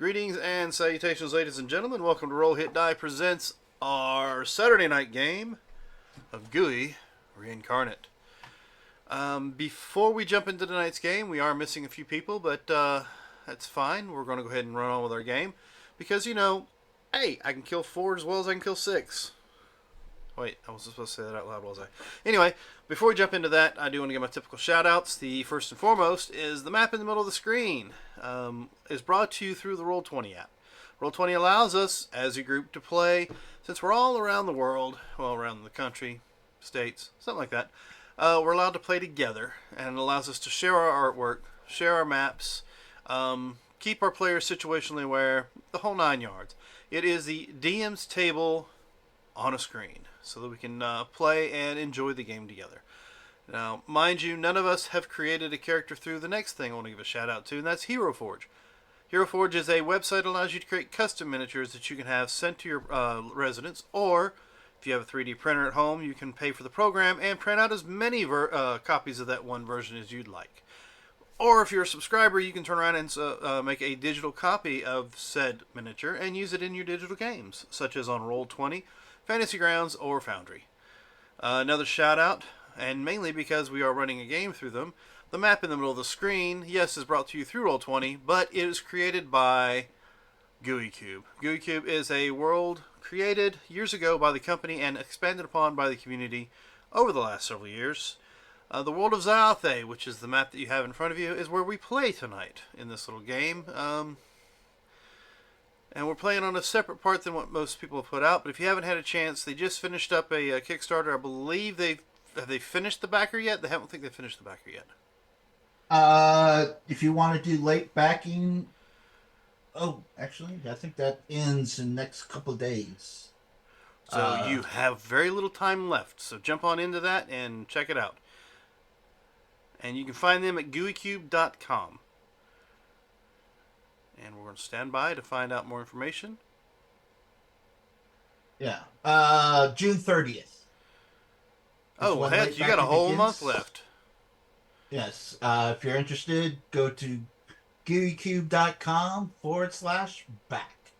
Greetings and salutations, ladies and gentlemen. Welcome to Roll Hit Die presents our Saturday night game of Gooey Re-Incarnate. Before we jump into tonight's game, we are missing a few people, but that's fine. We're going to go ahead and run on with our game because, hey, I can kill 4 as well as I can kill 6. Wait, I wasn't supposed to say that out loud, was I? Anyway, before we jump into that, I do want to give my typical shout-outs. The first and foremost is the map in the middle of the screen. Is brought to you through the Roll20 app. Roll20 allows us, as a group, to play, since we're all around the world, well, around the country, states, something like that. We're allowed to play together, and it allows us to share our artwork, share our maps, keep our players situationally aware, the whole 9 yards. It is the DM's table on a screen, so that we can play and enjoy the game together. Now, mind you, none of us have created a character through the next thing I want to give a shout out to, and that's Hero Forge. Hero Forge is a website that allows you to create custom miniatures that you can have sent to your residence, or if you have a 3D printer at home, you can pay for the program and print out as many copies of that one version as you'd like. Or if you're a subscriber, you can turn around and make a digital copy of said miniature and use it in your digital games, such as on Roll20, Fantasy Grounds, or Foundry. Another shout out, and mainly because we are running a game through them, the map in the middle of the screen, yes, is brought to you through Roll20, but it is created by Gooey Cube. Gooey Cube is a world created years ago by the company and expanded upon by the community over the last several years. The world of Zaathe, which is the map that you have in front of you, is where we play tonight in this little game. And we're playing on a separate part than what most people have put out. But if you haven't had a chance, they just finished up a Kickstarter. I believe have they finished the backer yet? I don't think they finished the backer yet. If you want to do late backing, actually, I think that ends in the next couple of days. So you have very little time left. So jump on into that and check it out. And you can find them at gooeycube.com. And we're going to stand by to find out more information. Yeah. June 30th. Oh, heck, you got a whole month left. Yes. If you're interested, go to gooeycube.com/back.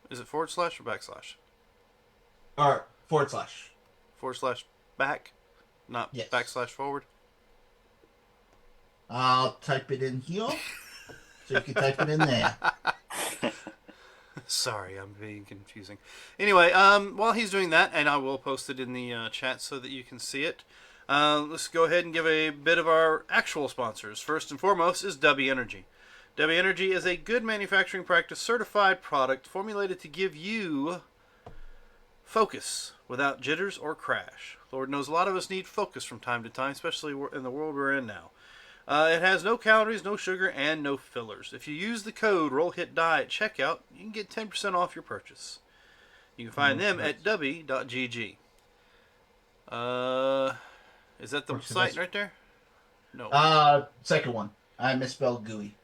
Is it / or backslash? Or /. / back, not yes. /forward. I'll type it in here, so you can type it in there. Sorry, I'm being confusing. Anyway, while he's doing that, and I will post it in the chat so that you can see it, let's go ahead and give a bit of our actual sponsors. First and foremost is W Energy. W Energy is a good manufacturing practice certified product formulated to give you focus without jitters or crash. Lord knows a lot of us need focus from time to time, especially in the world we're in now. It has no calories, no sugar, and no fillers. If you use the code ROLLHITDIE at checkout, you can get 10% off your purchase. You can find them at w.gg. Is that the site right there? No. Second one. I misspelled gooey.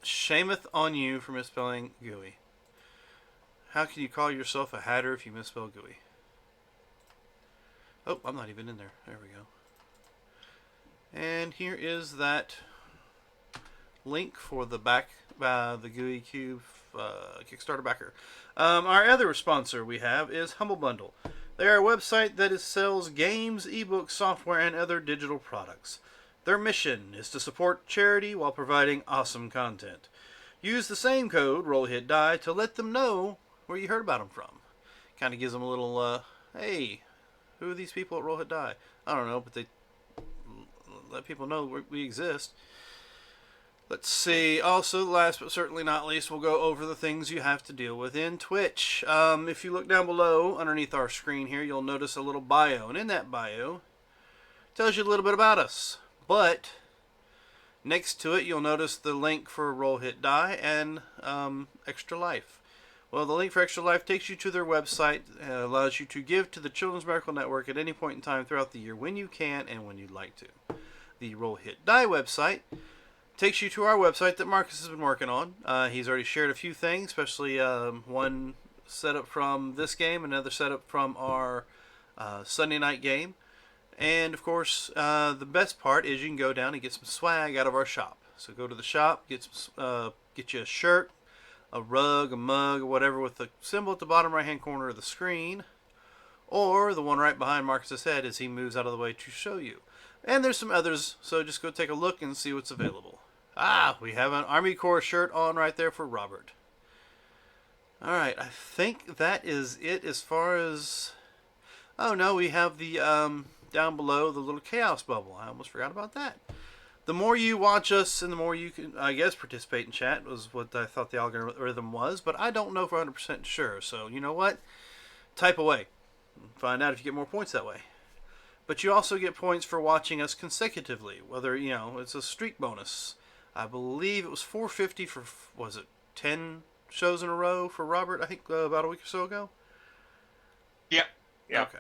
Shameth on you for misspelling gooey. How can you call yourself a hatter if you misspell gooey? Oh, I'm not even in there. There we go. And here is that link for the the Gooey Cube Kickstarter backer. Our other sponsor we have is Humble Bundle. They are a website that sells games, ebooks, software, and other digital products. Their mission is to support charity while providing awesome content. Use the same code, ROLLHITDIE, to let them know where you heard about them from. Kind of gives them a little, hey, who are these people at Roll Hit Die? I don't know, but they let people know we exist. Let's see. Also, last but certainly not least, we'll go over the things you have to deal with in Twitch. If you look down below, underneath our screen here, you'll notice a little bio. And in that bio, it tells you a little bit about us. But next to it, you'll notice the link for Roll Hit Die and Extra Life. Well, the link for Extra Life takes you to their website and allows you to give to the Children's Miracle Network at any point in time throughout the year when you can and when you'd like to. The Roll Hit Die website takes you to our website that Marcus has been working on. He's already shared a few things, especially one setup from this game, another setup from our Sunday night game. And, of course, the best part is you can go down and get some swag out of our shop. So go to the shop, get you a shirt, a rug, a mug, or whatever with the symbol at the bottom right-hand corner of the screen, or the one right behind Marcus's head as he moves out of the way to show you. And there's some others, so just go take a look and see what's available. We have an Army Corps shirt on right there for Robert. Alright, I think that is it as far as... Oh no, we have the, down below, the little chaos bubble. I almost forgot about that. The more you watch us and the more you can, I guess, participate in chat was what I thought the algorithm was, but I don't know for 100% sure. So, you know what? Type away. Find out if you get more points that way. But you also get points for watching us consecutively, whether, it's a streak bonus. I believe it was 450 for, was it 10 shows in a row for Robert, I think about a week or so ago? Yep. Yeah. Okay.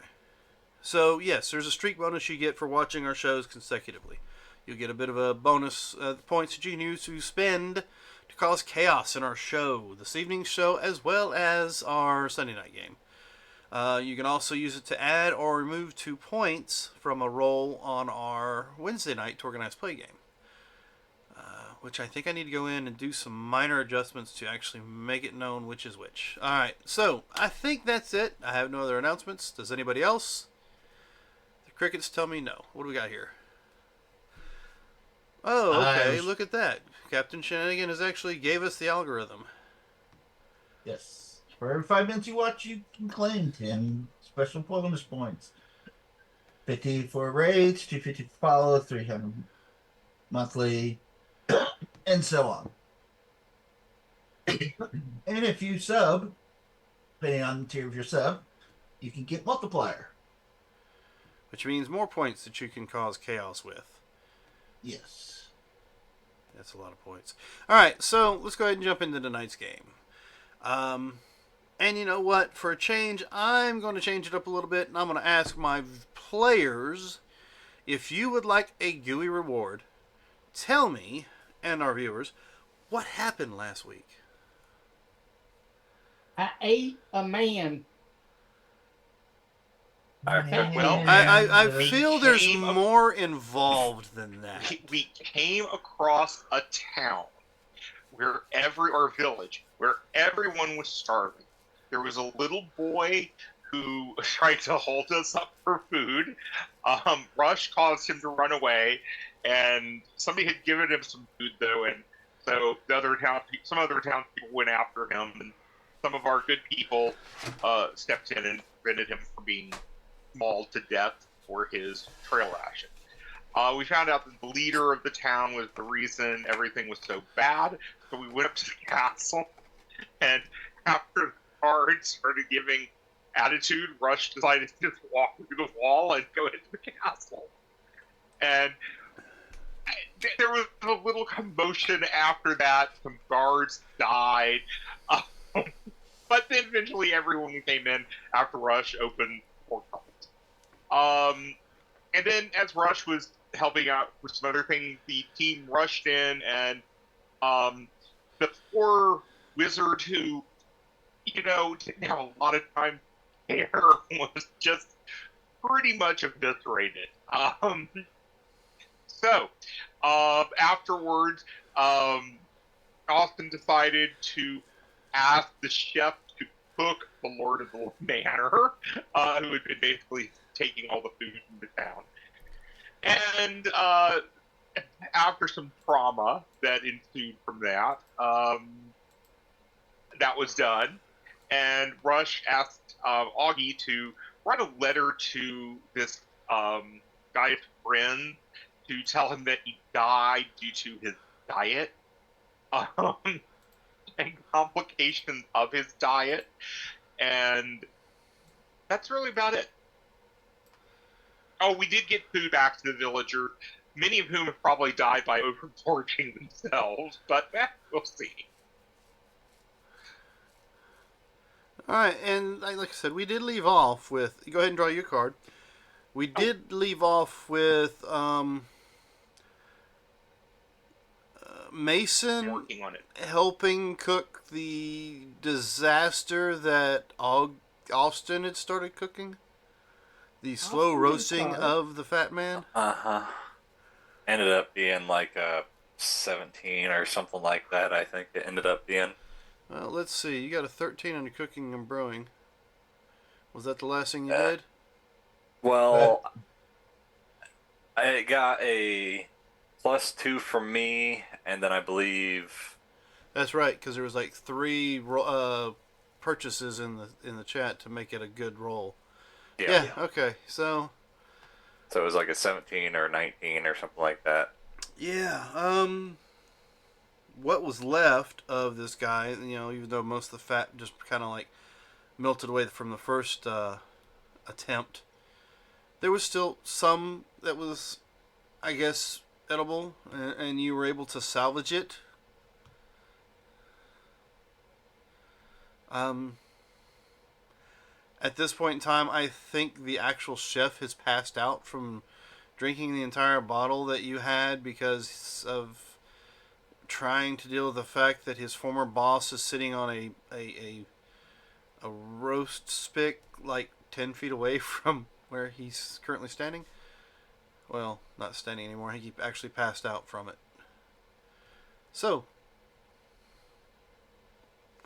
So, yes, there's a streak bonus you get for watching our shows consecutively. You'll get a bit of a bonus points that you can use to spend to cause chaos in our show, this evening's show, as well as our Sunday night game. You can also use it to add or remove 2 points from a roll on our Wednesday night to organized play game. Which I think I need to go in and do some minor adjustments to actually make it known which is which. Alright, so I think that's it. I have no other announcements. Does anybody else? The crickets tell me no. What do we got here? Oh, okay, look at that. Captain Shenanigan has actually gave us the algorithm. Yes. For every 5 minutes you watch, you can claim 10 special bonus points. 50 for raids, 250 for follow, 300 monthly, and so on. And if you sub, depending on the tier of your sub, you can get multiplier. Which means more points that you can cause chaos with. Yes. That's a lot of points. Alright, so let's go ahead and jump into tonight's game. And you know what? For a change, I'm going to change it up a little bit, and I'm going to ask my players if you would like a Gooey reward. Tell me, and our viewers, what happened last week? I ate a man. I feel there's more involved than that. We came across a town or village where everyone was starving. There was a little boy who tried to hold us up for food. Rush caused him to run away, and somebody had given him some food though, and so some other townspeople went after him, and some of our good people stepped in and prevented him from being mauled to death for his trail ration. We found out that the leader of the town was the reason everything was so bad, so we went up to the castle, and after the guards started giving attitude, Rush decided to just walk through the wall and go into the castle. And there was a little commotion after that. Some guards died. But then eventually everyone came in after Rush opened portals. And then as Rush was helping out with some other things, the team rushed in, and the poor wizard who, didn't have a lot of time there was just pretty much eviscerated. So afterwards, Austin decided to ask the chef to cook the Lord of the Manor, who had been basically taking all the food from the town. And after some trauma that ensued from that, that was done. And Rush asked Augie to write a letter to this guy's friend to tell him that he died due to his diet and complications of his diet. And that's really about it. Oh, we did get food back to the villagers, many of whom have probably died by overgorging themselves, but we'll see. Alright, and like I said, we did leave off with... Go ahead and draw your card. We did leave off with Mason Working on it. helping cook the disaster that Austin had started cooking. The slow roasting of the fat man. Ended up being like a 17 or something like that, I think it ended up being. Well, let's see. You got a 13 on your cooking and brewing. Was that the last thing you Uh, did? Well, I got a +2 from me, and then I believe. That's right, because there was like 3 purchases in the chat to make it a good roll. Yeah. Yeah. Okay. So. So it was like a 17 or 19 or something like that. Yeah. What was left of this guy? Even though most of the fat just kind of like melted away from the first attempt, there was still some that was, I guess, edible, and you were able to salvage it. At this point in time, I think the actual chef has passed out from drinking the entire bottle that you had because of trying to deal with the fact that his former boss is sitting on a roast spick like 10 feet away from where he's currently standing. Well, not standing anymore. He actually passed out from it. So,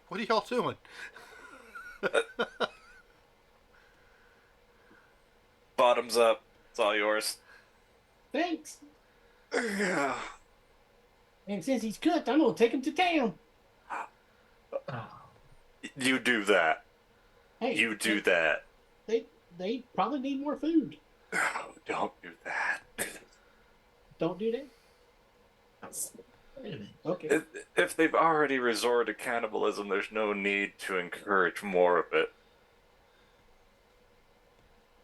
what are y'all doing? Bottoms up. It's all yours. Thanks. Yeah. And since he's cooked, I'm gonna take him to town. You do that. Hey, You do that. They probably need more food. Don't do that. Don't do that. Wait a minute. Okay. If they've already resorted to cannibalism, there's no need to encourage more of it.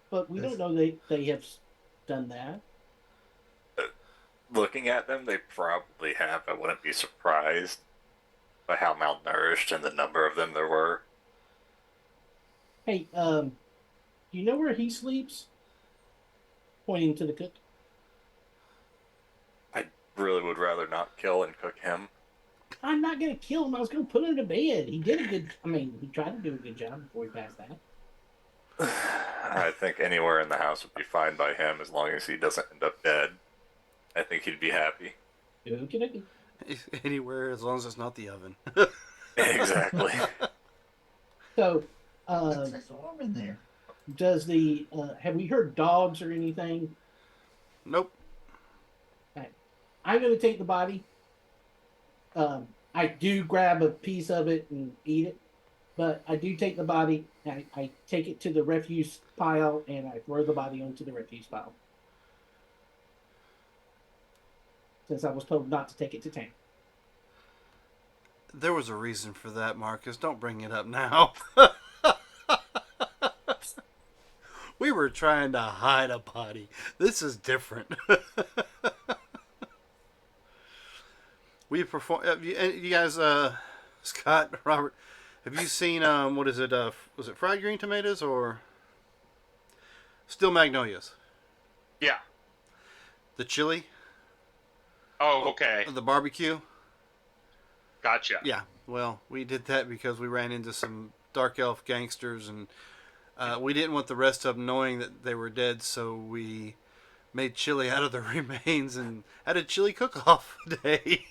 But we don't know they have done that. Looking at them, they probably have. I wouldn't be surprised by how malnourished and the number of them there were. Hey, do you know where he sleeps? Pointing to the cook. I really would rather not kill and cook him. I'm not gonna kill him. I was gonna put him to bed. He did a good. I mean, he tried to do a good job before he passed out. I think anywhere in the house would be fine by him as long as he doesn't end up dead. I think he'd be happy. Okay. Anywhere, as long as it's not the oven. Exactly. So, It's warm in there. does the have we heard dogs or anything? Nope. I'm gonna take the body. I do grab a piece of it and eat it, but I do take the body. I take it to the refuse pile and I throw the body onto the refuse pile. Since I was told not to take it to town. There was a reason for that, Marcus. Don't bring it up now. We were trying to hide a body. This is different. We perform. You guys, Scott, Robert, have you seen what is it? Was it fried green tomatoes or still magnolias? Yeah. The chili, Oh, okay. the barbecue. Gotcha. Yeah. Well, we did that because we ran into some dark elf gangsters, and we didn't want the rest of them knowing that they were dead, so we made chili out of the remains and had a chili cook-off day.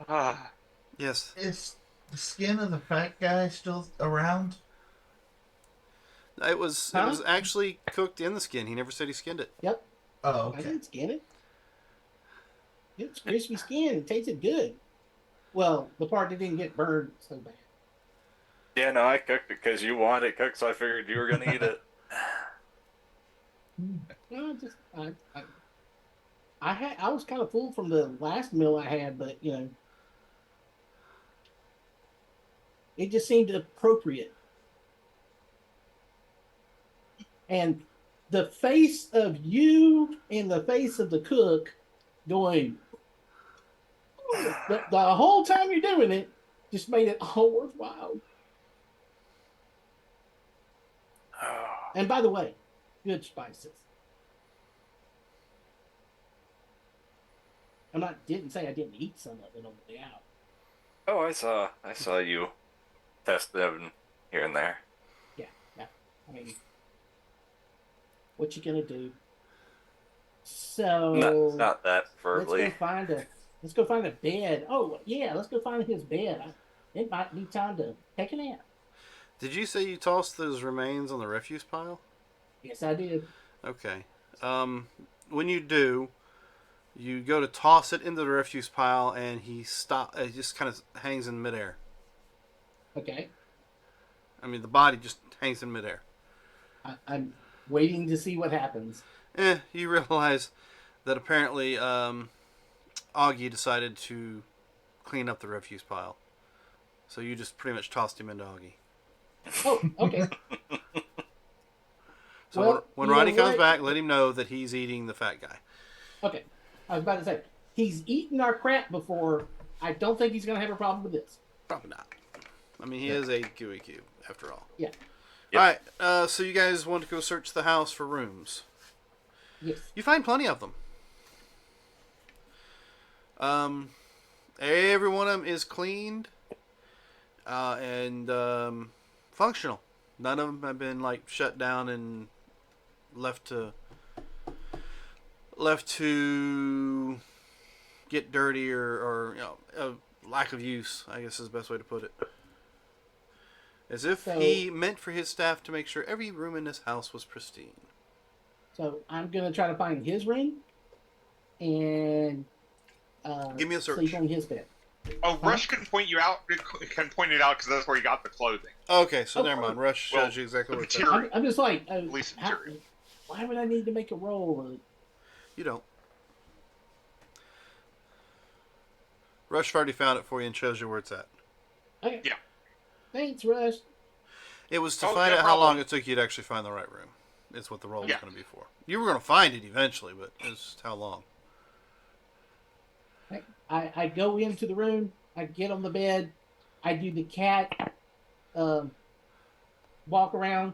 Ah, Yes. Is the skin of the fat guy still around? It was actually cooked in the skin. He never said he skinned it. Yep. Oh, I okay. didn't skin it. It's crispy skin. It tasted good. Well, the part that didn't get burned so bad. Yeah, no, I cooked it because you wanted it cooked, so I figured you were going to eat it. No, I was kind of full from the last meal I had, but it just seemed appropriate. And the face of you and the face of the cook going the whole time you're doing it just made it all worthwhile. And by the way, good spices. Didn't say I didn't eat some of it on the way out. Oh, I saw you test them here and there. Yeah. I mean, what you gonna do? So Not that let's go verbally. find a let's go find a bed. Oh yeah, let's go find his bed. It might be time to take a nap. Did you say you tossed those remains on the refuse pile? Yes, I did. Okay. When you do, you go to toss it into the refuse pile, and he just kind of hangs in midair. Okay. I mean, the body just hangs in midair. I'm waiting to see what happens. You realize that apparently Augie decided to clean up the refuse pile. So you just pretty much tossed him into Augie. Oh, okay. So Well, when you know Ronnie comes what? back, let him know that he's eating the fat guy. Okay. I was about to say he's eaten our crap before. I don't think he's gonna have a problem with this. Probably not. I mean, he is a gooey cube, after all. Yeah. Yep. Alright, so you guys want to go search the house for rooms. Yes. You find plenty of them. Every one of them is cleaned and functional. None of them have been like shut down and left to get dirty or a lack of use, I guess is the best way to put it. As if he meant for his staff to make sure every room in this house was pristine. So I'm gonna try to find his ring and Give me a search. sleep on his bed. Oh, Rush can point you out. Can point it out because that's where you got the clothing. Okay, so Oh, never mind. Rush shows you exactly the where it's at. material. I'm just like, Least how- material. why would I need to make a roll? You don't. Rush already found it for you and shows you where it's at. Okay. Yeah. Thanks, Rush. It was to Oh, find no out how problem. long it took you to actually find the right room. It's what the roll was Yeah. going to be for. You were going to find it eventually, but it's just how long. I go into the room. I get on the bed. I do the cat walk around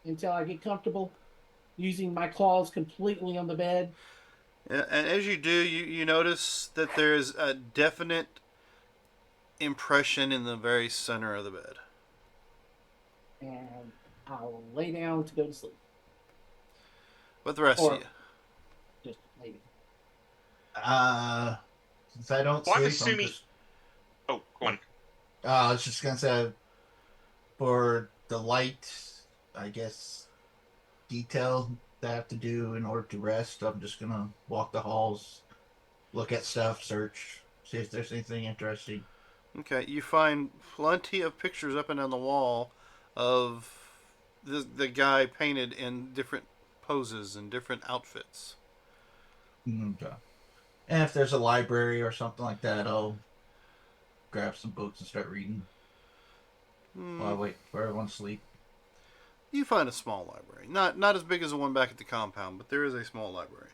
until I get comfortable, using my claws completely on the bed. Yeah, and as you do, you notice that there's a definite impression in the very center of the bed. And I'll lay down to go to sleep. But the rest Or of you. just maybe. Since I don't Well, I'm sleep, assuming- I'm just. Oh, go on. I was just gonna say, for the light, I guess, detail that I have to do in order to rest, I'm just gonna walk the halls, look at stuff, search, see if there's anything interesting. Okay, you find plenty of pictures up and down the wall of the guy painted in different poses and different outfits. Okay. And if there's a library or something like that, I'll grab some books and start reading while I wait for everyone to sleep. You find a small library, not as big as the one back at the compound, but there is a small library,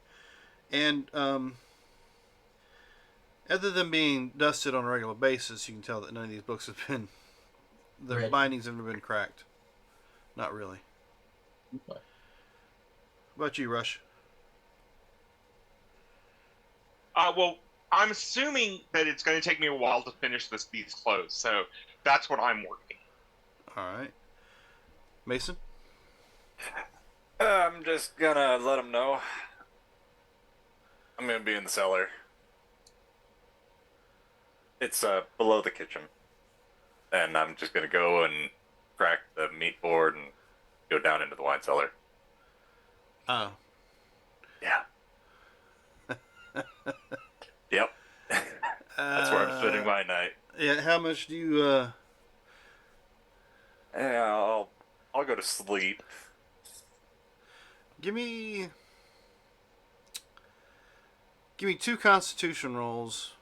and other than being dusted on a regular basis, you can tell that none of these books have been the bindings have never been cracked. Not really. Okay. What about you, Rush? Well, I'm assuming that it's going to take me a while to finish these clothes, so that's what I'm working. All right, Mason. I'm just gonna let him know. I'm gonna be in the cellar. It's below the kitchen. And I'm just gonna go and crack the meat board and go down into the wine cellar. Oh. Yeah. Yep. That's where I'm spending my night. Yeah. How much do you? Yeah, I'll go to sleep. Give me 2 Constitution rolls,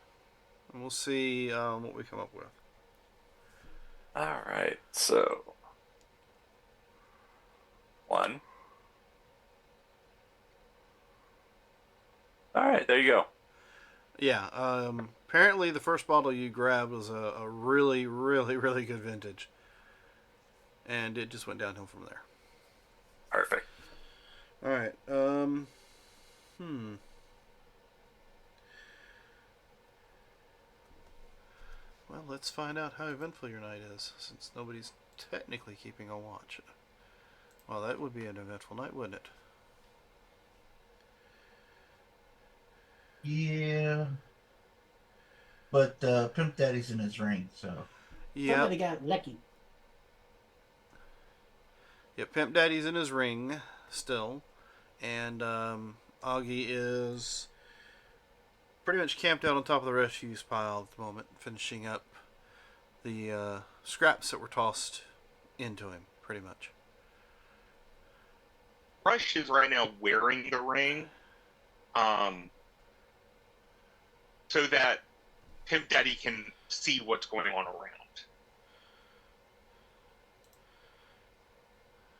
and we'll see what we come up with. All right. So 1. All right, there you go. Yeah. Apparently, the first bottle you grabbed was a really, really, really good vintage, and it just went downhill from there. Perfect. All right. Well, let's find out how eventful your night is, since nobody's technically keeping a watch. Well, that would be an eventful night, wouldn't it? Yeah. But Pimp Daddy's in his ring, so. Yep. Somebody got lucky. Yep. Pimp Daddy's in his ring still, and Augie is pretty much camped out on top of the refuse pile at the moment, finishing up the scraps that were tossed into him, pretty much. Rush is right now wearing the ring, so that Pimp Daddy can see what's going on around.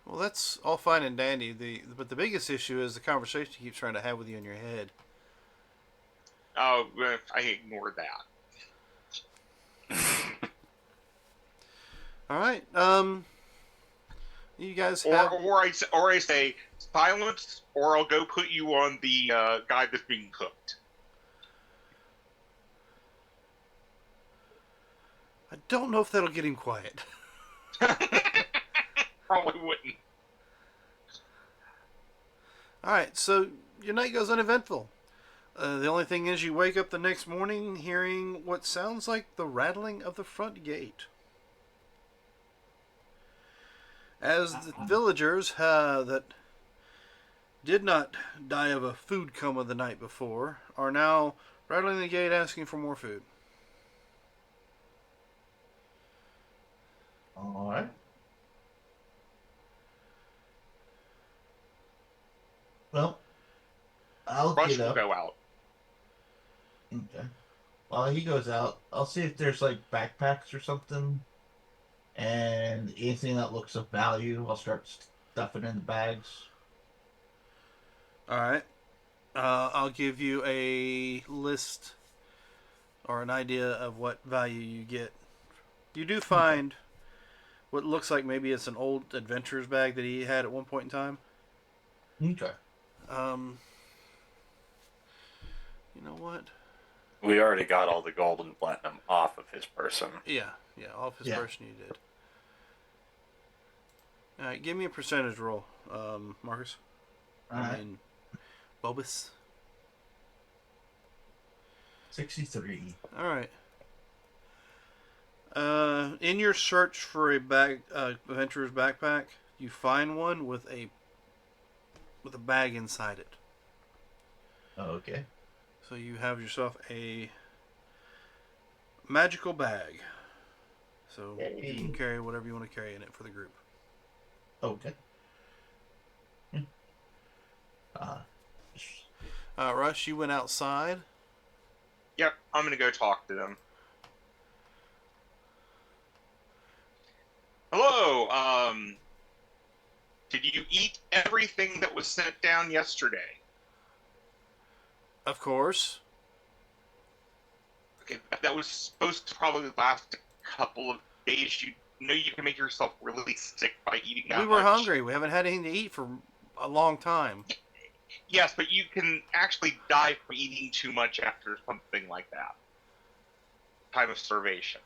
Well, that's all fine and dandy. But the biggest issue is the conversation he keeps trying to have with you in your head. Oh, I ignored that. All right. You guys Or, have. or I say silence, or I'll go put you on the guy that's being cooked. I don't know if that'll get him quiet. Probably wouldn't. All right. So your night goes uneventful. The only thing is, you wake up the next morning hearing what sounds like the rattling of the front gate. As the villagers that did not die of a food coma the night before are now rattling the gate asking for more food. All right. Well, I'll Rush get will up. go out. Okay. While he goes out, I'll see if there's like backpacks or something, and anything that looks of value, I'll start stuffing in the bags. All right. I'll give you a list or an idea of what value you get. You do find what looks like maybe it's an old adventurer's bag that he had at one point in time. Okay. You know what? We already got all the gold and platinum off of his person. Yeah, off his Yeah. person you did. All right, give me a percentage roll, Marcus. All right. Bobus. 63. All right. In your search for a adventurer's backpack, you find one with a bag inside it. Oh, okay. So you have yourself a magical bag. So you can carry whatever you want to carry in it for the group. Okay. Rush, you went outside. Yep, I'm gonna go talk to them. Hello, did you eat everything that was sent down yesterday? Of course. Okay, that was supposed to probably last a couple of days. You know you can make yourself really sick by eating that We were much. hungry. We haven't had anything to eat for a long time. Yes, but you can actually die from eating too much after something like that. Time of starvation.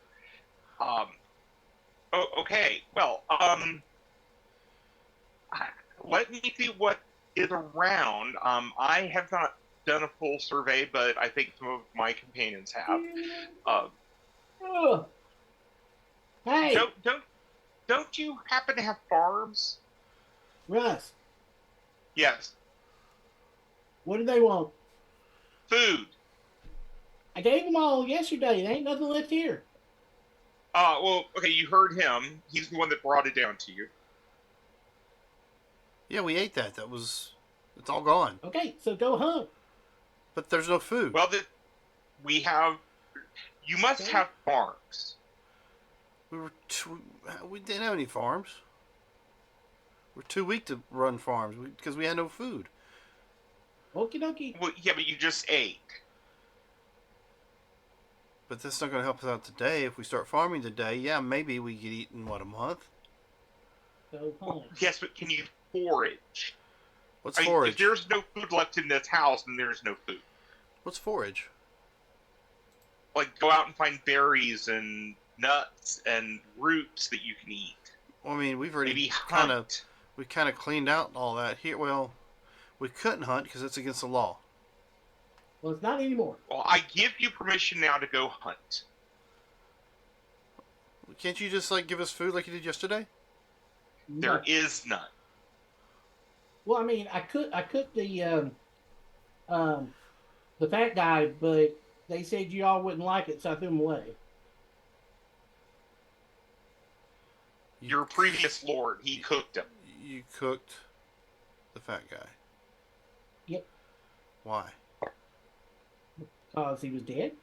Okay. Well, let me see what is around. I have not done a full survey, but I think some of my companions have. Oh. Hey, Don't you happen to have farms? Russ, Yes. what do they want? Food. I gave them all yesterday. There ain't nothing left here. Well, okay, you heard him. He's the one that brought it down to you. Yeah, we ate that. It's all gone. Okay, so go hunt. But there's no food. Well, you must have farms. We didn't have any farms. We're too weak to run farms because we had no food. Okie dokie. Well, yeah, but you just ate. But that's not going to help us out today. If we start farming today, yeah, maybe we could eat in, a month? Go hunt. Yes, but can you forage? What's forage? If there's no food left in this house, then there's no food. What's forage? Like, go out and find berries and nuts and roots that you can eat. Well, I mean, we've already Maybe kind hunt. of cleaned out all that here. Well, we couldn't hunt because it's against the law. Well, it's not anymore. Well, I give you permission now to go hunt. Can't you just like give us food like you did yesterday? There No. is none. Well, I mean, I cooked the fat guy, but they said you all wouldn't like it, so I threw him away. Your previous lord, he cooked him. You cooked the fat guy. Yep. Why? Because he was dead.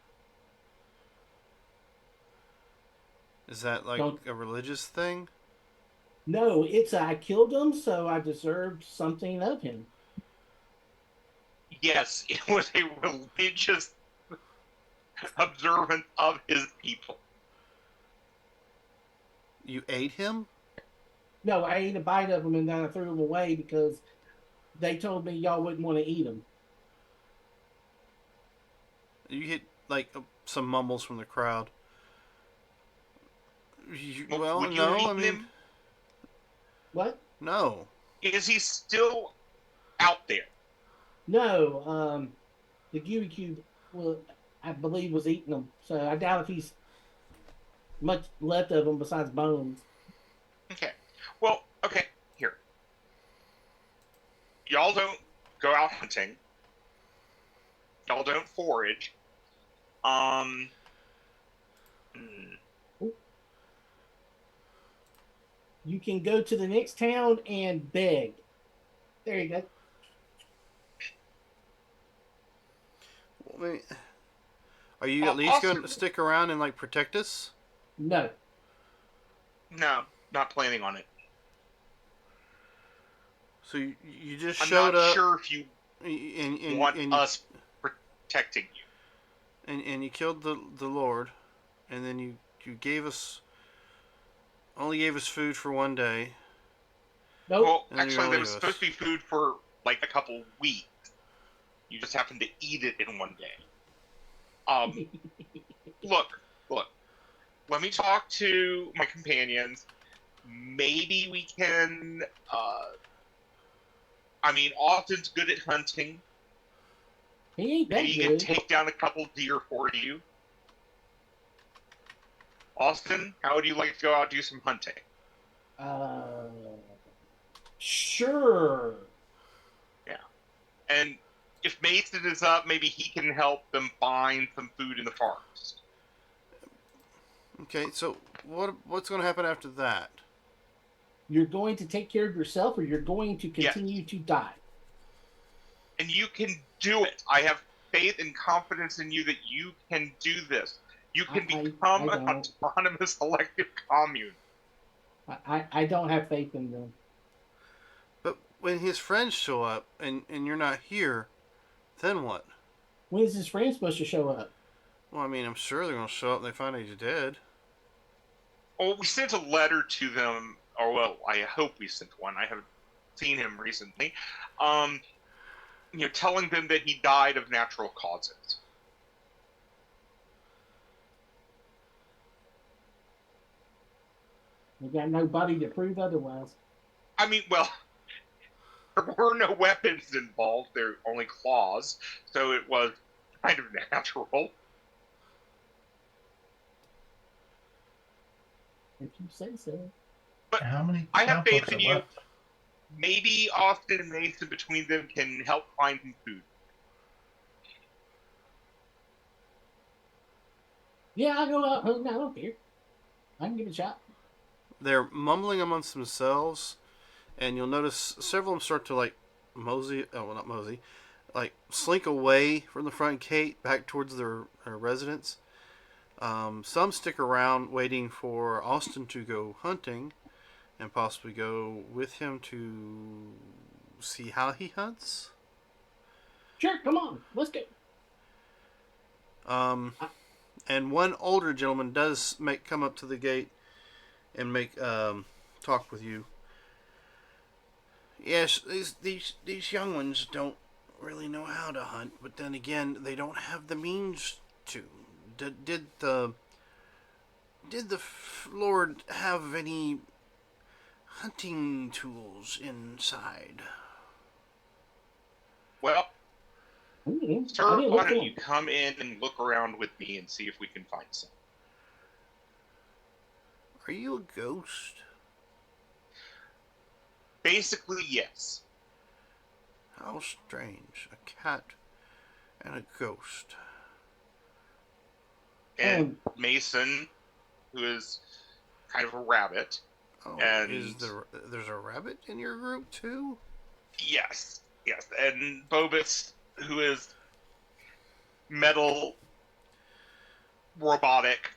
Is that like Don't- a religious thing? No, it's I killed him, so I deserved something of him. Yes, it was a religious observance of his people. You ate him? No, I ate a bite of him and then I threw him away because they told me y'all wouldn't want to eat him. You hit like some mumbles from the crowd. Well, Would you no, eat I mean, him? What? no. Is he still out there? No, the Gooey Cube, well, I believe, was eating them. So I doubt if he's much left of them besides bones. Okay. Well, okay, here. Y'all don't go out hunting. Y'all don't forage. Hmm. You can go to the next town and beg. There you go. I mean, are you at least Also- going to stick around and like protect us? No. No, not planning on it. So you just I'm showed not up sure if you and want and, us protecting you. and you killed the Lord, and then you gave us only gave us food for one day. Nope. Well, And then you're actually, gonna there was leave us. supposed to be food for like a couple weeks. You just happened to eat it in one day. Look. Let me talk to my companions. Maybe we can. I mean, Austin's good at hunting. He ain't that Maybe he can good. take down a couple deer for you. Austin, how would you like to go out and do some hunting? Sure. And if Mason is up, maybe he can help them find some food in the forest. Okay, so what's going to happen after that? You're going to take care of yourself or you're going to continue to die. And you can do it. I have faith and confidence in you that you can do this. You can become I an don't. autonomous elective commune. I don't have faith in them. But when his friends show up and you're not here, then what? When is his friend supposed to show up? Well, I mean, I'm sure they're going to show up and they find out he's dead. Well, we sent a letter to them, or well, I hope we sent one. I haven't seen him recently. Telling them that he died of natural causes. We got nobody to prove otherwise. I mean, well, there were no weapons involved. There were only claws, so it was kind of natural. If you say so. But How many I have faith cowpokes in are you. left? Maybe Austin and Mason between them can help find some food. Yeah, I'll go out hunting. I don't care. I can give it a shot. They're mumbling amongst themselves, and you'll notice several of them start to like mosey. Oh, well, not mosey, like slink away from the front gate back towards their residence. Some stick around waiting for Austin to go hunting, and possibly go with him to see how he hunts. Sure, come on. Let's go. And one older gentleman does come up to the gate and make talk with you. Yes, these young ones don't really know how to hunt, but then again, they don't have the means to. Did the Lord have any hunting tools inside? Well, Sir, I didn't why look for don't you them. come in and look around with me and see if we can find some? Are you a ghost? Basically, yes. How strange. A cat and a ghost. And Mason, who is kind of a rabbit, Oh, and there's a rabbit in your group too? yes, and Bobus, who is metal, robotic.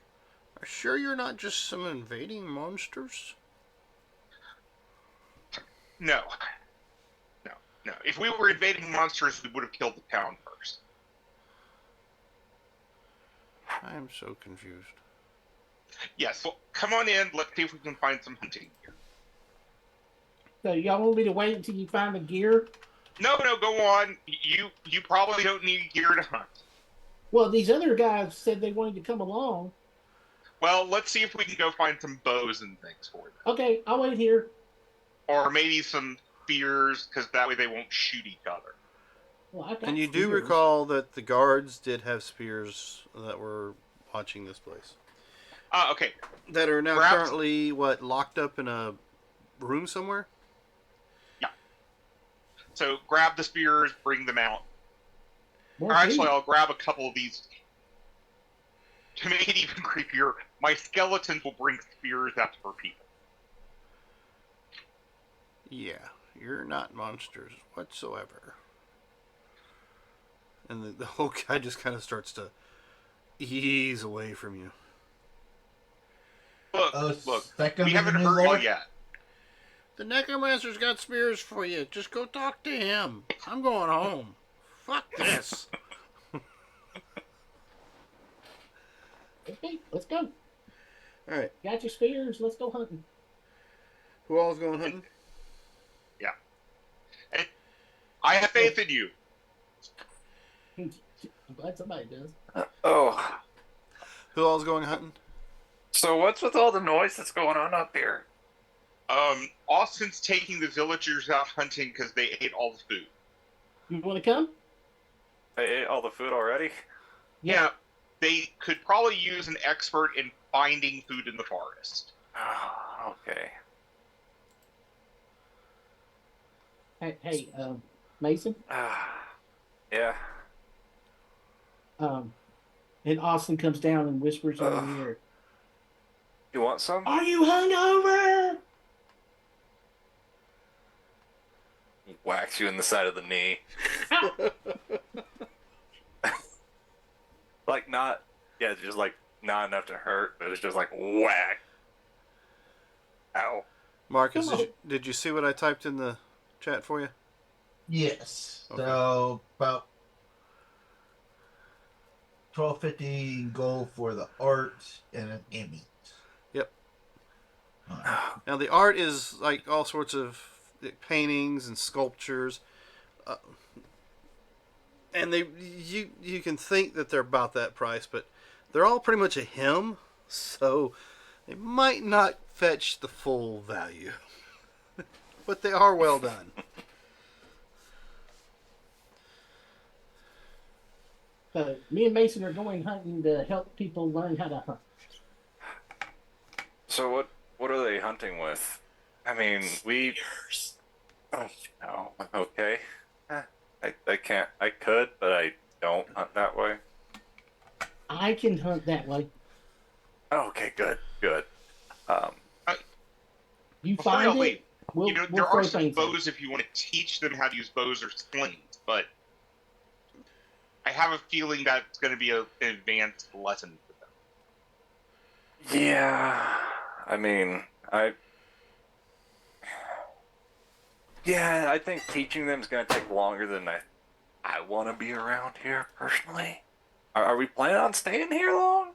Are sure you're not just some invading monsters? No, no. If we were invading monsters, we would have killed the town first. I am so confused. Yes, well, come on in. Let's see if we can find some hunting gear. So y'all want me to wait until you find the gear? No, go on. You probably don't need gear to hunt. Well, these other guys said they wanted to come along. Well, let's see if we can go find some bows and things for them. Okay, I'll wait here. Or maybe some spears, because that way they won't shoot each other. Well, I got And you do spears. recall that the guards did have spears that were watching this place. Okay. That are now Perhaps- currently, locked up in a room somewhere? Yeah. So grab the spears, bring them out. More Or actually, food. I'll grab a couple of these. To make it even creepier, my skeletons will bring spears out for people. Yeah, you're not monsters whatsoever. And the whole guy just kind of starts to ease away from you. Look, Oh, look, that gonna we be haven't the new hurt lord? you yet. The necromancer's got spears for you. Just go talk to him. I'm going home. Fuck this. Okay, let's go. Alright, Got your spears. Let's go hunting. who all's going hunting? I have faith in you. I'm glad somebody does. Oh, Who all's going hunting? so what's with all the noise that's going on up here? Austin's taking the villagers out hunting because they ate all the food. You want to come? They ate all the food already? Yeah, they could probably use an expert in finding food in the forest. Oh, okay. Hey, Mason. Yeah. And Austin comes down and whispers in your ear. You want some? Are you hungover? Whacks you in the side of the knee. Like not, yeah, just like not enough to hurt, but it's just like whack. Ow. Marcus, Come on. did you see what I typed in the chat for you? Yes. Okay. So about 1250 gold for the art and an Emmy. Yep. Alright. Now the art is like all sorts of paintings and sculptures, and you can think that they're about that price, but they're all pretty much a hymn, so they might not fetch the full value, but they are well done. Me and Mason are going hunting to help people learn how to hunt. So what are they hunting with? I mean, we. Oh no. Okay. I can't. I could, but I don't hunt that way. I can hunt that way. Okay, good. You Before y'all find leave, it. We'll, there we'll are throw some things at it. bows if you want to teach them how to use bows or slings, but I have a feeling that's going to be an advanced lesson for them. Yeah. I mean, Yeah, I think teaching them is going to take longer than I want to be around here personally. Are we planning on staying here long?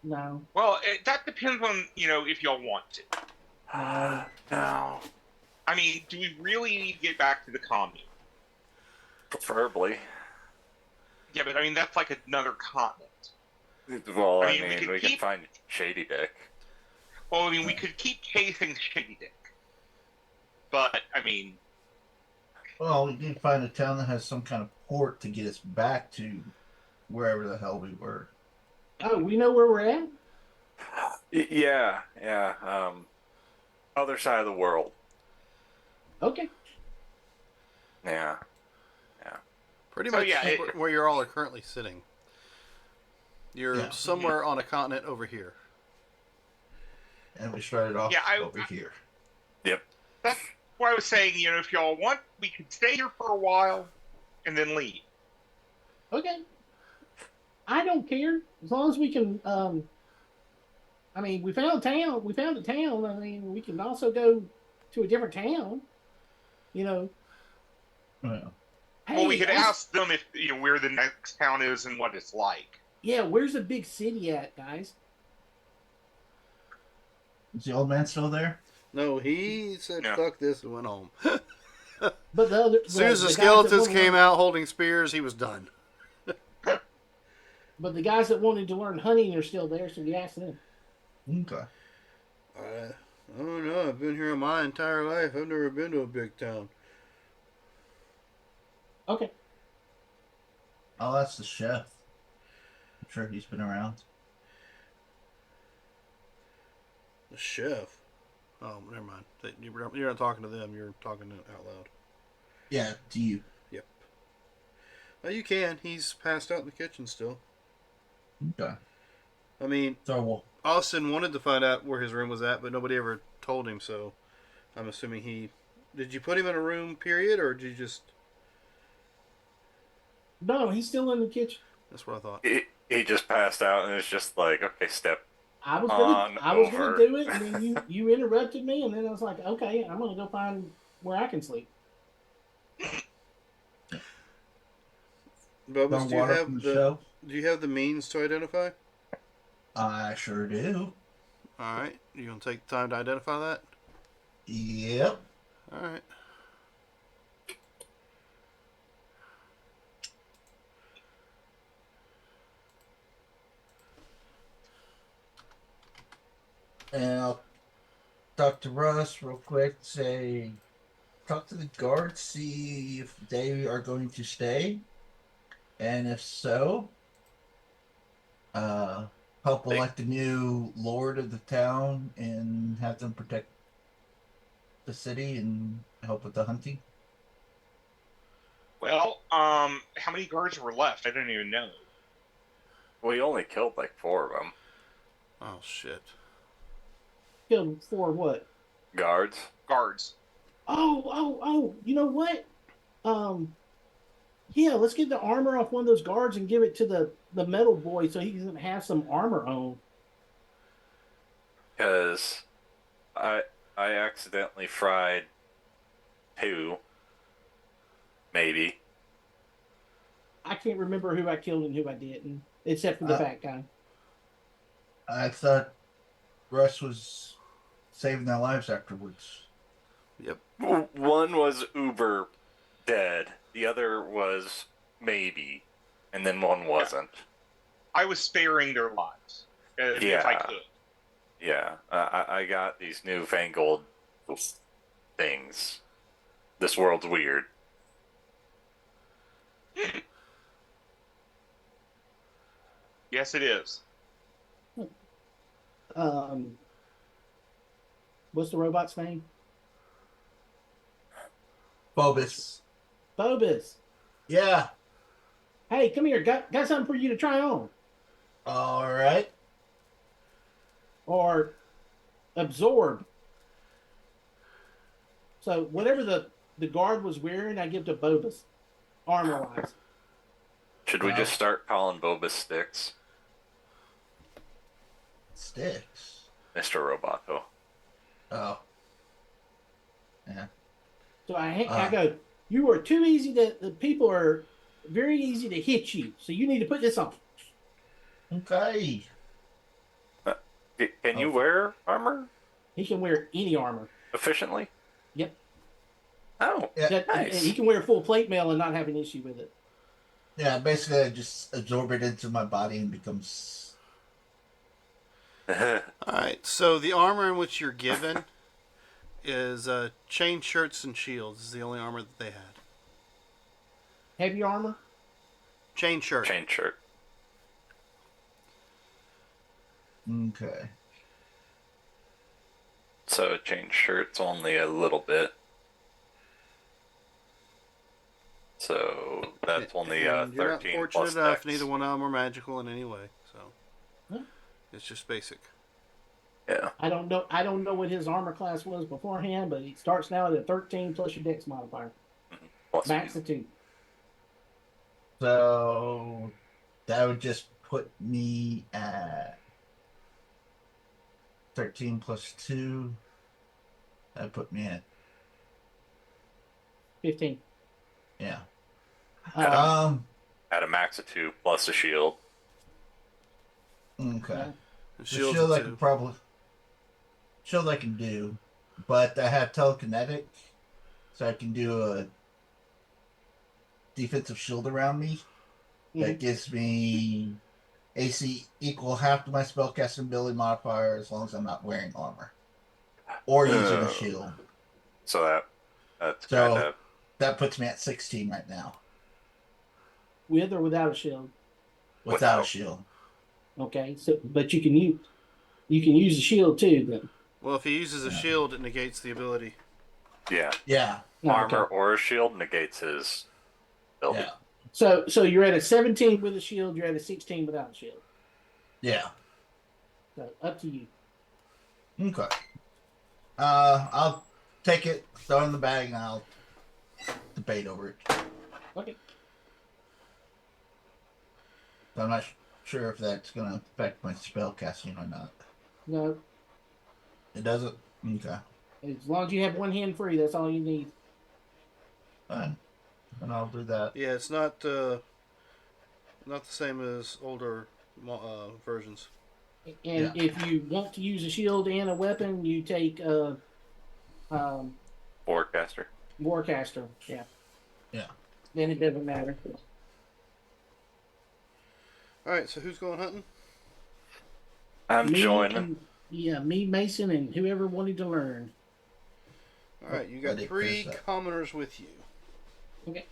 No. Well, that depends on, if y'all want to. No. I mean, do we really need to get back to the commune? Preferably. Yeah, but I mean, that's like another continent. Well, I I mean, we mean, could we can keep- find Shady Dick. Well, I mean, we could keep chasing Shady Dick. But, I mean, Well, we did find a town that has some kind of port to get us back to wherever the hell we were. Oh, we know where we're at? Yeah, yeah. Other side of the world. Okay. Yeah, yeah. Pretty So, much yeah, where you all are currently sitting. You're Yeah. somewhere on a continent over here. And we started off over here. Yep. That's why I was saying, if y'all want, we could stay here for a while and then leave. Okay. I don't care. As long as we can, I mean, we found a town. We found a town. I mean, we can also go to a different town. Yeah. Well, we Hey, could ask them if where the next town is and what it's like. yeah, where's the big city at, guys? Is the old man still there? No, he said, Yeah. fuck this, and went home. But the other, As soon as the guys skeletons that came wanted- out holding spears, he was done. But the guys that wanted to learn hunting are still there, so we asked them. Okay. I don't know. I've been here my entire life. I've never been to a big town. Okay. Oh, that's the chef. I'm sure he's been around. The chef. Oh, never mind. You're not talking to them. You're talking out loud. Yeah, to you. Yep. Oh, you can. He's passed out in the kitchen still. Okay. I mean, So, well, Austin wanted to find out where his room was at, but nobody ever told him, so I'm assuming he... Did you put him in a room, period, or did you just... No, he's still in the kitchen. That's what I thought. He just passed out, and it's just like, okay, step. I was On gonna over. do it, and then you interrupted me, and then I was like, okay, I'm gonna go find where I can sleep. Bubbles, no water from the show? do you have the means to identify? I sure do. All right. You gonna take the time to identify that? Yep. All right. And I'll talk to Russ real quick. Talk to the guards, see if they are going to stay. And if so, help elect a new lord of the town and have them protect the city and help with the hunting. Well, how many guards were left? I don't even know. We only killed like 4 of them. Oh, shit. Killed for what? Guards. Guards. Oh! You know what? Yeah, let's get the armor off one of those guards and give it to the metal boy so he can have some armor on. Because I accidentally fried 2. Maybe. I can't remember who I killed and who I didn't, except for the fat guy. I thought Russ was saving their lives afterwards. Yep. One was uber dead. The other was maybe. And then one wasn't. I was sparing their lives if I could. Yeah. I got these newfangled things. This world's weird. Yes, it is. What's the robot's name? Phobos. Phobos. Yeah. Hey, come here. Got something for you to try on. All right. Or absorb. So whatever the guard was wearing, I give to Phobos. Armor-wise. Should we just start calling Boba Sticks? Sticks. Mr. Roboto. Oh. Yeah. So I go, you are too easy the people are very easy to hit you. So you need to put this on. Okay. Can you wear armor He can wear any armor. efficiently? Yep. Oh, Yeah. nice. He can wear full plate mail and not have an issue with it. Yeah, basically I just absorb it into my body and becomes... All right. So the armor in which you're given is chain shirts and shields. Is the only armor that they had. Heavy armor. Chain shirt. Chain shirt. Okay. So chain shirt's only a little bit. So that's only And you're not 13 fortunate plus enough. dex. Neither one of them are magical in any way, so Huh? it's just basic. Yeah. I don't know what his armor class was beforehand, but it starts now at a 13 plus your dex modifier. Plus Max of 2. So that would just put me at 13 plus 2. That put me at 15. yeah. At a max of 2 plus a shield. Okay. Yeah. The The shield's shield a I 2. could probably shield I can do, but I have telekinetic, so I can do a defensive shield around me that gives me AC equal half to my spellcasting ability modifier as long as I'm not wearing armor or using a shield. So that's So kind of that puts me at 16 right now With or without a shield. without a Without. shield. Okay, so but you can use a shield too. Then Well, if he uses a shield, it negates the ability. yeah. Yeah, Armor Okay. or a shield negates his ability. yeah, So you're at a 17 with a shield. You're at a 16 without a shield. yeah. So up to you. Okay. I'll take it, throw it in the bag, and I'll debate over it. Okay. I'm not sure if that's going to affect my spell casting or not. No, It doesn't? Okay. as long as you have one hand free, that's all you need. Fine. And I'll do that. Yeah, it's not the same as older versions. And if you want to use a shield and a weapon, you take Forecaster. Warcaster. Yeah. Yeah. Then it doesn't matter. All right, so who's going hunting? I'm Me joining. and- yeah, me, Mason, and whoever wanted to learn. All right, you got Ready, 3 Chris, commoners with you. Okay.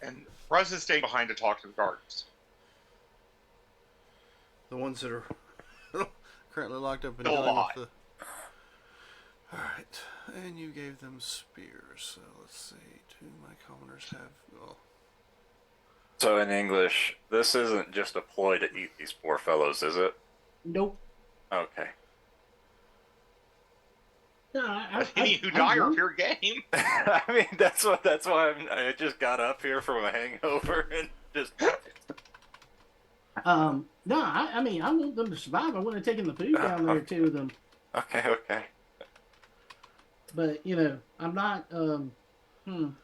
And Russ is staying behind to talk to the guards. The ones that are currently locked up and Still dealing alive. with the. All right, and you gave them spears. So let's see. 2 of my commoners have. Well, So in English, this isn't just a ploy to eat these poor fellows, is it? Nope. Okay. No, Any who die are fair game. I mean, that's why I just got up here from a hangover and just. No, I mean, I want them to survive. I would have taken the food down there to them, Okay. but I'm not. I'm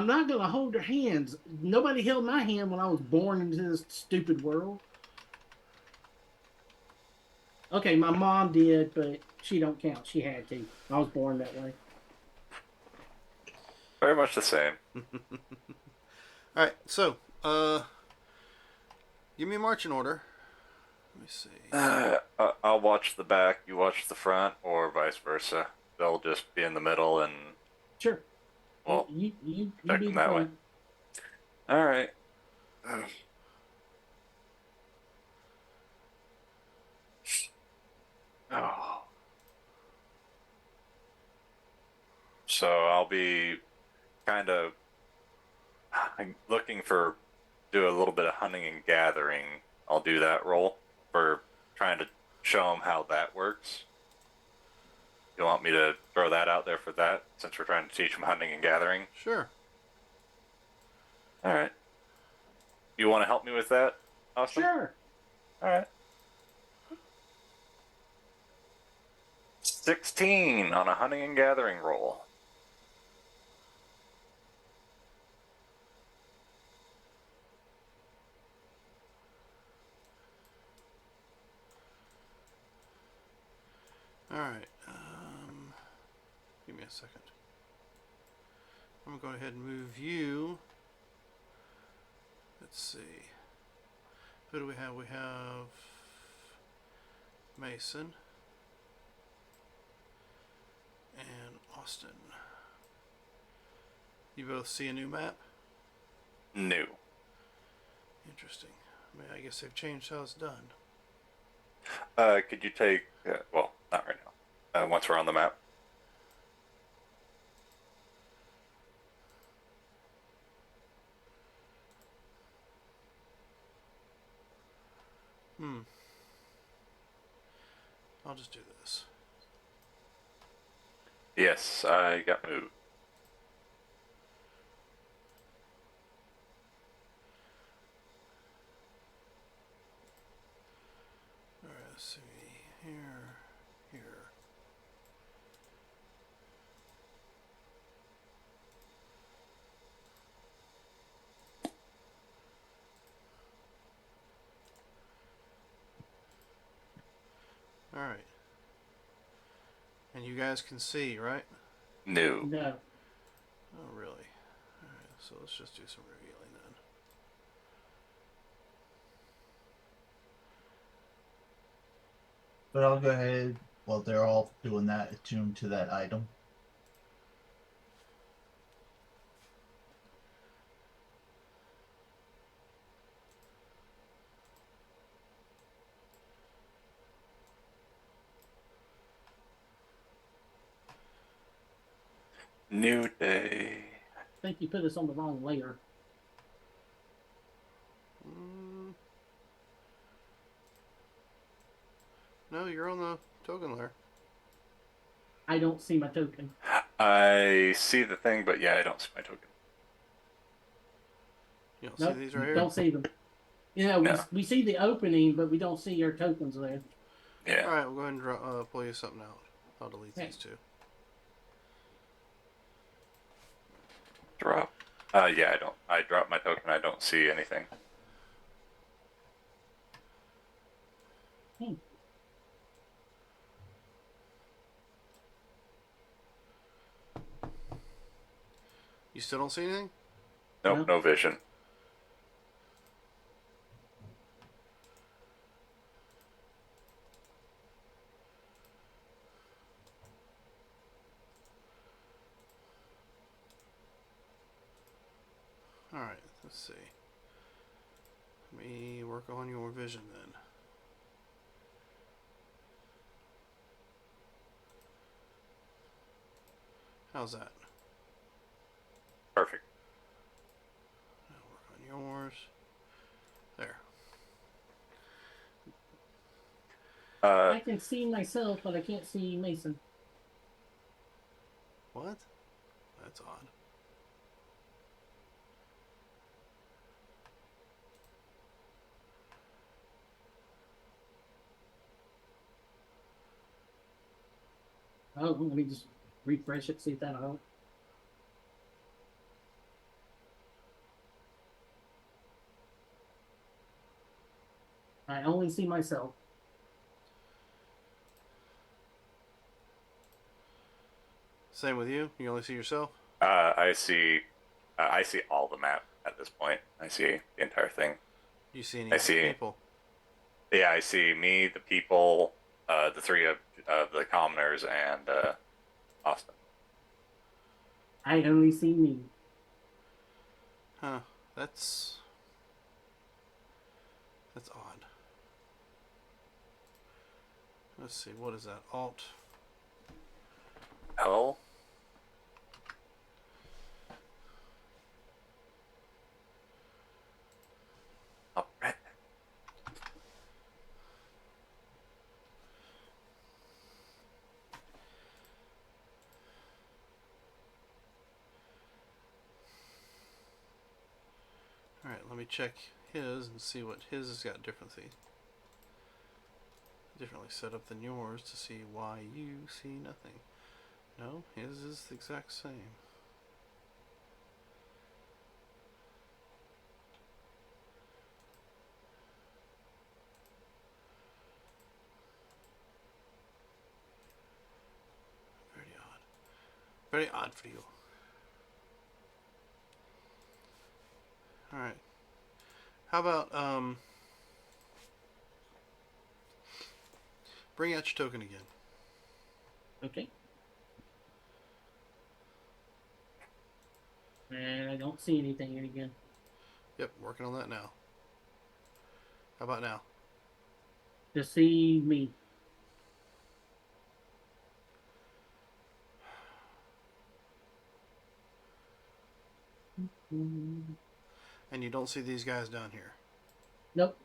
not gonna hold their hands. Nobody held my hand when I was born into this stupid world. Okay, my mom did, but she don't count. She had to. I was born that way. Very much the same. all right, so give me a marching order. Let me see. I'll watch the back, you watch the front, or vice versa. They'll just be in the middle and. Sure. Well, you check be them the that way. front. All right. Oh. So I'll be kind of looking for do a little bit of hunting and gathering. I'll do that role for trying to show them how that works. You want me to throw that out there for that since we're trying to teach them hunting and gathering? Sure. All right. You want to help me with that, Austin? Sure. All right. 16 on a hunting and gathering roll. All right. Give me a second. I'm gonna go ahead and move you. Let's see. Who do we have? We have Mason and Austin. You both see a new map? New. Interesting. I mean, I guess they've changed how it's done. Could you take? Well, not right now. Once we're on the map. I'll just do this. Yes, I got moved. Alright, let's see. Here. Alright. And you guys can see, right? New. No. Oh, really? Alright, so let's just do some revealing then. But I'll go ahead while they're all doing that, attune to that item. New day. I think you put us on the wrong layer. No, you're on the token layer. I don't see my token. I see the thing, but yeah, I don't see my token. You don't Nope, see these right here? don't see them. Yeah, No. we see the opening, but we don't see your tokens there. Yeah. Alright, we'll go ahead and pull you something out. I'll delete Okay. these two. Drop. Yeah, I don't. I dropped my token. I don't see anything. You still don't see anything? Nope, no vision. Alright, let's see. Let me work on your vision then. How's that? Perfect. I'll work on yours. There. I can see myself, but I can't see Mason. What? That's odd. Oh, let me just refresh it, see if that'll help. I only see myself. Same with you? You only see yourself? I see. I see all the map at this point. I see the entire thing. Do you see any I other see. people? Yeah, I see me, the people, the three of the commoners, and Austin. I only see me. Huh. That's odd. Let's see, what is that? Alt. L. Oh, right. Alright, let me check his and see what his has got differently set up than yours to see why you see nothing. No, his is the exact same. Very odd. Very odd for you. Alright. How about, bring out your token again. Okay. And I don't see anything again. Yep, working on that now. How about now? Just see me. And you don't see these guys down here. Nope.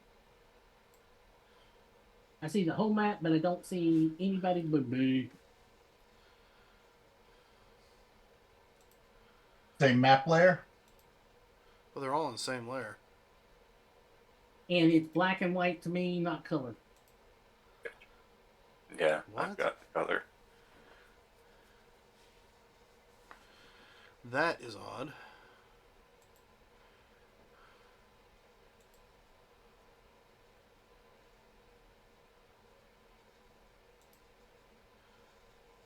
I see the whole map, but I don't see anybody but me. Same map layer. Well, they're all in the same layer. And it's black and white to me, not color. Yeah, What? I've got the color. That is odd.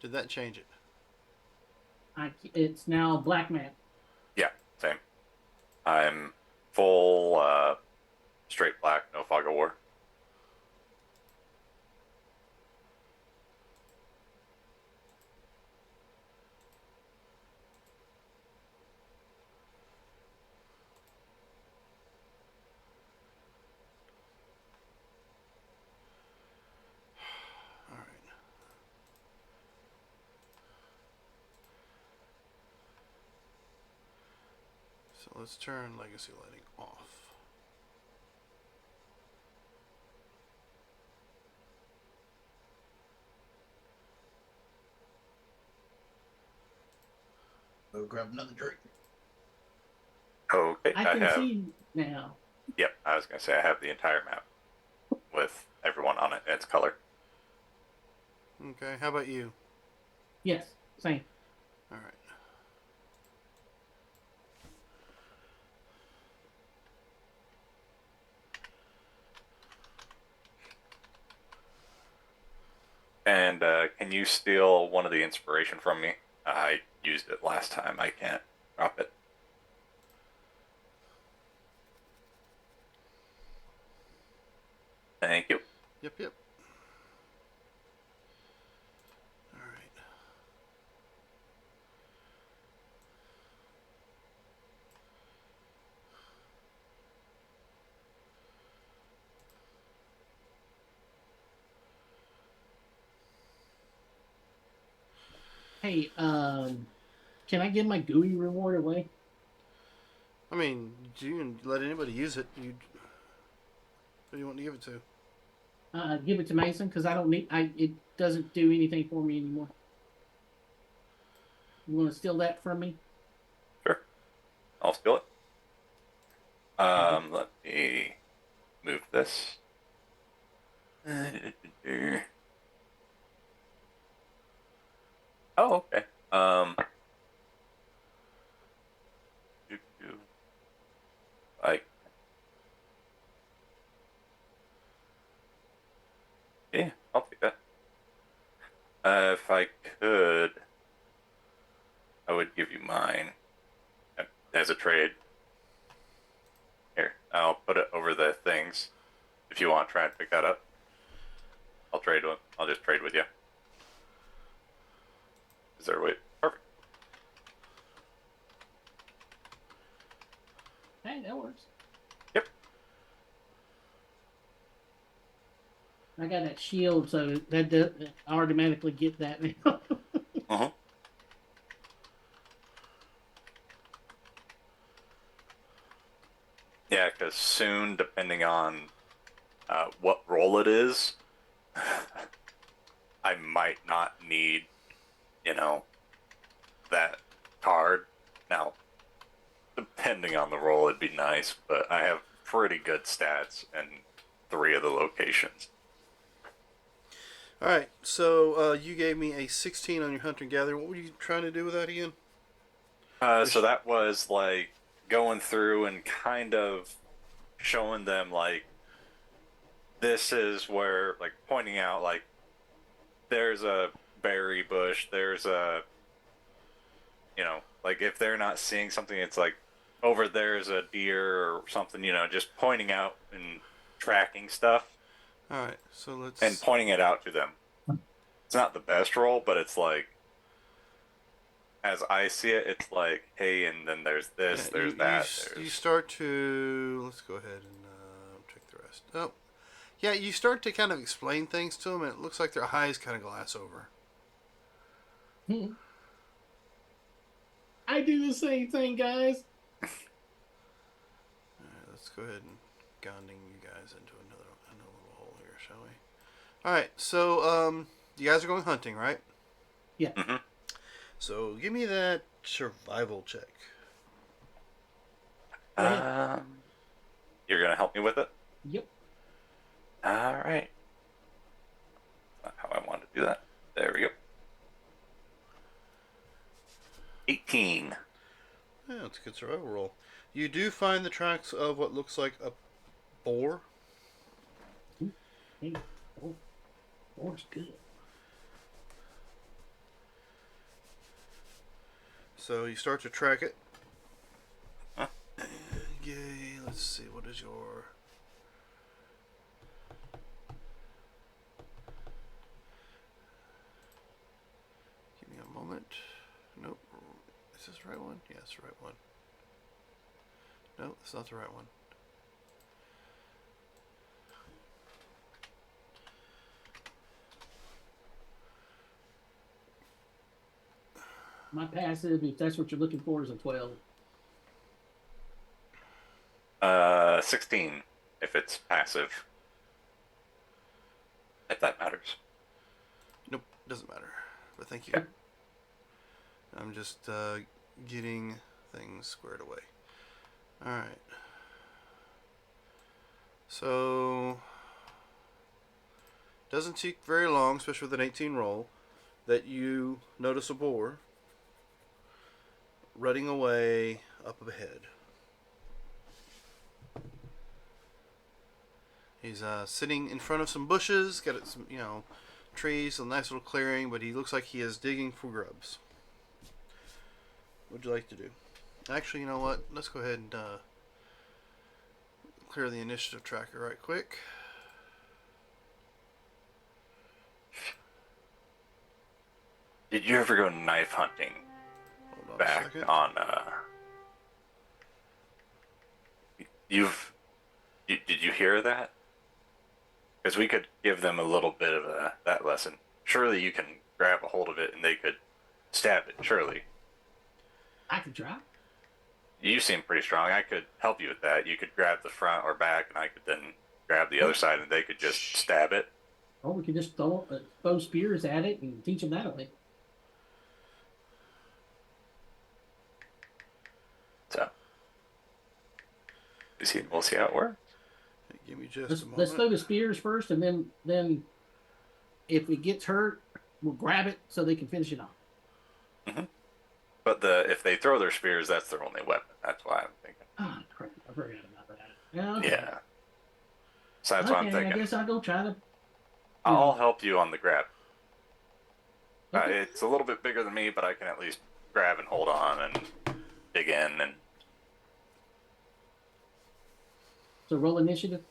Did that change it? It's now black map. Yeah, same. I'm full straight black, no fog of war. All right. So let's turn legacy lighting off. Go grab another drink. Okay, I can see now. Yep, I was gonna say I have the entire map with everyone on it and its color. Okay, how about you? Yes, same. All right. And can you steal one of the inspiration from me? I used it last time. I can't drop it. Thank you. Yep, yep. All right. Hey, can I give my Gooey reward away? I mean, you can let anybody use it. Who do you want to give it to? Give it to Mason because I don't need. It doesn't do anything for me anymore. You want to steal that from me? Sure. I'll steal it. Let me move this. Oh, okay. Like, yeah, I'll take that. If I could, I would give you mine as a trade. Here, I'll put it over the things. If you want to try and pick that up, I'll trade with. I'll just trade with you. Is there a way? Perfect. Hey, that works. Yep. I got that shield, so that does I automatically get that now. Uh-huh. Yeah, because soon, depending on what role it is, I might not need, that card. Now, depending on the role, it'd be nice, but I have pretty good stats in 3 of the locations. All right. So you gave me a 16 on your hunter and gatherer. What were you trying to do with that again? So that was like going through and kind of showing them like this is where, like, pointing out like there's a berry bush, there's a, like if they're not seeing something, it's like over there's a deer or something, just pointing out and tracking stuff All right. So let's. and pointing it out to them. It's not the best role, but it's like as I see it, it's like, hey, and then there's this, Yeah, there's that. you start to. Let's go ahead and check the rest. Oh, yeah, you start to kind of explain things to them, and it looks like their eyes kind of glass over. I do the same thing, guys. All right, let's go ahead and gonding you guys into another little hole here, shall we? All right, so you guys are going hunting, right? Yeah. Mm-hmm. So give me that survival check. Go ahead. You're gonna help me with it? Yep. All right. Not how I wanted to do that. There we go. 18. Yeah, it's a good survival roll. You do find the tracks of what looks like a boar. Hey, boar's good. So you start to track it. Huh? Yay, let's see, what is your... Give me a moment. Nope. Is this the right one? Yeah, it's the right one. No, it's not the right one. My passive, if that's what you're looking for, is a 12. 16 if it's passive. If that matters. Nope, doesn't matter. But thank you. Okay. I'm just getting things squared away. Alright. So, doesn't take very long, especially with an 18 roll, that you notice a boar running away up ahead. He's sitting in front of some bushes, got some, trees, a nice little clearing, but he looks like he is digging for grubs. What would you like to do? Actually, you know what? Let's go ahead and clear the initiative tracker right quick. Did you ever go knife hunting Hold on a back second. on did you hear that? Because we could give them a little bit of that lesson. Surely you can grab a hold of it and they could stab it, surely. I can try. You seem pretty strong. I could help you with that. You could grab the front or back and I could then grab the other side and they could just stab it. Or we could just throw spears at it and teach them that way. So, we'll see how it works. Give me just Let's, a moment. let's throw the spears first, and then if it gets hurt, we'll grab it so they can finish it off. Mm-hmm. But if they throw their spears, that's their only weapon. That's why I'm thinking. Oh, crap. I forgot about that. Yeah. Okay. Yeah. So that's what I'm thinking. I guess I'll go try to... I'll help you on the grab. Okay. It's a little bit bigger than me, but I can at least grab and hold on and dig in. And So roll initiative.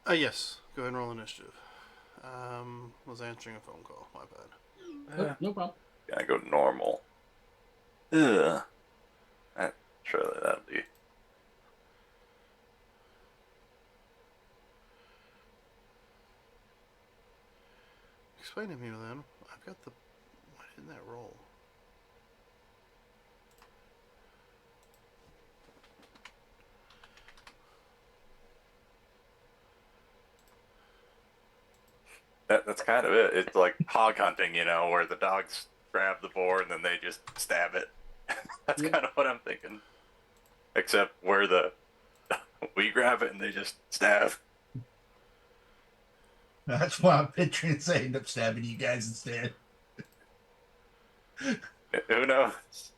Yes. Go ahead and roll initiative. Was answering a phone call. My bad. No problem. gonna go normal. Ugh. Surely that'll be. Explain to me then. I've got the... Why didn't that roll? That's kind of it. It's like hog hunting, where the dogs grab the boar and then they just stab it. That's Yeah. kind of what I'm thinking. Except where we grab it and they just stab. That's why I'm picturing they end up stabbing you guys instead. Who knows?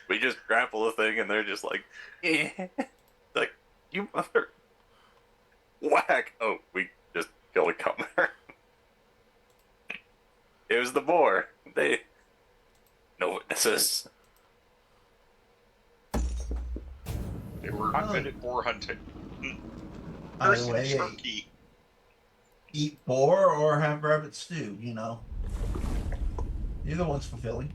We just grapple the thing and they're just like, eh. Like, you mother. Whack. Oh, we just killed a comer. It was the boar. No witnesses. They were not good at boar hunting. Either Nursing way, turkey. eat boar or have rabbit stew, Either one's fulfilling.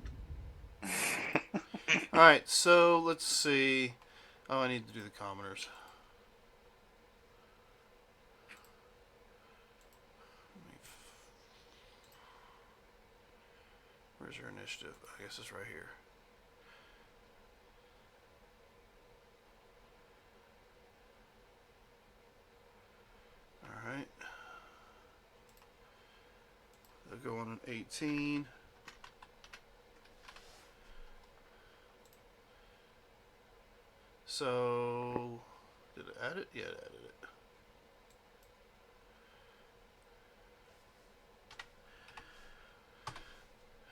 Alright, so let's see. Oh, I need to do the commoners. Where's your initiative? I guess it's right here. Alright. They'll go on an 18. So, did it add it? Yeah, it added it.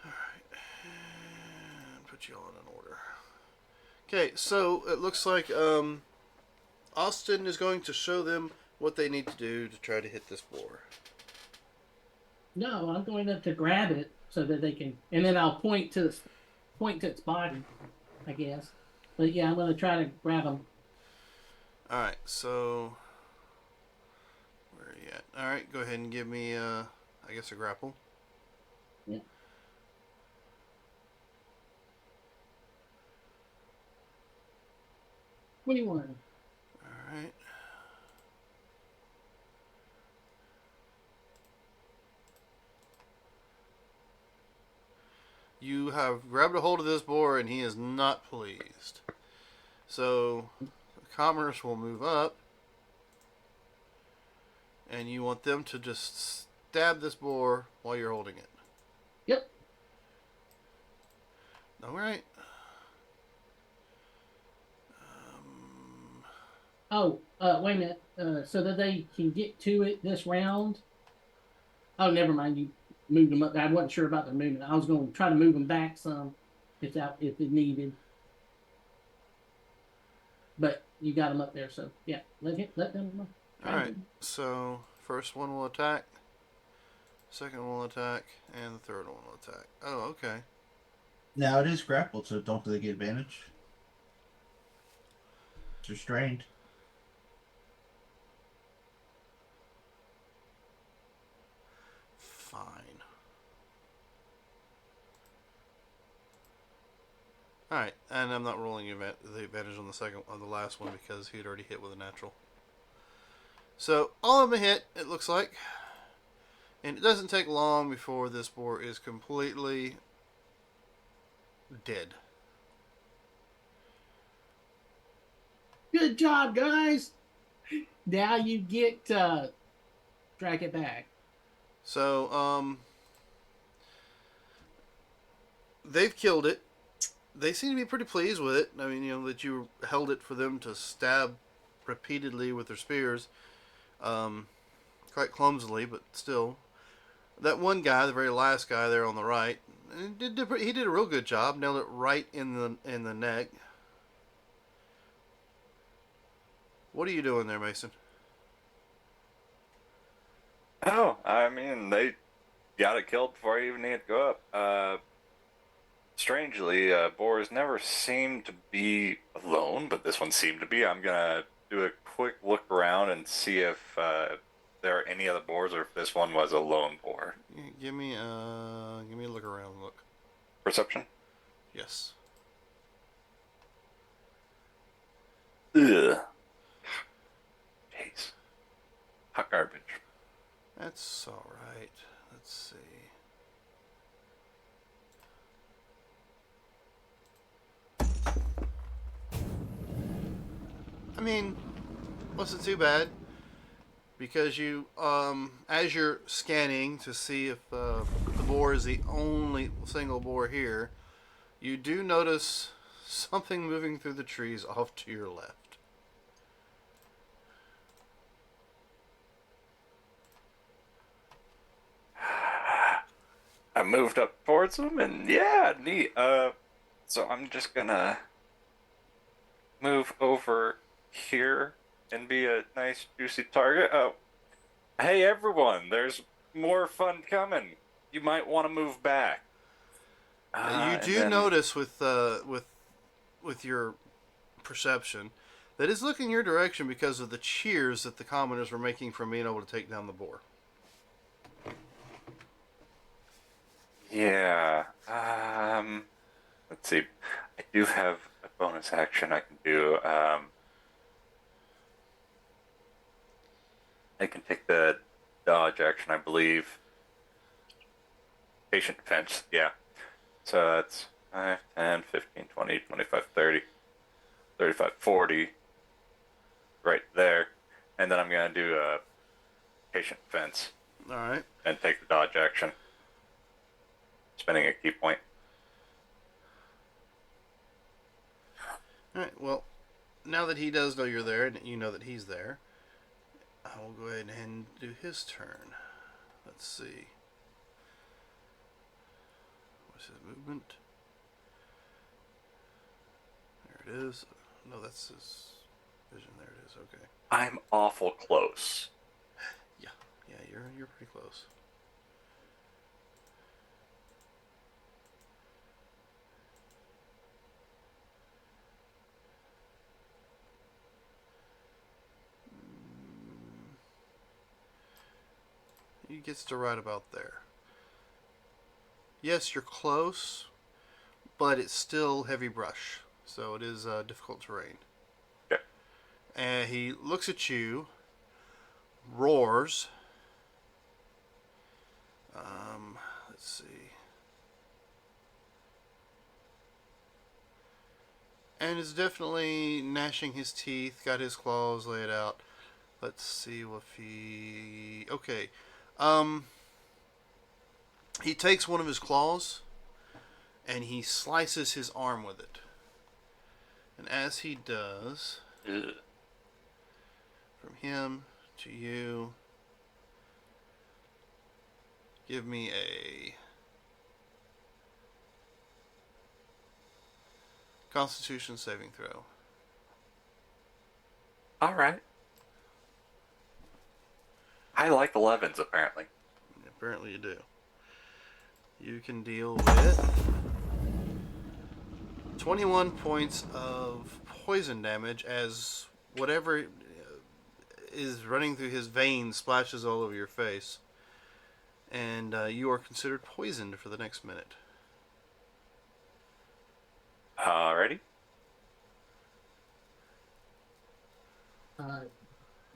Alright. And put you all in an order. Okay, so it looks like Austin is going to show them what they need to do to try to hit this boar. No, I'm going up to grab it so that they can, and then I'll point to its body, I guess. But yeah, I'm going to try to grab him. Alright, so where are you at? Alright, go ahead and give me I guess a grapple. Yeah. $21. Alright. You have grabbed a hold of this boar and he is not pleased. So the commoners will move up. And you want them to just stab this boar while you're holding it. Yep. Alright. Oh, wait a minute. So that they can get to it this round. Oh, never mind. You moved them up. I wasn't sure about the movement. I was going to try to move them back some if it needed. But you got them up there, so yeah. Let them. Alright, so first one will attack. Second one will attack. And the third one will attack. Oh, okay. Now it is grappled, so don't they get advantage? It's restrained. Fine. Alright, and I'm not rolling the advantage on the last one because he had already hit with a natural. So, all of them hit, it looks like. And it doesn't take long before this boar is completely dead. Good job, guys. Now you get drag it back. So, they've killed it. They seem to be pretty pleased with it. I mean, that you held it for them to stab repeatedly with their spears. Quite clumsily, but still. That one guy, the very last guy there on the right, he did a real good job. Nailed it right in the neck. What are you doing there, Mason? Oh, I mean, they got it killed before I even needed to go up. Strangely, boars never seem to be alone, but this one seemed to be. I'm gonna do a quick look around and see if there are any other boars or if this one was a lone boar. Give me a look around. Look. Perception? Yes. Ugh. Jeez. Hot garbage. That's all right. Let's see. I mean, wasn't too bad because you, as you're scanning to see if the boar is the only single boar here, you do notice something moving through the trees off to your left. I moved up towards him, and yeah, neat. So I'm just gonna move over here and be a nice juicy target. Oh, hey everyone, there's more fun coming. You might want to move back. You do notice with your perception that is looking your direction because of the cheers that the commoners were making from being able to take down the boar. Yeah. Let's see. I do have a bonus action I can do. I can take the dodge action, I believe. Patient defense, yeah. So that's 5, 10, 15, 20, 25, 30, 35, 40 right there. And then I'm going to do a patient defense All right. and take the dodge action, spending a key point. All right. Well, now that he does know you're there, and you know that he's there, I will go ahead and do his turn. Let's see. What's his movement? There it is. No, that's his vision. There it is. Okay. I'm awful close. Yeah, you're pretty close. He gets to right about there. Yes, you're close, but it's still heavy brush, so it is difficult terrain. Okay. And he looks at you, roars. Let's see. And is definitely gnashing his teeth, got his claws laid out. Let's see if he... Okay. He takes one of his claws and he slices his arm with it. And as he does, Ugh. from him to you, give me a Constitution saving throw. All right. I like 11s, apparently. Apparently you do. You can deal with 21 points of poison damage as whatever is running through his veins splashes all over your face. And you are considered poisoned for the next minute. Alrighty.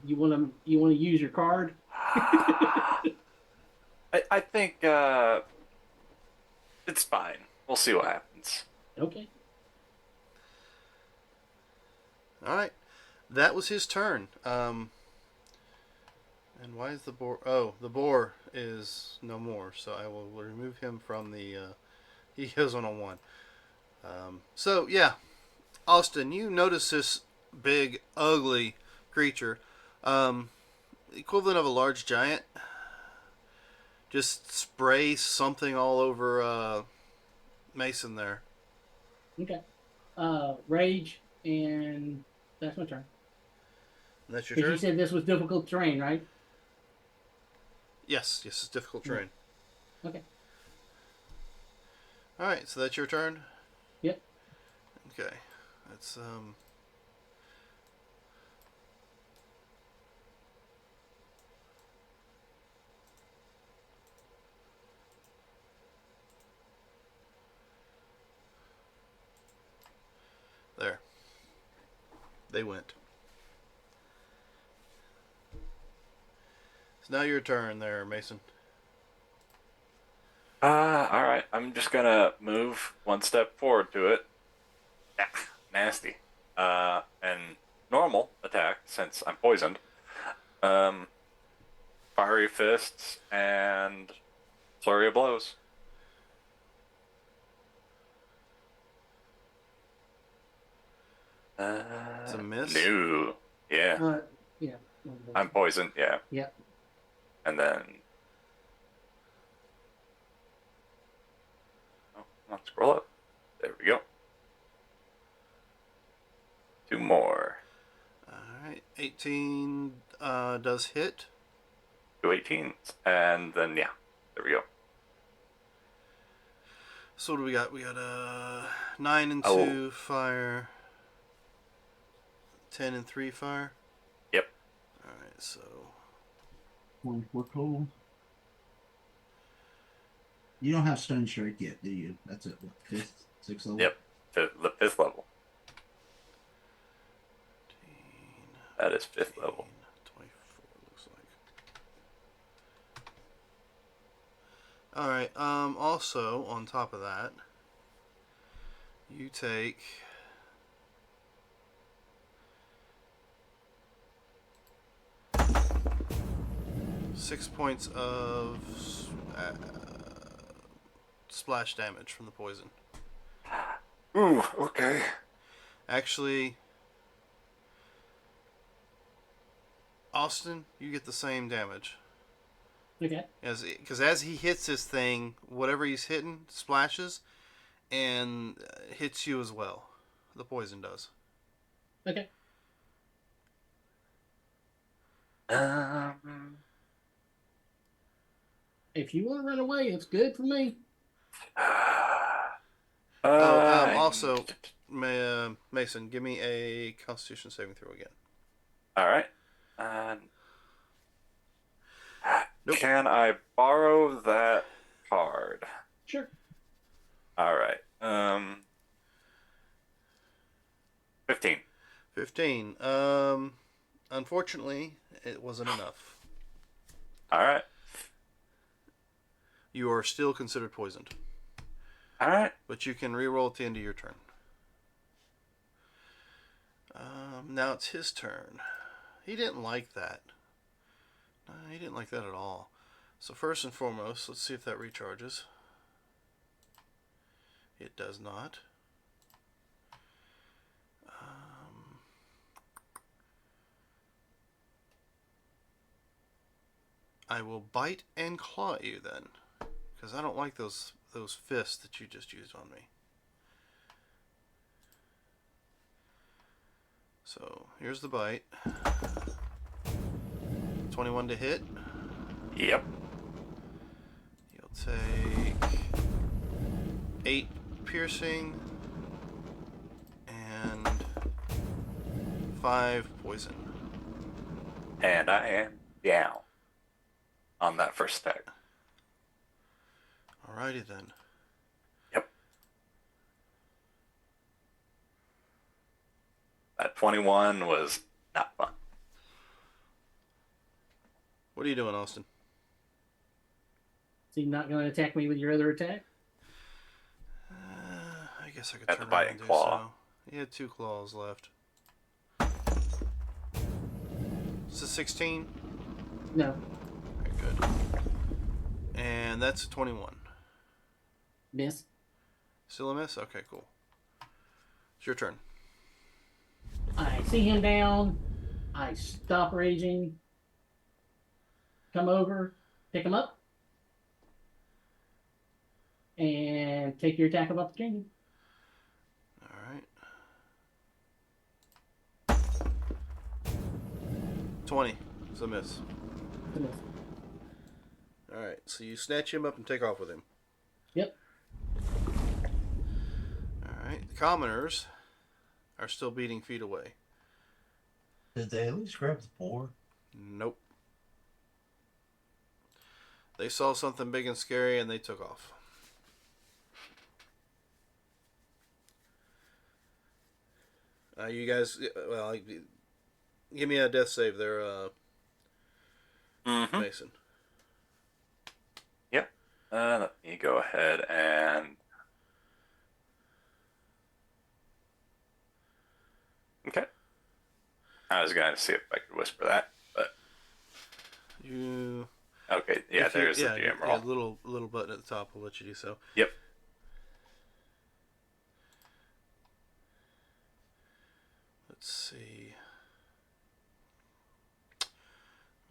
You want to use your card? I think it's fine. We'll see what happens. Okay. All right, that was his turn. And why is the boar? Oh, the boar is no more, so I will remove him from the. He goes on a 1. So yeah, Austin, you notice this big, ugly creature, equivalent of a large giant, just spray something all over Mason there. Okay. Rage, and that's my turn. And that's your Because turn. you said this was difficult terrain, right? Yes, it's difficult terrain. Okay. All right, so that's your turn. Yep. Okay, that's there. They went. It's now your turn there, Mason. Alright. I'm just gonna move one step forward to it. Ah, nasty. And normal attack, since I'm poisoned. Fiery fists and flurry of blows. It's a miss. No. Yeah. Yeah. I'm poisoned, yeah. Yep. And then... Oh, let's scroll up. There we go. 2 more. Alright, 18 does hit. 2 18s. And then, yeah. There we go. So what do we got? We got 9 and 2 fire. 10 and 3 fire. Yep. Alright, so 24 total. You don't have Stone Strike yet, do you? That's it. What, fifth, sixth level? Yep. The 5th level. That is 5th level. 24 looks like. Alright, also, on top of that, you take 6 points of splash damage from the poison. Ooh, okay. Actually, Austin, you get the same damage. Okay. Because as he hits this thing, whatever he's hitting splashes and hits you as well. The poison does. Okay. If you want to run away, it's good for me. Also, Mason, give me a Constitution saving throw again. All right. Nope. Can I borrow that card? Sure. All right. 15. 15. Unfortunately, it wasn't enough. All right. You are still considered poisoned. All right. But you can reroll at the end of your turn. Now it's his turn. He didn't like that. No, he didn't like that at all. So first and foremost, let's see if that recharges. It does not. I will bite and claw at you then, because I don't like those fists that you just used on me. So here's the bite. 21 to hit. Yep. You'll take 8 piercing and 5 poison. And I am down on that first attack. Alrighty then. Yep. That 21 was not fun. What are you doing, Austin? So you're not going to attack me with your other attack? I guess I could At turn the bite around and and do claw. so. He had 2 claws left. Is this 16? No. Very good. And that's a 21. Miss. Still a miss? Okay, cool. It's your turn. I see him down. I stop raging. Come over. Pick him up. And take your attack of opportunity. Alright. 20. It's a miss. Miss. Alright, so you snatch him up and take off with him. Yep. Alright, the commoners are still beating feet away. Did they at least grab the boar? Nope. They saw something big and scary and they took off. You guys, well, give me a death save there, Mm-hmm. Mason. Yep. Let me go ahead and... Okay. I was going to see if I could whisper that, but... You... Okay, yeah, there's the GM roll. Yeah, little button at the top will let you do so. Yep. Let's see.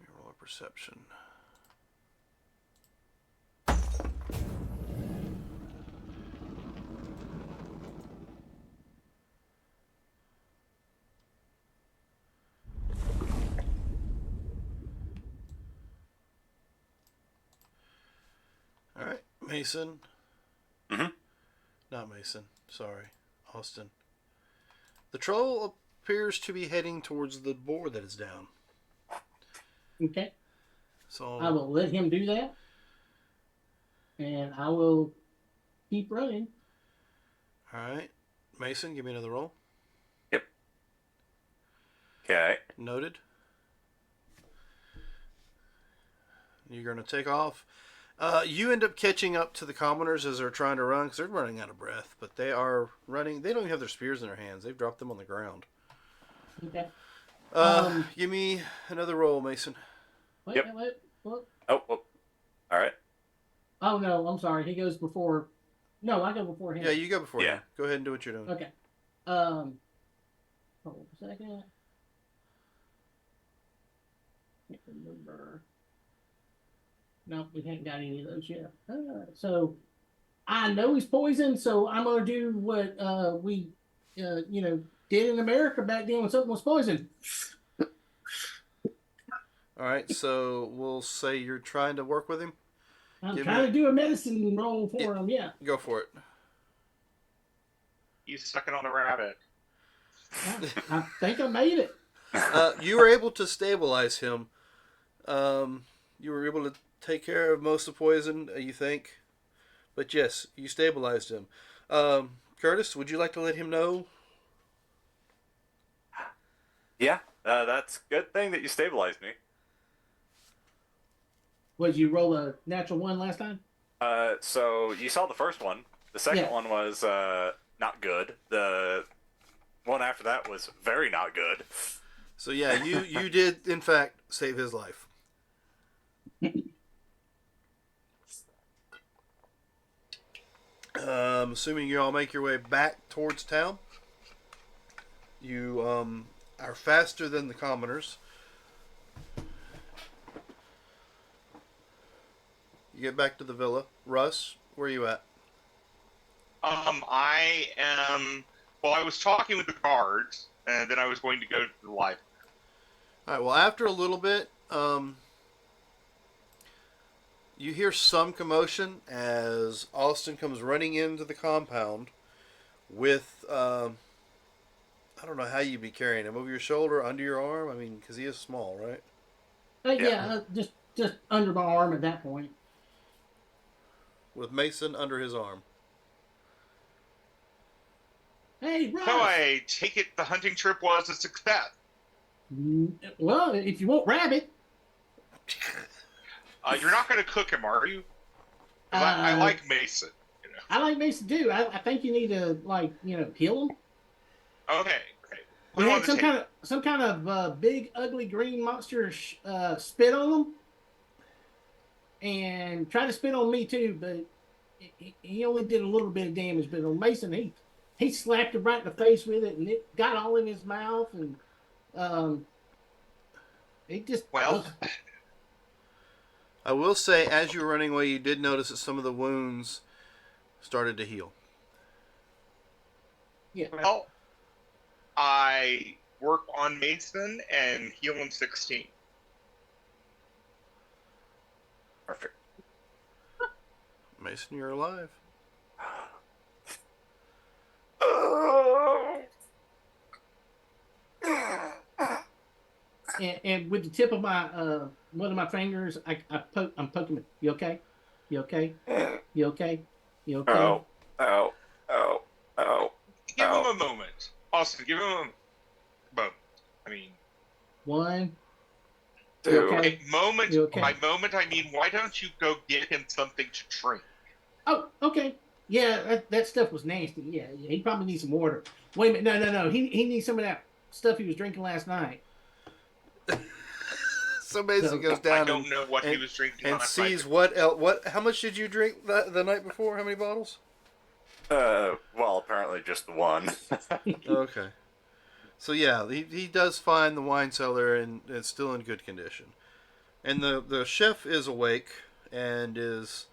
Let me roll a perception. All right, Mason. Mm-hmm. Not Mason. Sorry, Austin. The troll appears to be heading towards the boar that is down. Okay. So I will let him do that. And I will keep running. All right. Mason, give me another roll. Yep. Okay. Noted. You're going to take off. You end up catching up to the commoners as they're trying to run because they're running out of breath. But they are running. They don't even have their spears in their hands. They've dropped them on the ground. Okay. Give me another roll, Mason. Wait. Oh, all right. Oh, no, I'm sorry. He goes before. No, I go before him. Yeah, you go before Yeah. him. Go ahead and do what you're doing. Okay. Hold on a second. Can't remember. No, we haven't got any of those yet. So I know he's poisoned, so I'm gonna do what we did in America back then when something was poisoned. All right, so we'll say you're trying to work with him. I'm Give trying me- to do a medicine roll for him. Yeah. Go for it. He's sucking on the rabbit. I think I made it. You were able to stabilize him. You were able to take care of most of the poison, you think. But yes, you stabilized him. Curtis, would you like to let him know? Yeah, that's a good thing that you stabilized me. Did you roll a natural one last time? So you saw the first one. The second Yeah. one was not good. The one after that was very not good. So yeah, you did in fact save his life. Assuming you all make your way back towards town, you are faster than the commoners. You get back to the villa. Russ, where are you at? I am. Well, I was talking with the guards, and then I was going to go to the library. All right. Well, after a little bit, you hear some commotion as Austin comes running into the compound with I don't know how you'd be carrying him, over your shoulder, under your arm. I mean, because he is small, right? Just under my arm at that point. With Mason under his arm. Hey, Russ. So I take it the hunting trip was a success. Well, if you want rabbit. You're not going to cook him, are you? 'Cause I like Mason. You know. I like Mason too. I think you need to kill him. Okay. We Put him on had the some table. kind of big ugly green monster spit on him, and tried to spit on me too, but he only did a little bit of damage. But on Mason, he slapped him right in the face with it, and it got all in his mouth, and it just Well, I will say, as you were running away, you did notice that some of the wounds started to heal. yeah. well, I work on Mason and heal him 16. Perfect. Mason, you're alive. And with the tip of my one of my fingers, I'm poking him. You okay? You okay? You okay? You okay? Ow. Give him a moment. Austin, give him a moment. I mean, One. Two. You okay? moment. You okay? By moment, I mean, why don't you go get him something to drink? Oh, okay. Yeah, that stuff was nasty. Yeah, he probably needs some water. Wait a minute. No. He needs some of that stuff he was drinking last night. So Mason No, goes I down don't know what he was drinking and last night. sees what else. What? How much did you drink the night before? How many bottles? Well, apparently just the one. Okay. So yeah, he does find the wine cellar and it's still in good condition. And the chef is awake and is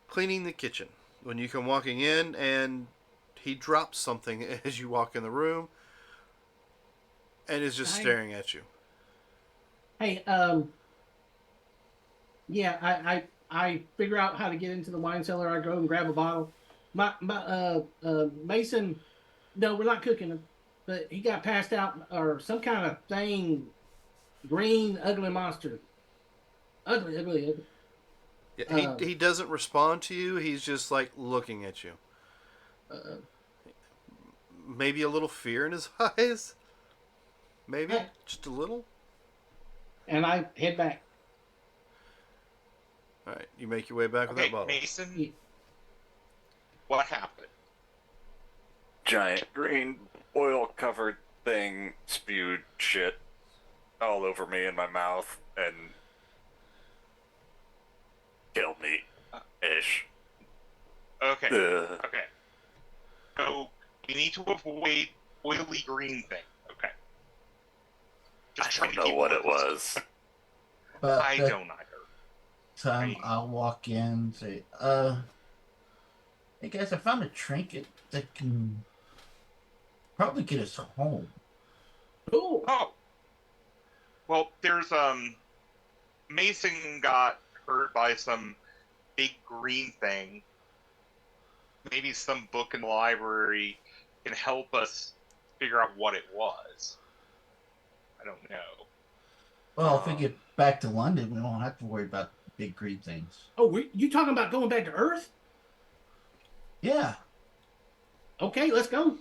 cleaning the kitchen when you come walking in, and he drops something as you walk in the room and is just Hi. staring at you. Hey, yeah, I figure out how to get into the wine cellar. I go and grab a bottle. My Mason, no, we're not cooking him, but he got passed out or some kind of thing, green ugly monster, ugly. He doesn't respond to you. He's just like looking at you. Maybe a little fear in his eyes. Maybe Hey. just a little. And I head back. All right, you make your way back with that Okay, bottle. Mason, what happened? Giant green oil covered thing spewed shit all over me in my mouth and killed me. Ish. Okay, Ugh. okay. So we need to avoid oily green thing. Okay. I Just trying don't to know keep what it it was. But I that don't either. time I'll walk in and say, hey guys, I found a trinket that can probably get us home. Cool. Oh. Well, there's Mason got hurt by some big green thing. Maybe some book in the library can help us figure out what it was. I don't know. Well, if we get back to London, we won't have to worry about big green things. Oh, you talking about going back to Earth? Yeah. Okay, let's go.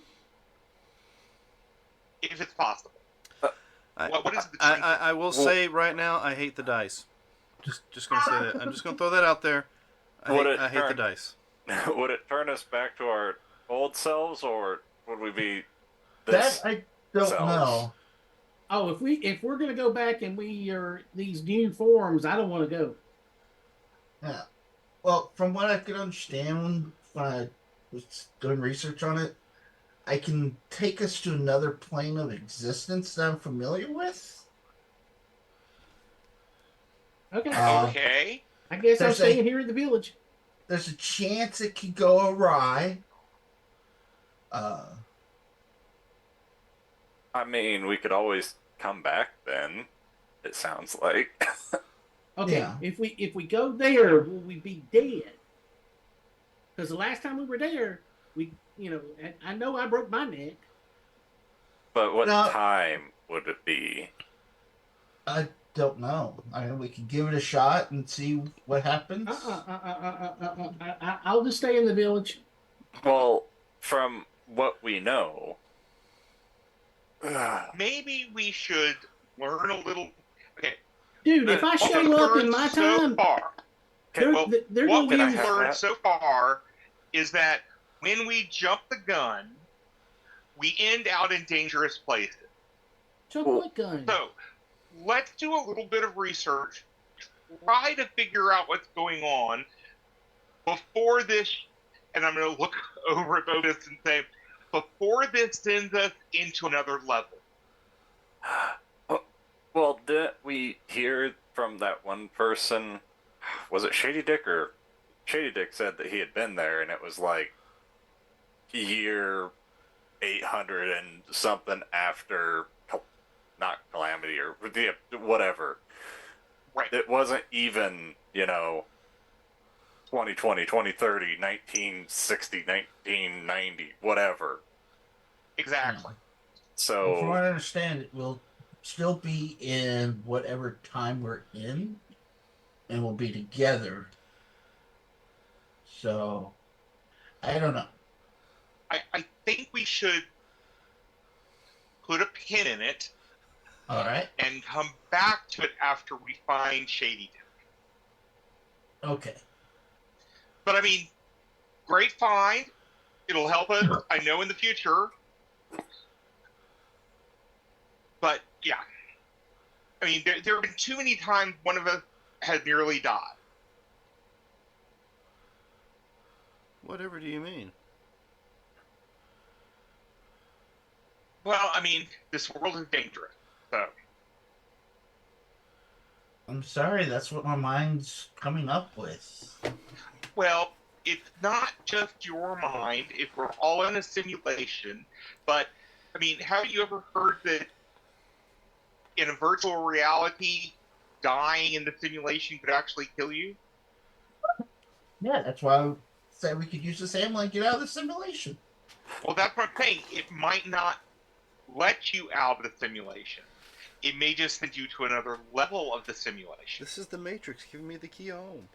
If it's possible. I, What is the I, trinket? I will say right now, I hate the dice. Just gonna say that. I'm just gonna throw that out there. I hate the dice. Would it turn us back to our old selves, or would we be That this? I don't selves. know. Oh, if we're gonna go back and we are these new forms, I don't want to go. Yeah. Well, from what I could understand when I was doing research on it, I can take us to another plane of existence that I'm familiar with. Okay. Okay. I guess I'm there's staying here in the village. There's a chance it could go awry. I mean, we could always come back then. It sounds like. Okay. Yeah. If we go there, will we be dead? Because the last time we were there, and I know I broke my neck. But what No. time would it be? I don't know. I mean, we could give it a shot and see what happens. I'll just stay in the village. Well, from what we know, Maybe we should learn a little. Okay. Dude, if I What show we've up in learned my so time, far, they're what gonna Can I we've use. have learned that? so far is that when we jump the gun, we end out in dangerous places. Chocolate gun. So let's do a little bit of research, try to figure out what's going on before this. And I'm going to look over at Bovis and say, before this sends us into another level. well, did we hear from that one person? Was it Shady Dick or Shady Dick said that he had been there, and it was like year 800 and something after, not Calamity or whatever. Right. It wasn't even, 2020, 2030, 1960, 1990, whatever. Exactly. Well, from what So, I understand, it will still be in whatever time we're in, and we'll be together. So, I don't know. I think we should put a pin in it All right. and come back to it after we find Shady Dick. Okay. But I mean, great find. It'll help us, I know, in the future. But yeah, I mean, there have been too many times one of us has nearly died. Whatever do you mean? Well, I mean, this world is dangerous. So I'm sorry, that's what my mind's coming up with. well, it's not just your mind. If we're all in a simulation, but I mean, have you ever heard that in a virtual reality, dying in the simulation could actually kill you? Yeah, that's why I said we could use the same and get out of the simulation. Well, that's what I'm saying. It might not let you out of the simulation. it may just send you to another level of the simulation. This is the Matrix giving me the key home.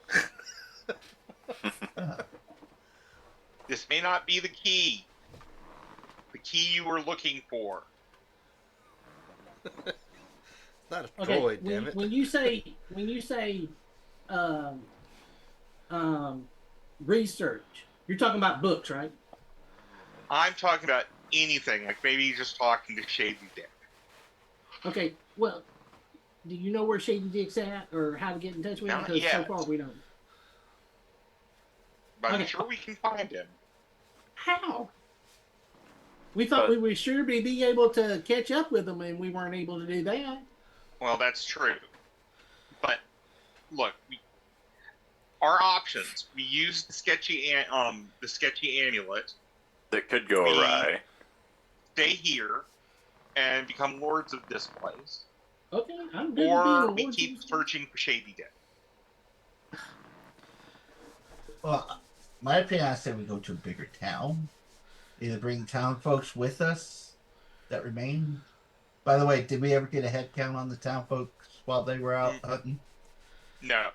This may not be the key you were looking for. It's not a Okay, droid, damn it. when you say research, you're talking about books, right? I'm talking about anything, like maybe just talking to Shady Dick. Okay, well, do you know where Shady Dick's at, or how to get in touch with him? Not Because so yet. far we don't. But I'm Okay. sure we can find him. How? We thought we would sure be able to catch up with him, and we weren't able to do that. Well, that's true. But look, our options. We use the sketchy amulet. That could go awry. Stay here and become lords of this place, Okay, I'm good with being or a we lord keep of- searching for Shady Dick. Well, my opinion, I say we go to a bigger town. Either bring town folks with us that remain. By the way, did we ever get a head count on the town folks while they were out hunting? No.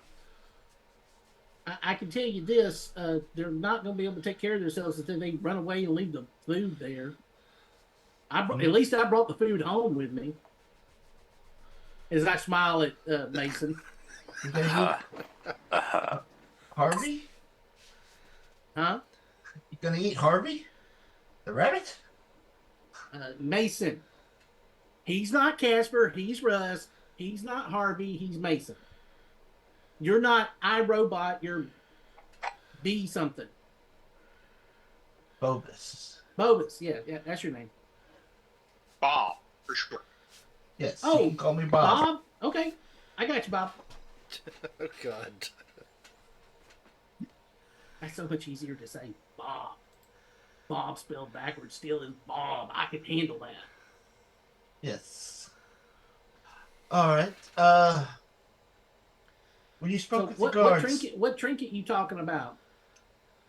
I can tell you this: they're not going to be able to take care of themselves if they run away and leave the food there. At least I brought the food home with me. As I smile at Mason. You gonna eat Harvey? Huh? You gonna eat Harvey? The rabbit? Mason. He's not Casper. He's Russ. He's not Harvey. He's Mason. You're not iRobot. You're B something. Bobus. Bobus. Yeah, that's your name. Bob, for sure. Yes. Oh, you can call me Bob. Bob? Okay. I got you, Bob. Oh, God. That's so much easier to say Bob. Bob spelled backwards still is Bob. I can handle that. Yes. All right. When you spoke with the guards, what trinket you talking about?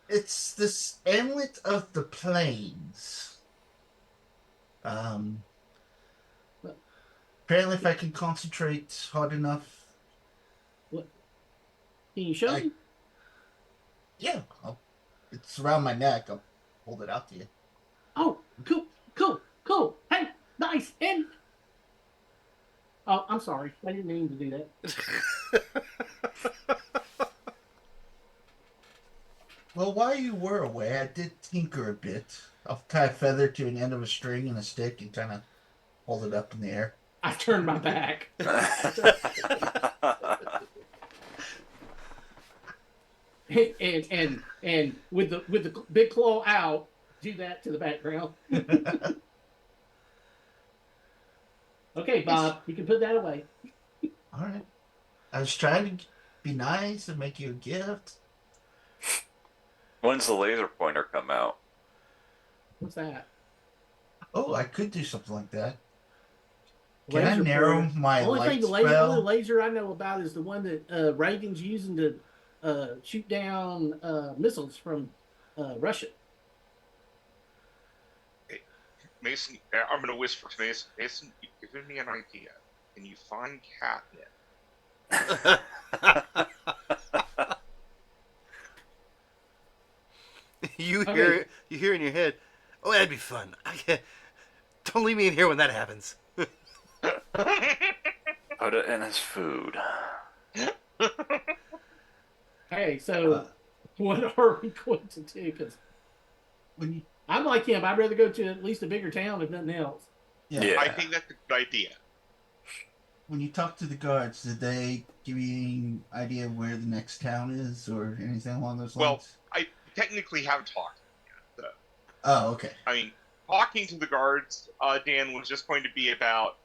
it's this amulet of the plains. Apparently, if I can concentrate hard enough, What? Can you show me? yeah, it's around my neck. I'll hold it out to you. Oh, cool. Hey, nice. And oh, I'm sorry. I didn't mean to do that. Well, while you were away, I did tinker a bit. I'll tie a feather to an end of a string and a stick and kind of hold it up in the air. I turned my back. and with the big claw out, do that to the background. Okay, Bob, you can put that away. All right. I was trying to be nice and make you a gift. When's the laser pointer come out? What's that? Oh, I could do something like that. Can I Laser narrow pointer. my Only light thing the spell? laser I know about is the one that Reagan's using to shoot down missiles from Russia. Mason, I'm going to whisper to Mason. Mason, you've given me an idea. Can you find catnip? You Okay. hear in your head, oh, that'd be fun. Don't leave me in here when that happens. Put it in his food. Hey, so what are we going to do? Because When you, I'm like him. I'd rather go to at least a bigger town if nothing else. Yeah. I think that's a good idea. when you talk to the guards, did they give you any idea of where the next town is or anything along those Well, lines? I technically haven't talked yet. Oh, okay. I mean, talking to the guards, Dan, was just going to be about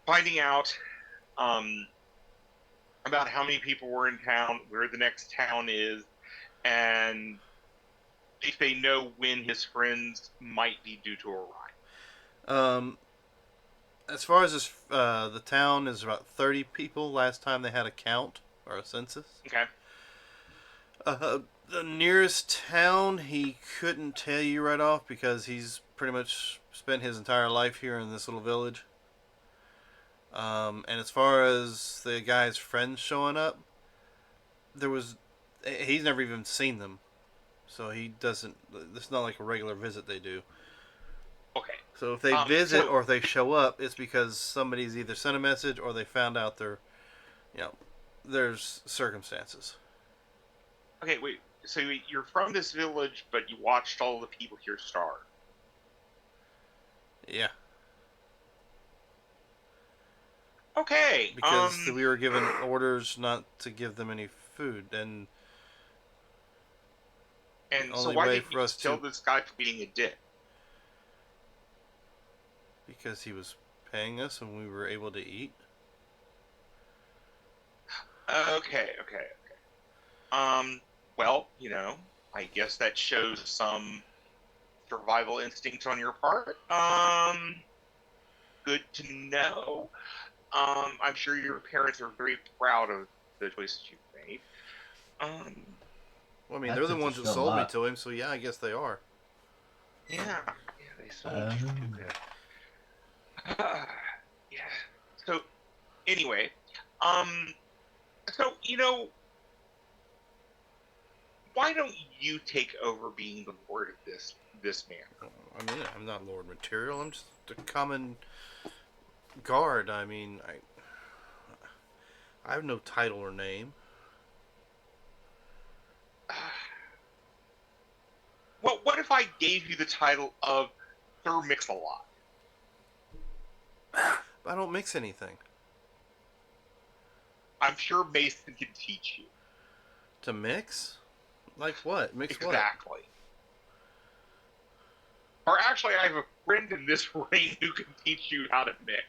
finding out about how many people were in town, where the next town is, and if they know when his friends might be due to arrive. As far as this, the town is about 30 people last time they had a count or a census. Okay. The nearest town he couldn't tell you right off because he's pretty much spent his entire life here in this little village. And as far as the guy's friends showing up, he's never even seen them, so he doesn't. It's not like a regular visit they do. Okay. So if they visit or if they show up, it's because somebody's either sent a message or they found out there's circumstances. Okay, wait. So you're from this village, but you watched all the people here starve. Yeah. Okay. Because we were given orders not to give them any food, and so only why way didn't for you us tell to- this guy for being a dick? because he was paying us and we were able to eat. Okay. Well, I guess that shows some survival instinct on your part. Good to know. I'm sure your parents are very proud of the choices you've made. Well, I mean, That they're the fits ones us that a sold me lot. to him, so yeah, I guess they are. Yeah, they sold you to it. Yeah. So, anyway, so why don't you take over being the lord of this man? I mean, I'm not Lord Material. I'm just a common guard. I mean, I have no title or name. Well, what if I gave you the title of Sir Mix-a-Lot? I don't mix anything. I'm sure Mason can teach you. To mix? Like what? Mix what? Exactly. Or actually, I have a friend in this ring who can teach you how to mix.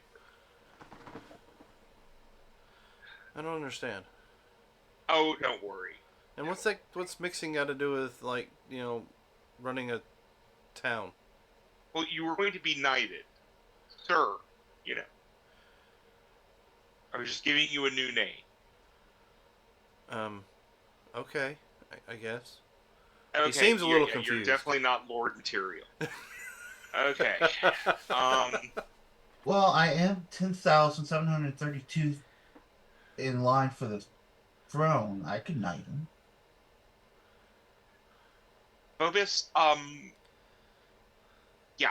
I don't understand. Oh, don't worry. And what's mixing got to do with, like, running a town? Well, you were going to be knighted. Sir, I was just giving you a new name. Okay, I guess. Okay, He seems a little You're confused. definitely not Lord Material. Okay. Well, I am 10,732 in line for the throne. I could knight him. Phobos, yeah.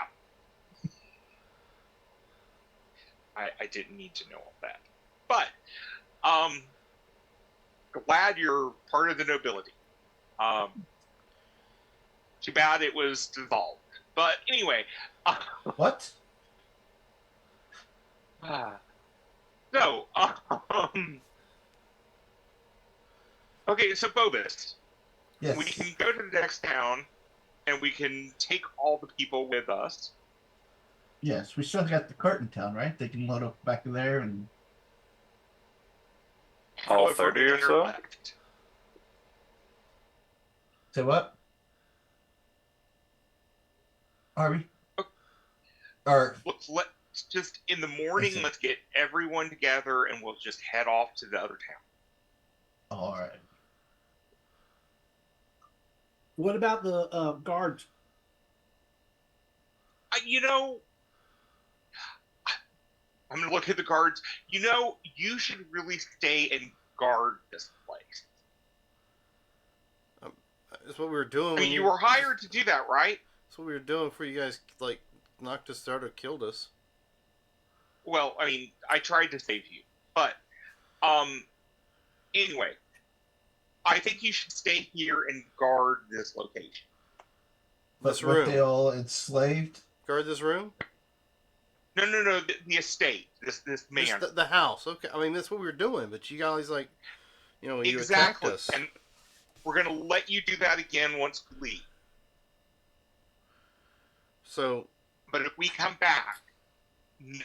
I didn't need to know all that. But, glad you're part of the nobility. Too bad it was dissolved. But anyway. What? So, okay, so Phobos, Yes. we can go to the next town, and we can take all the people with us. Yes, we still got the cart in town, right? They can load up back there and... All However 30 or many are so? left. Say what? Harvey? Or... Let's just, in the morning, Okay. let's get everyone together, and we'll just head off to the other town. Alright. What about the guards? I'm going to look at the guards. You should really stay and guard this place. That's what we were doing. I mean, you were hired to do that, right? That's what we were doing before you guys, like, knocked us out or killed us. Well, I mean, I tried to save you. But, anyway, I think you should stay here and guard this location. But This were room. they all enslaved? Guard this room? No, the estate. This man. Just the house. Okay. I mean, that's what we were doing, but you guys, like, you attacked Exactly. us. And we're going to let you do that again once we leave. So, But if we come back,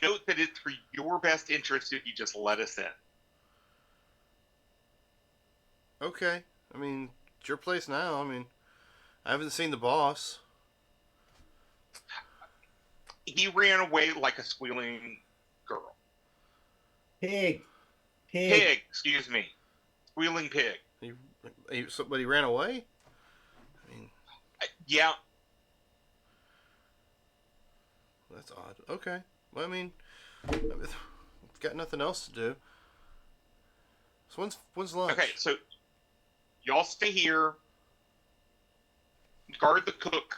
note that it's for your best interest if you just let us in. okay. I mean, it's your place now. I mean, I haven't seen the boss. He ran away like a squealing girl. Pig. Pig, excuse me. Squealing pig. But he ran away? I mean, Yeah. That's odd. Okay. Well, I mean, I've got nothing else to do. So when's lunch? Okay, so y'all stay here. Guard the cook.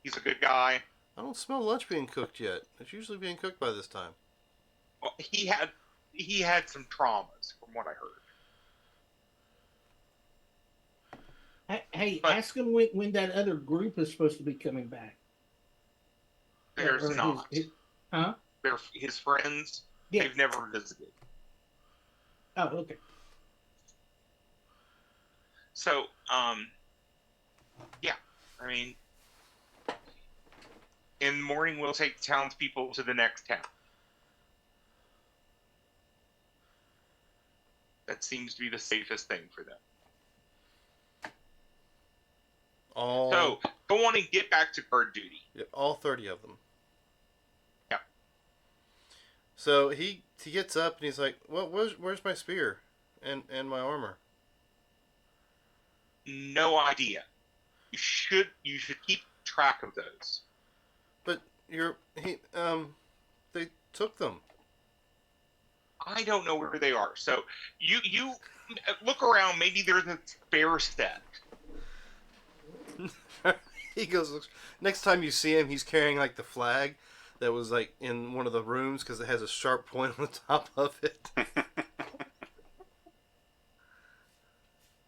He's a good guy. I don't smell lunch being cooked yet. It's usually being cooked by this time. Well, he had some traumas, from what I heard. Hey, But- ask him when that other group is supposed to be coming back. There's Or not. Huh? They're his friends. Yeah. They've never visited. Oh, okay. So, yeah. I mean, in the morning we'll take the townspeople to the next town. That seems to be the safest thing for them. So, go on and get back to guard duty. Yeah, all 30 of them. Yeah. So he gets up and he's like, "Well, where's my spear and my armor?" No idea. You should keep track of those. But they took them. I don't know where they are. So you look around. Maybe there's a spare set. He goes, next time you see him, he's carrying like the flag that was like in one of the rooms because it has a sharp point on the top of it.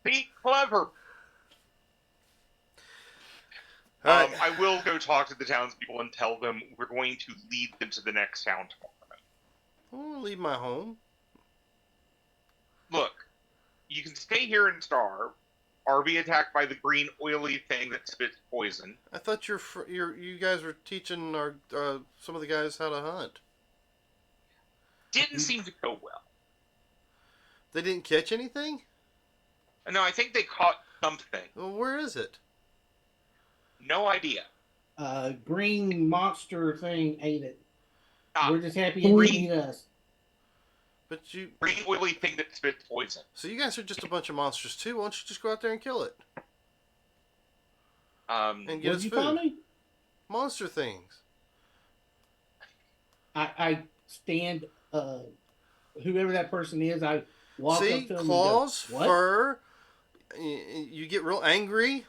Be clever. All right. I will go talk to the townspeople and tell them we're going to lead them to the next town tomorrow. I want to leave my home. Look, you can stay here and starve, or be attacked by the green oily thing that spits poison. I thought you guys were teaching our some of the guys how to hunt. Didn't seem to go well. They didn't catch anything? No, I think they caught something. Well, where is it? No idea. Green monster thing ate it. Ah, We're just happy it didn't green- eat us. But you. green oily thing that spits poison. So you guys are just a bunch of monsters too. Why don't you just go out there and kill it and get What its did you call food? me? Monster things. I stand. Whoever that person is, I walk See, up to him claws, and go, "What?" fur. You get real angry.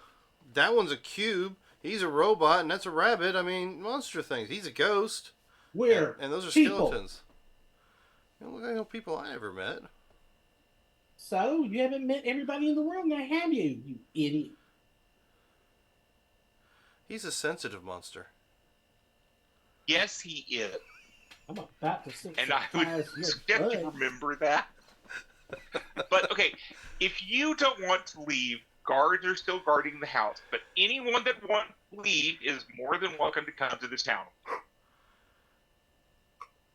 That one's a cube. He's a robot, and that's a rabbit. I mean, monster things. He's a ghost. Where? And those are people. skeletons. You don't look like no people I ever met. So you haven't met everybody in the world, now have you? You idiot. He's a sensitive monster. Yes, he is. I'm about to sit And I would your suggest you butt. remember that. But, okay, if you don't want to leave, guards are still guarding the house. But anyone that wants to leave is more than welcome to come to the town.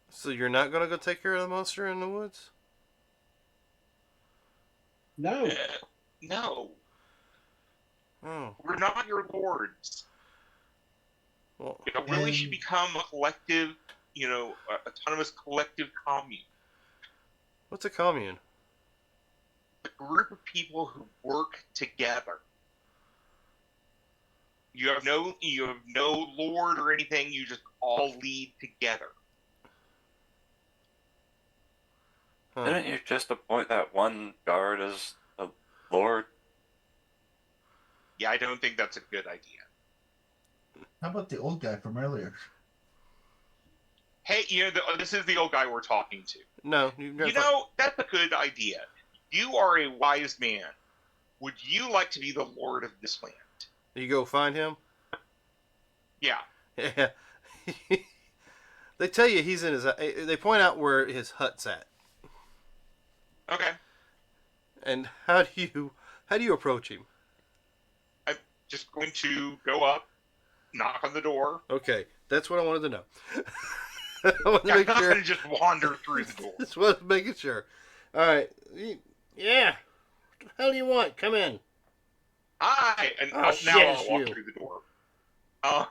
So you're not gonna go take care of the monster in the woods? No. No, Oh, we're not your lords. well, It really should become a collective, autonomous collective commune. what's a commune? A group of people who work together. You have no lord or anything. You just all lead together. Huh. Didn't you just appoint that one guard as a lord? Yeah, I don't think that's a good idea. How about the old guy from earlier? Hey, this is the old guy we're talking to. No, you've never. That's a good idea. You are a wise man. Would you like to be the lord of this land? You go find him. Yeah. Yeah. They tell you he's in his. They point out where his hut's at. Okay. And how do you approach him? I'm just going to go up, knock on the door. Okay, that's what I wanted to know. I wanted to I'm make not sure. going to just wander through the door. Just was making sure. All right. Yeah. What the hell do you want? Come in. Hi! And Oh, now shit, I'll it's walk you. through the door.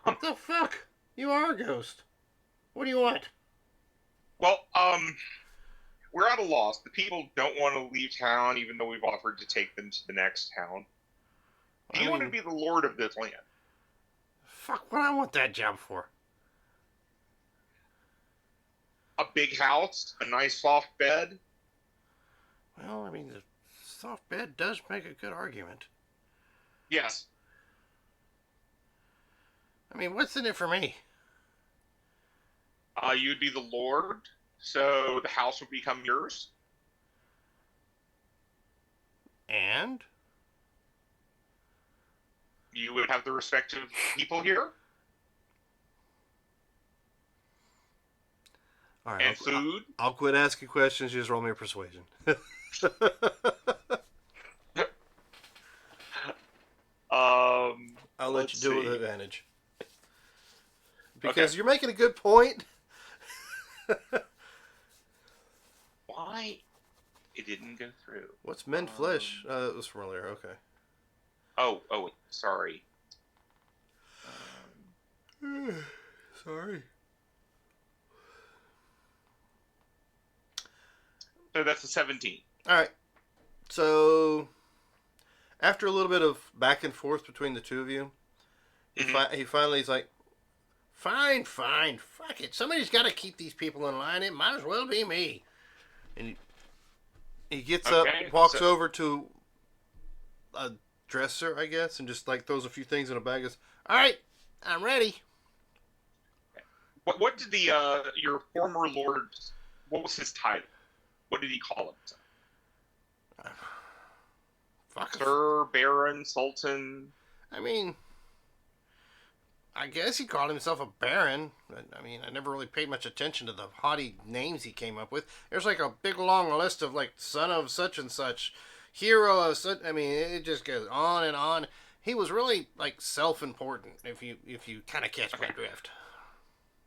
What the fuck? You are a ghost. What do you want? Well, we're at a loss. The people don't want to leave town, even though we've offered to take them to the next town. Do you want to be the lord of this land? Fuck, what do I want that job for? a big house, a nice soft bed. Well, I mean, the soft bed does make a good argument. Yes. I mean, what's in it for me? You'd be the lord, so the house would become yours. And? You would have the respect of people here. All right, And food. I'll quit asking questions. You just roll me a persuasion. I'll let you do it with advantage. Because you're making a good point. Why it didn't go through? What's mend flesh? It was from earlier. Okay. Oh, sorry. Sorry. So that's a 17. All right. So, after a little bit of back and forth between the two of you, he finally is like, fine, fuck it. Somebody's got to keep these people in line. It might as well be me. And he gets up, walks over to a dresser, I guess, and just like throws a few things in a bag. Goes, all right, I'm ready. What did your former lord? What was his title? What did he call himself? Sir, Baron, Sultan. I mean, I guess he called himself a baron. I mean, I never really paid much attention to the haughty names he came up with. There's like a big long list of like son of such and such, hero of such. I mean, it just goes on and on. He was really like self-important. If you kind of catch my drift.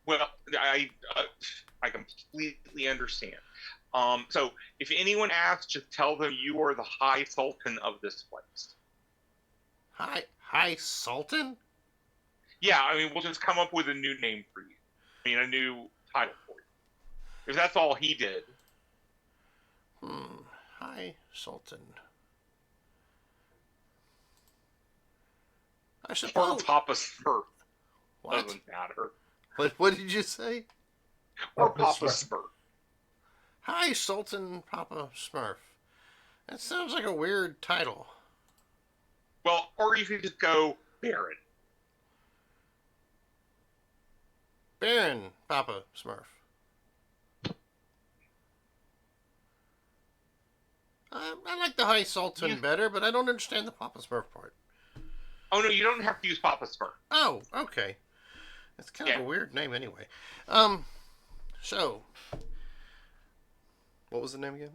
Well, I completely understand. So if anyone asks, just tell them you are the High Sultan of this place. High Sultan? Yeah, I mean, we'll just come up with a new name for you. I mean, a new title for you. If that's all he did. High Sultan. I suppose. Or Papa Smurf. What? Doesn't matter. What did you say? Or Papa Smurf. High Sultan Papa Smurf. That sounds like a weird title. Well, or you could just go Baron. Baron Papa Smurf. I like the High Sultan better, but I don't understand the Papa Smurf part. Oh, no, you don't have to use Papa Smurf. Oh, okay. That's kind of a weird name anyway. So, what was the name again?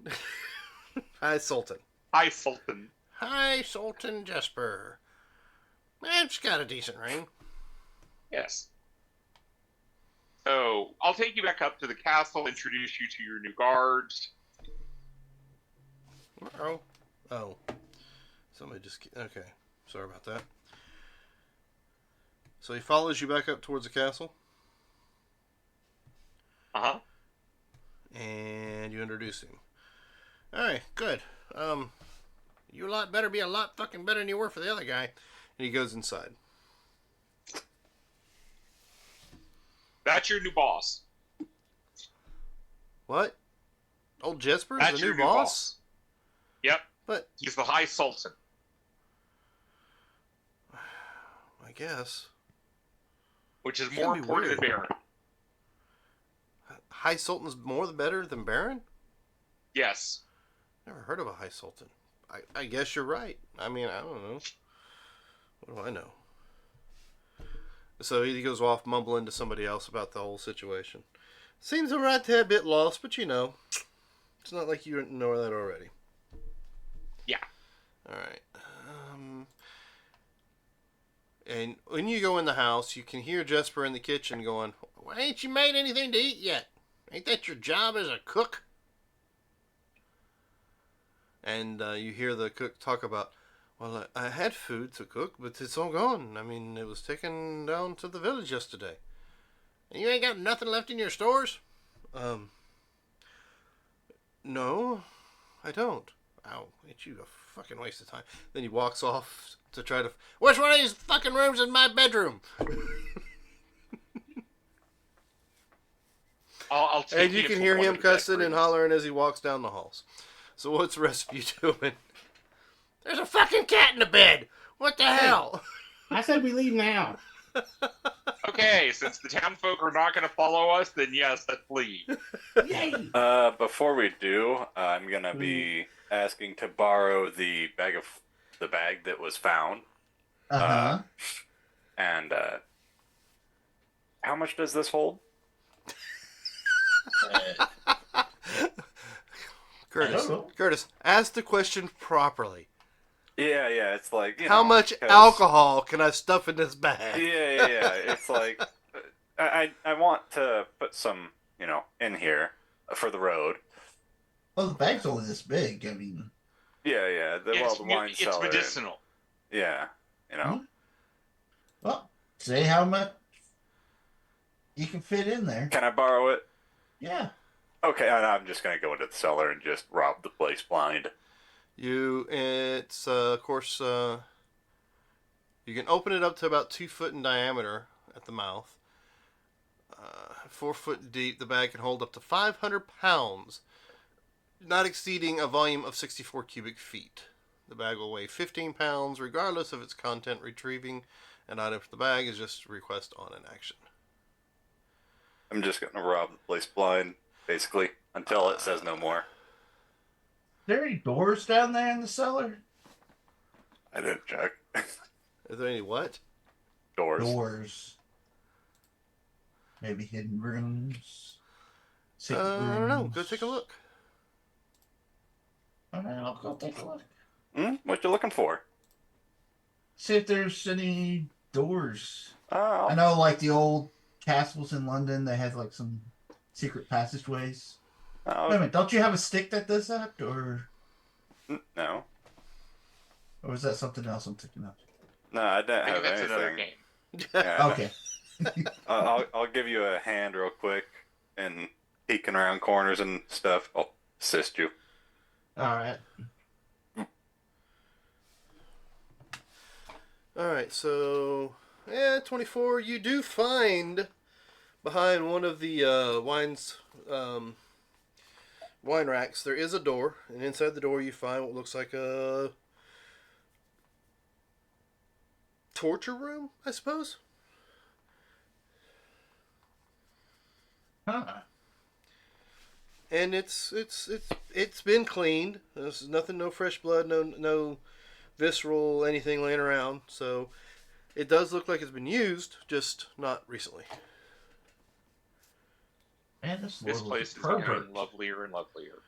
High Sultan. High Sultan. High Sultan Jesper. It's got a decent ring. Yes. So, I'll take you back up to the castle, introduce you to your new guards. Oh. Somebody just... Okay. Sorry about that. So he follows you back up towards the castle. Uh-huh. And you introduce him. Alright, good. You better be a lot fucking better than you were for the other guy. And he goes inside. That's your new boss. What? Old Jesper's That's the your new boss? Yep. But he's the High Sultan. I guess. Which is more important than Baron. High Sultan's more better than Baron? Yes. Never heard of a High Sultan. I guess you're right. I mean, I don't know. What do I know? So he goes off mumbling to somebody else about the whole situation. Seems alright to have a bit lost, but you know. It's not like you didn't know that already. Yeah. Alright. And when you go in the house, you can hear Jesper in the kitchen going, "Why ain't you made anything to eat yet? Ain't that your job as a cook?" And you hear the cook talk about, "Well, I had food to cook, but it's all gone. I mean, it was taken down to the village yesterday. And you ain't got nothing left in your stores?" No, I don't. "Ow, ain't you a fucking waste of time?" Then he walks off to try to... "Which one of these fucking rooms is my bedroom?" I'll take And you to can hear one him of the cussing and bedrooms. hollering as he walks down the halls. So what's the rest of you doing? There's a fucking cat in the bed. What the hell? I said we leave now. Okay, since the town folk are not going to follow us, then yes, let's leave. Yay! Before we do, I'm gonna be asking to borrow the bag that was found. Uh-huh. And how much does this hold? Curtis, I don't know. Curtis, ask the question properly. Yeah, it's like How much 'cause- alcohol can I stuff in this bag? Yeah. It's like I want to put some, in here for the road. Well, the bag's only this big. I mean, Yeah. The wine It's cellar. medicinal. Yeah, well, say how much you can fit in there. Can I borrow it? Yeah. Okay, I'm just gonna go into the cellar and just rob the place blind. It's of course, you can open it up to about 2 foot in diameter at the mouth. 4 foot deep. The bag can hold up to 500 pounds, not exceeding a volume of 64 cubic feet. The bag will weigh 15 pounds, regardless of its content. Retrieving an item from the bag is just a request on an action. I'm just gonna rob the place blind, basically, until it says no more. Are there any doors down there in the cellar? I didn't check. Is there any what? Doors. Doors. Maybe hidden rooms. Secret rooms. I don't know. Go take a look. All right, I'll go take a look. What you looking for? See if there's any doors. Oh, I know, like the old castles in London, they have like some secret passageways. Wait a minute, don't you have a stick that does that, or no. is that something else I'm thinking of? No, I didn't Maybe have that's another anything. game. Yeah, Okay. I'll give you a hand real quick and peeking around corners and stuff. I'll assist you. All right. Alright, so 24. You do find behind one of the wine racks, there is a door, and inside the door you find what looks like a torture room, I suppose. Huh. And it's been cleaned. There's nothing, no fresh blood, no visceral anything laying around. So it does look like it's been used, just not recently. Man, this This Lord place was a is becoming pervert. lovelier and lovelier.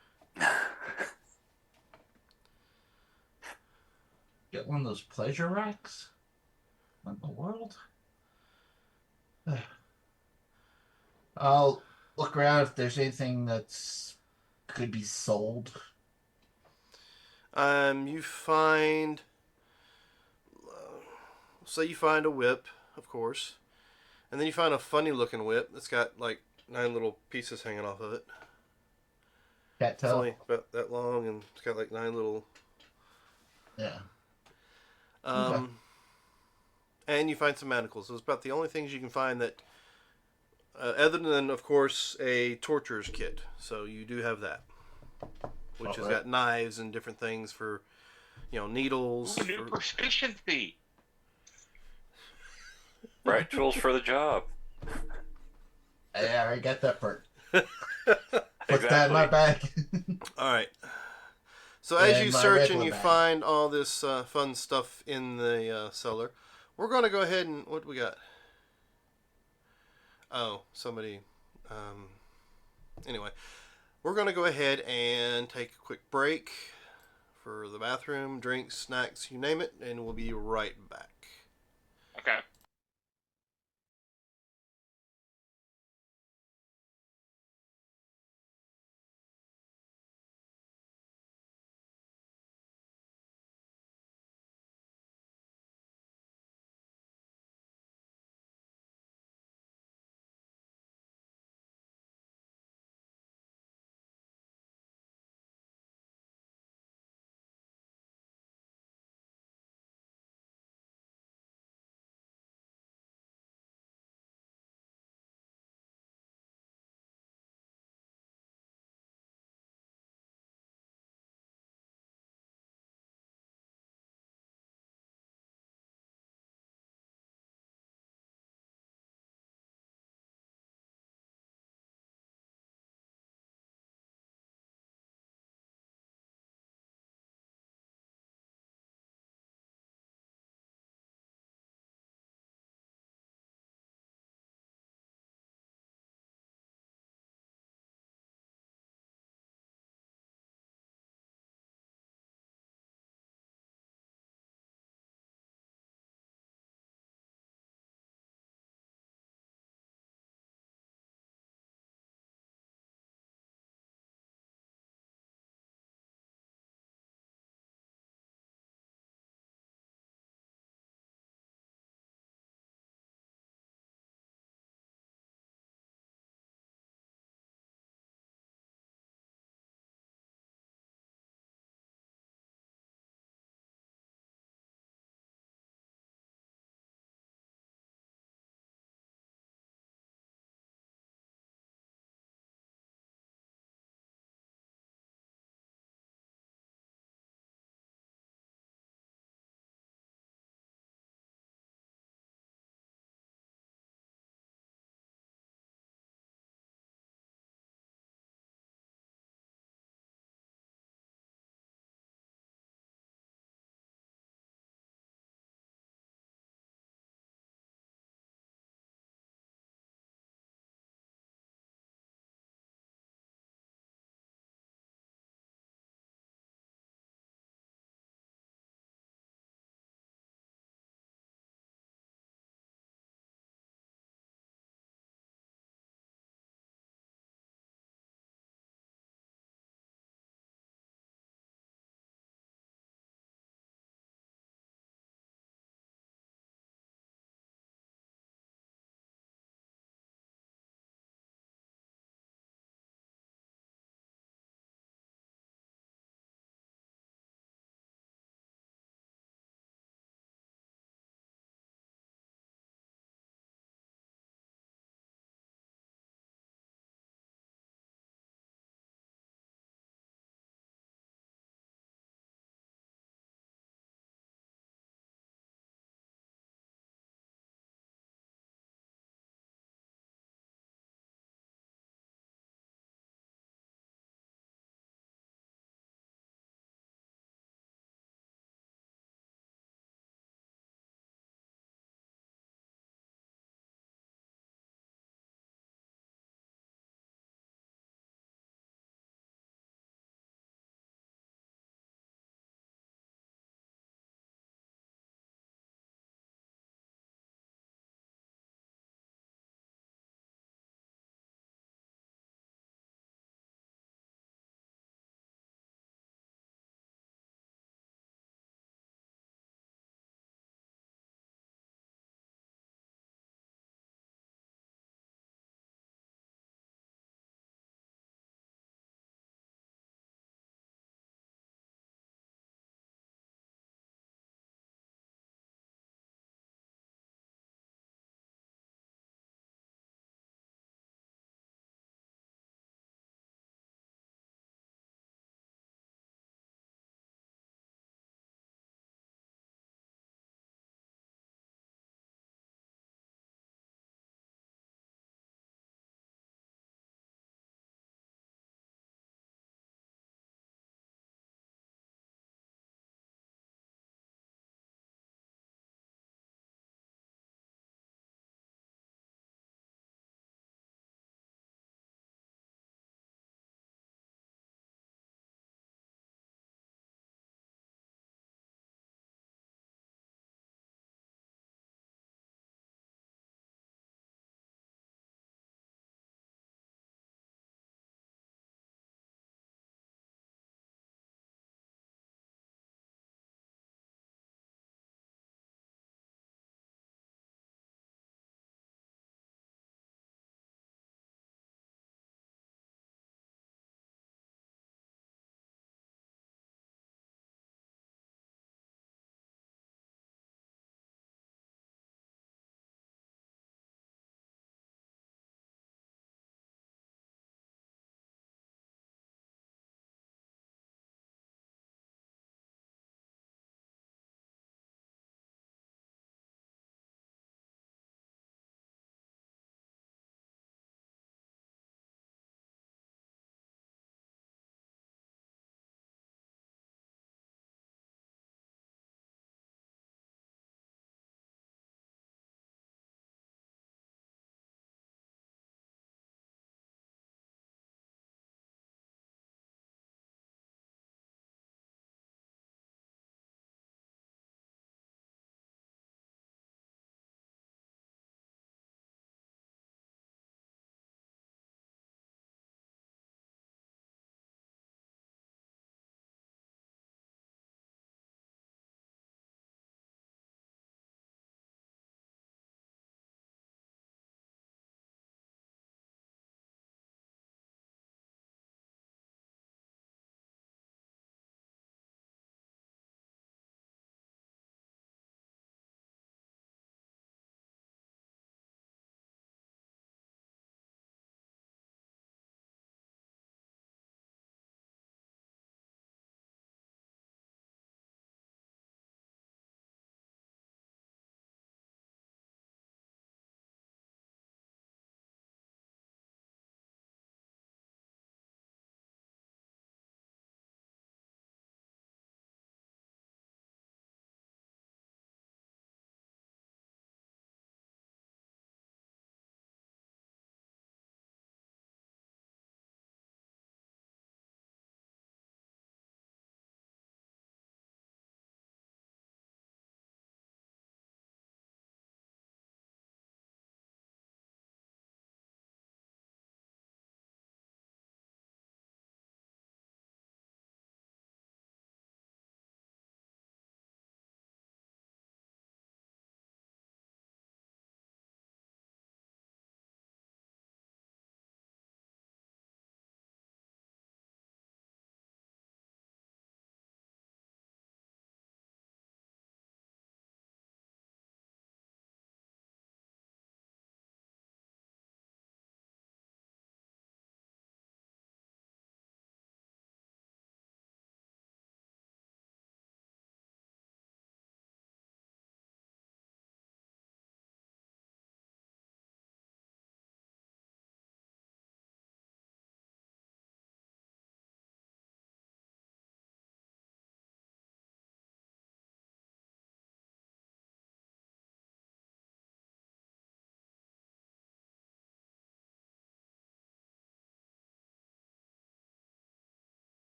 Get one of those pleasure racks? What in the world? I'll look around if there's anything that's could be sold. You find, say you find a whip, of course, and then you find a funny looking whip that's got like 9 little pieces hanging off of it. Cat It's tail. only about that long, and it's got like 9 little. Yeah. Okay. And you find some manacles. Those are about the only things you can find that, other than, of course, a torturer's kit. So you do have that, which has got knives and different things for, needles. Ooh, new proficiency. Right tools for the job. I already got that part. Put Exactly. that in my bag. All right. So as And you my search and regular you bag. find all this fun stuff in the cellar, we're going to go ahead and what do we got? Oh, somebody. Anyway, we're going to go ahead and take a quick break for the bathroom, drinks, snacks, you name it, and we'll be right back. Okay.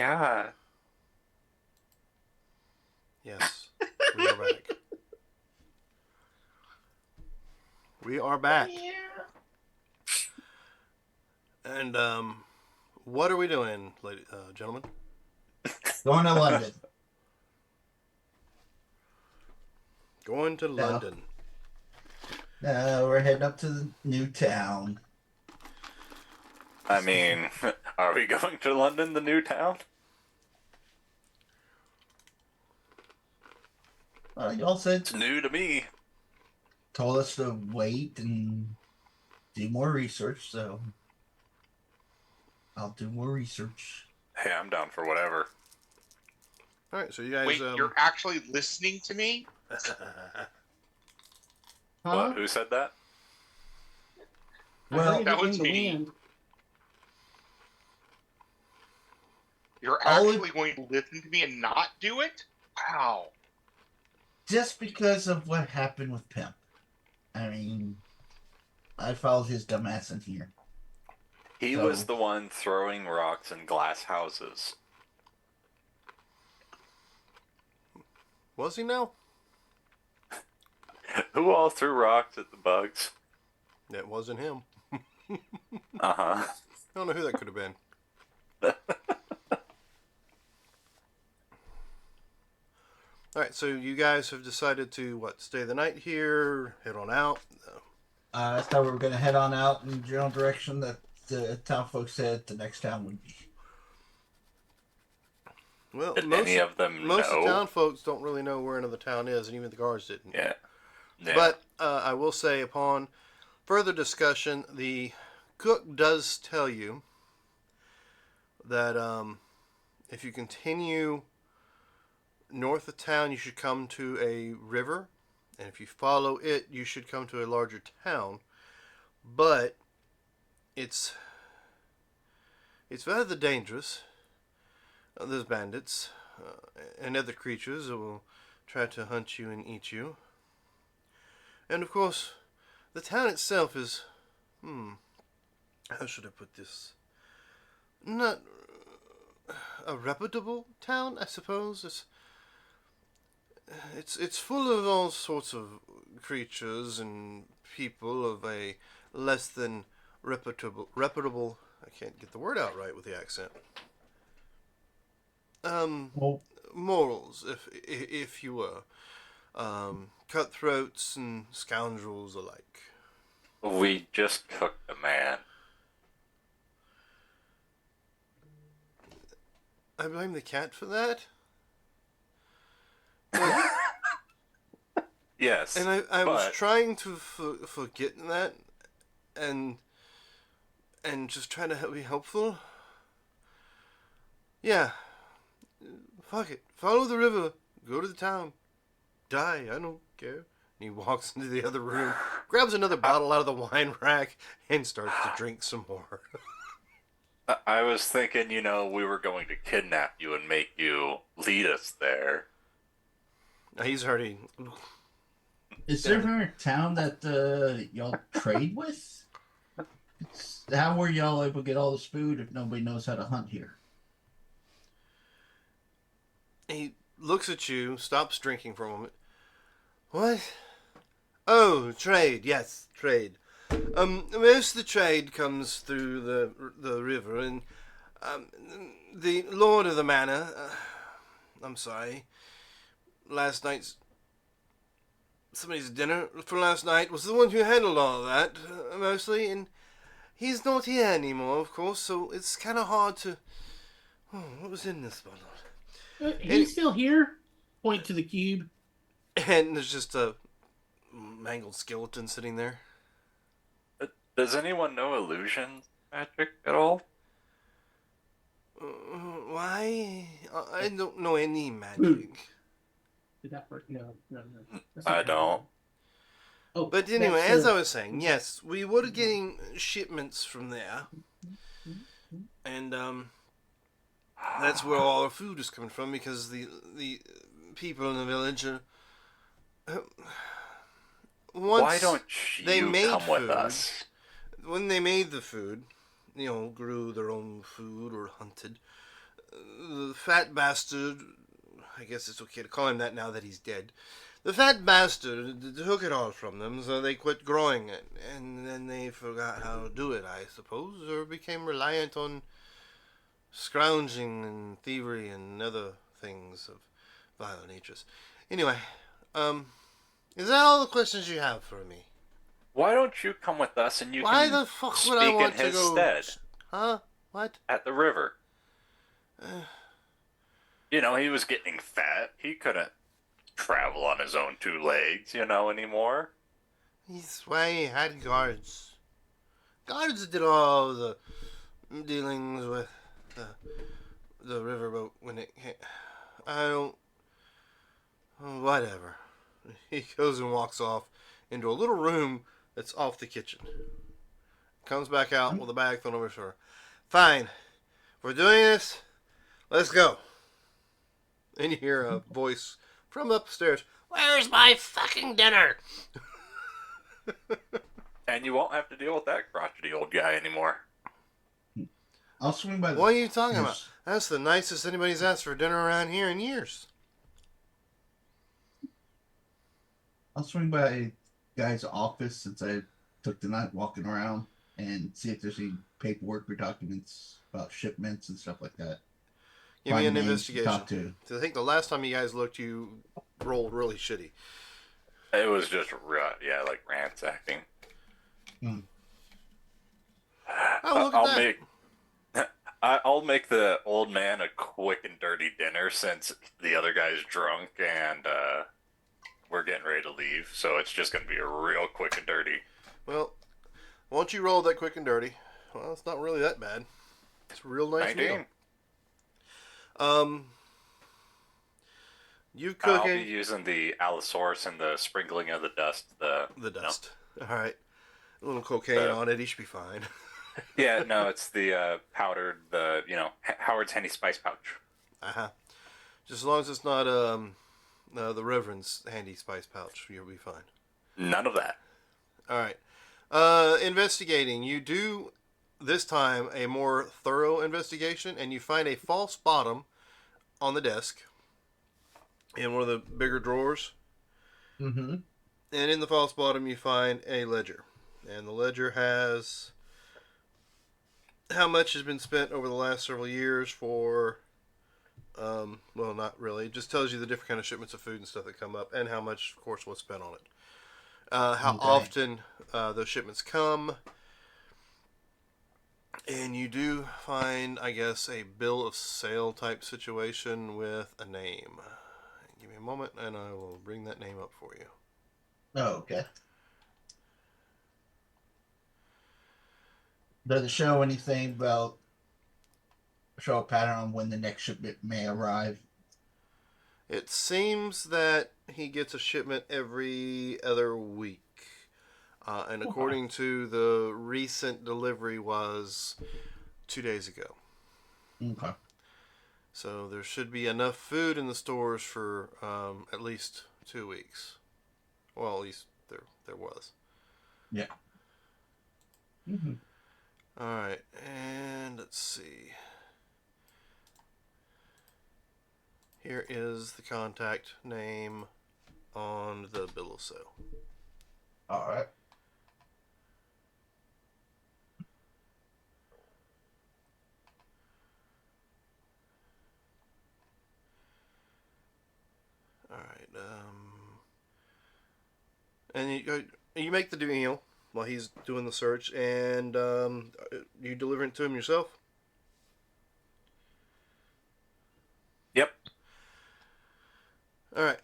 Yeah. Yes, we are back. We are back. And what are we doing, gentlemen? Going to London. Going to London. We're heading up to the new town. I mean, are we going to London, the new town? Y'all said It's new to me. told us to wait and do more research, so I'll do more research. Hey, I'm down for whatever. All right, so you guys. Wait, you're actually listening to me? Huh? What? Who said that? I Well, heard that it in was the me. wind. You're All actually going to listen to me and not do it? Wow. just because of what happened with Pimp. I mean, I followed his dumbass in here. He So- was the one throwing rocks in glass houses. Was he now? Who all threw rocks at the bugs? It wasn't him. Uh-huh. I don't know who that could have been. All right, so you guys have decided to stay the night here, head on out. I thought we were going to head on out in the general direction that the town folks said the next town would be. Well, Did most any of them most of know? the town folks don't really know where another town is, and even the guards didn't. Yeah. But I will say, upon further discussion, the cook does tell you that if you continue north of town, you should come to a river, and if you follow it, you should come to a larger town. But it's rather dangerous. There's bandits and other creatures that will try to hunt you and eat you. And of course, the town itself is, how should I put this? Not a reputable town, I suppose. It's full of all sorts of creatures and people of a less than reputable. I can't get the word out right with the accent. Well, Morals, if you were, cutthroats and scoundrels alike. We just cooked a man. I blame the cat for that. Yes. And I was but- trying to forget that, and just trying to be helpful. Yeah. Fuck it. Follow the river. Go to the town. Die. I don't care. And he walks into the other room, grabs another bottle out of the wine rack, and starts to drink some more. I was thinking, we were going to kidnap you and make you lead us there. Now he's already. is there ever a town that y'all trade with? How were y'all able to get all this food if nobody knows how to hunt here? He looks at you, stops drinking for a moment. What? Oh, trade. Yes, trade. Most of the trade comes through the river, and the lord of the manor. I'm sorry. Last night's somebody's dinner for last night was the one who handled all that mostly, and he's not here anymore, of course. So it's kind of hard to. Oh, what was in this bottle? He's still here. Point to the cube. And there's just a mangled skeleton sitting there. Does anyone know illusion magic at all? Why? I don't know any magic. Did that work? No. That's I not don't. Oh, But anyway, that's, as I was saying, yes, we were getting shipments from there. And that's where all our food is coming from, because the people in the village are. Once Why don't they you made come with food, us? when they made the food, grew their own food or hunted, the fat bastard, I guess it's okay to call him that now that he's dead. The fat bastard took it all from them, so they quit growing it, and then they forgot how to do it, I suppose, or became reliant on scrounging and thievery and other things of vile natures. Anyway, is that all the questions you have for me? Why don't you come with us and you Why can the fuck would I speak in want to his go? stead Huh? What? at the river? You know, he was getting fat. He couldn't travel on his own two legs, anymore. That's why he had guards. Guards did all the dealings with the riverboat when it came. I don't. Whatever. He goes and walks off into a little room that's off the kitchen. Comes back out with a bag thrown over his shoulder. Fine. We're doing this. Let's go. And you hear a voice from upstairs. Where's my fucking dinner? And you won't have to deal with that crotchety old guy anymore. I'll swing by. What are you talking about? Yes. That's the nicest anybody's asked for dinner around here in years. I'll swing by guy's office since I took the night walking around and see if there's any paperwork or documents about shipments and stuff like that. Give me Find an names to talk investigation. to. I think the last time you guys looked, you rolled really shitty. It was just, like ransacking. Oh, look at I'll that. I'll make the old man a quick and dirty dinner since the other guy's drunk and we're getting ready to leave. So it's just going to be a real quick and dirty. Well, once you roll that quick and dirty, well, it's not really that bad. It's a real nice 19. meal. You I'll be cooking using the Allosaurus and the sprinkling of the dust. the dust. All right, a little cocaine The- on it. He should be fine. Yeah, no, it's the powdered, Howard's Henny Spice Pouch. Just as long as it's not the Reverend's handy spice pouch, you'll be fine. None of that. All right. Investigating. You do this time a more thorough investigation, and you find a false bottom on the desk in one of the bigger drawers. Mm-hmm. And in the false bottom, you find a ledger, and the ledger has how much has been spent over the last several years for. Well, not really. It just tells you the different kind of shipments of food and stuff that come up, and how much, of course, was spent on it. How Okay. often those shipments come. And you do find, I guess, a bill of sale type situation with a name. Give me a moment, and I will bring that name up for you. Oh, okay. Does it show anything about show a pattern on when the next shipment may arrive? It seems that he gets a shipment every other week. And according to the recent delivery was 2 days ago. Okay. So there should be enough food in the stores for at least 2 weeks. Well, at least there was. Yeah. Mm-hmm. All right, and let's see. Here is the contact name on the bill of sale. All right. All right. And you make the deal while he's doing the search, and you deliver it to him yourself. Yep. All right.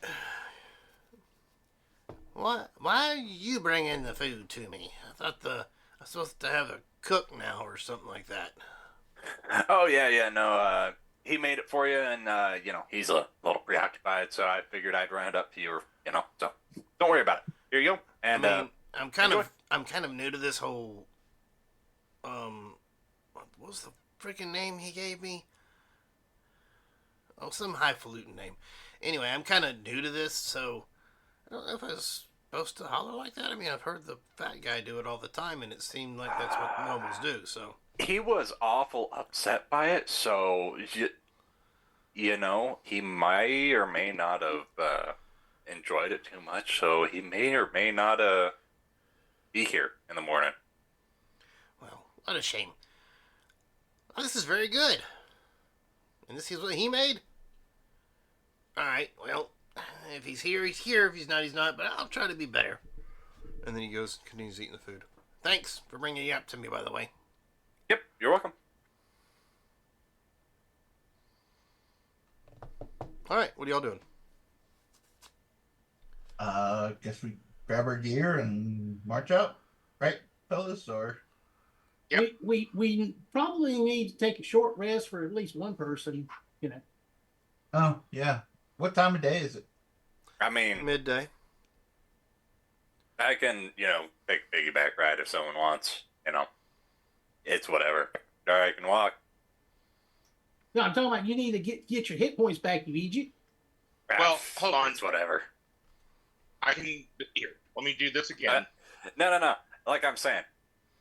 Why are you bringing the food to me? I thought I'm supposed to have a cook now or something like that. Oh, yeah, no, he made it for you, and, he's a little preoccupied, so I figured I'd run it up to you, or, so don't worry about it. Here you go. And, I'm kind of new to this whole, what was the freaking name he gave me? Oh, some highfalutin name. Anyway, I'm kind of new to this, so I don't know if I was supposed to holler like that. I mean, I've heard the fat guy do it all the time, and it seemed like that's what nobles do, so. he was awful upset by it, so you know, he may or may not have enjoyed it too much, so he may or may not be here in the morning. Well, what a shame. Oh, this is very good. And this is what he made? Alright, well, if he's here, he's here. If he's not, he's not. But I'll try to be better. And then he goes and continues eating the food. Thanks for bringing it up to me, by the way. Yep, you're welcome. Alright, what are y'all doing? Guess we grab our gear and march out, right, fellas? Or Yep. We probably need to take a short rest for at least one person. You know. oh yeah, what time of day is it? I mean, Midday. I can, you know, take a piggyback ride if someone wants. You know, it's whatever. All right, I can walk. No, I'm talking about you need to get your hit points back, you idiot. Well, hold on. It's whatever. I can here. Let me do this again. No. Like I'm saying,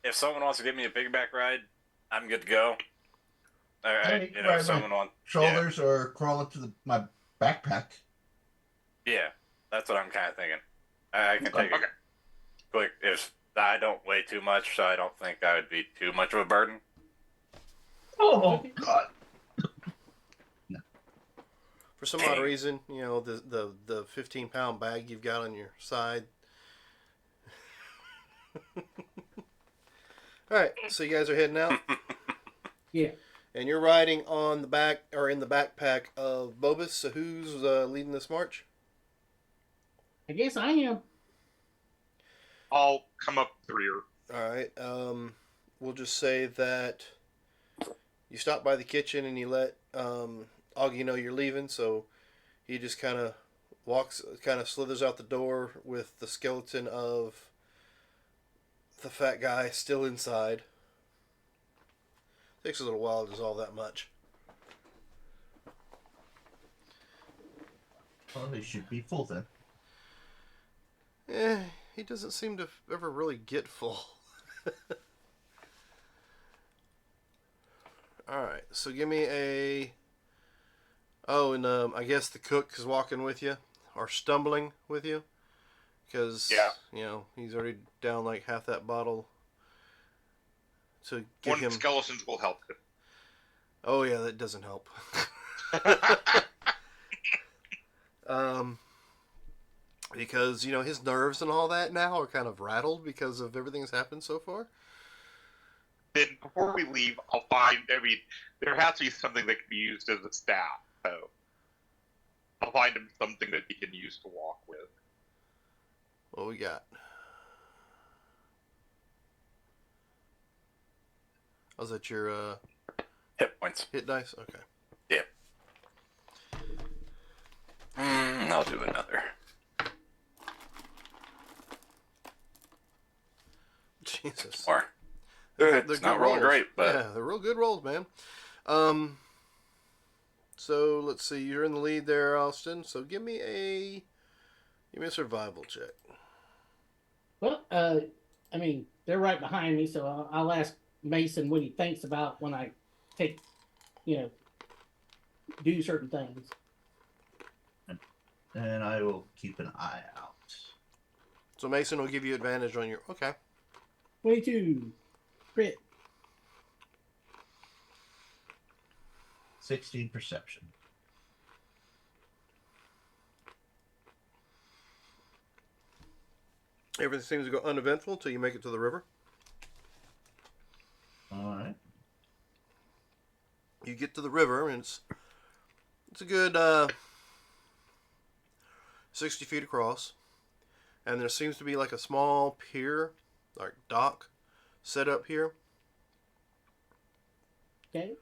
if someone wants to give me a piggyback ride, I'm good to go. All right, Hey, you know, right, if someone wants Shoulders or crawl into my backpack? Yeah, that's what I'm kind of thinking. I can take Okay. it quick if I don't weigh too much, so I don't think I would be too much of a burden. Oh God! For some odd reason, you know, the 15-pound bag you've got on your side. Alright, so you guys are heading out. Yeah. And you're riding on the back, or in the backpack of Bobus. So who's leading this march? I guess I am. I'll come up the rear. Alright, we'll just say that you stop by the kitchen and you let Augie know you're leaving, so he just kind of slithers out the door with the skeleton of the fat guy still inside. Takes a little while to dissolve that much. Well, they should be full then. He doesn't seem to ever really get full. Alright, so give me a... Oh, and I guess the cook is walking with you, or stumbling with you, because, you know, he's already down like half that bottle to give One him... skeletons will help him. Oh, yeah, that doesn't help. Because, you know, his nerves and all that now are kind of rattled because of everything that's happened so far. Then before we leave, I'll find. I mean, there has to be something that can be used as a staff. So I'll find him something that he can use to walk with. What we got? Was that your Hit points. hit dice? Okay. Yeah. I'll do another. Jesus. More. They're It's good not rolling rolls. great, but Yeah, they're real good rolls, man. So let's see. You're in the lead there, Austin. So give me a survival check. Well, I mean, they're right behind me, so I'll ask Mason what he thinks about when I take, you know, do certain things. And I will keep an eye out. So Mason will give you advantage on your... Okay. 22. Crit. 16 perception. Everything seems to go uneventful until you make it to the river. Alright. You get to the river, and it's a good 60 feet across. And there seems to be like a small pier, like dock, set up here. Okay.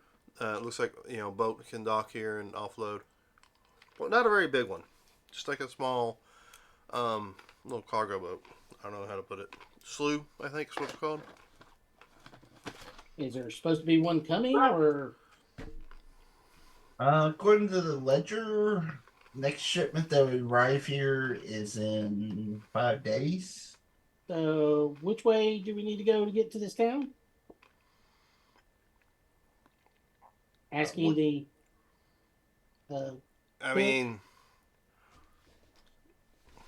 It looks like, you know, a boat can dock here and offload. Well, not a very big one. Just like a small little cargo boat. I don't know how to put it. Slough, I think is what it's called. Is there supposed to be one coming, or? According to the ledger, next shipment that will arrive here is in 5 days. So, which way do we need to go to get to this town? Asking the I mean,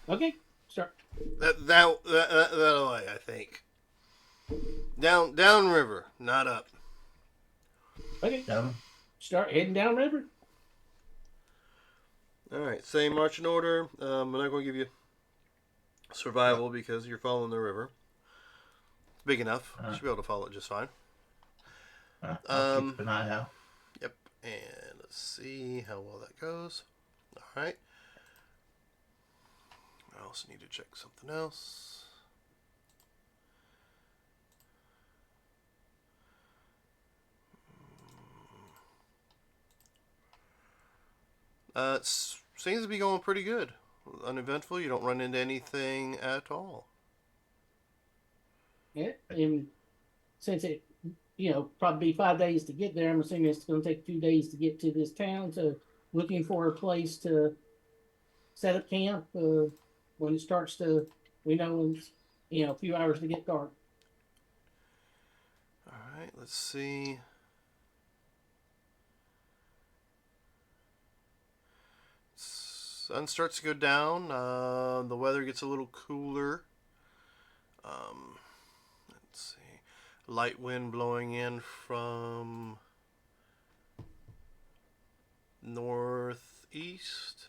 Okay, start. that way. I think down river, not up. Okay, Down. start heading down river. All right, same marching order. I'm not going to give you survival because you're following the river. It's big enough. You should be able to follow it just fine. I'll keep an eye out. Yep. And let's see how well that goes. All right. I also need to check something else. It seems to be going pretty good. Uneventful. You don't run into anything at all. Yeah, and since it, probably 5 days to get there, I'm assuming it's going to take 2 days to get to this town. So, looking for a place to set up camp when it starts to, a few hours to get dark. All right. Let's see. Sun starts to go down. The weather gets a little cooler. Let's see. Light wind blowing in from northeast.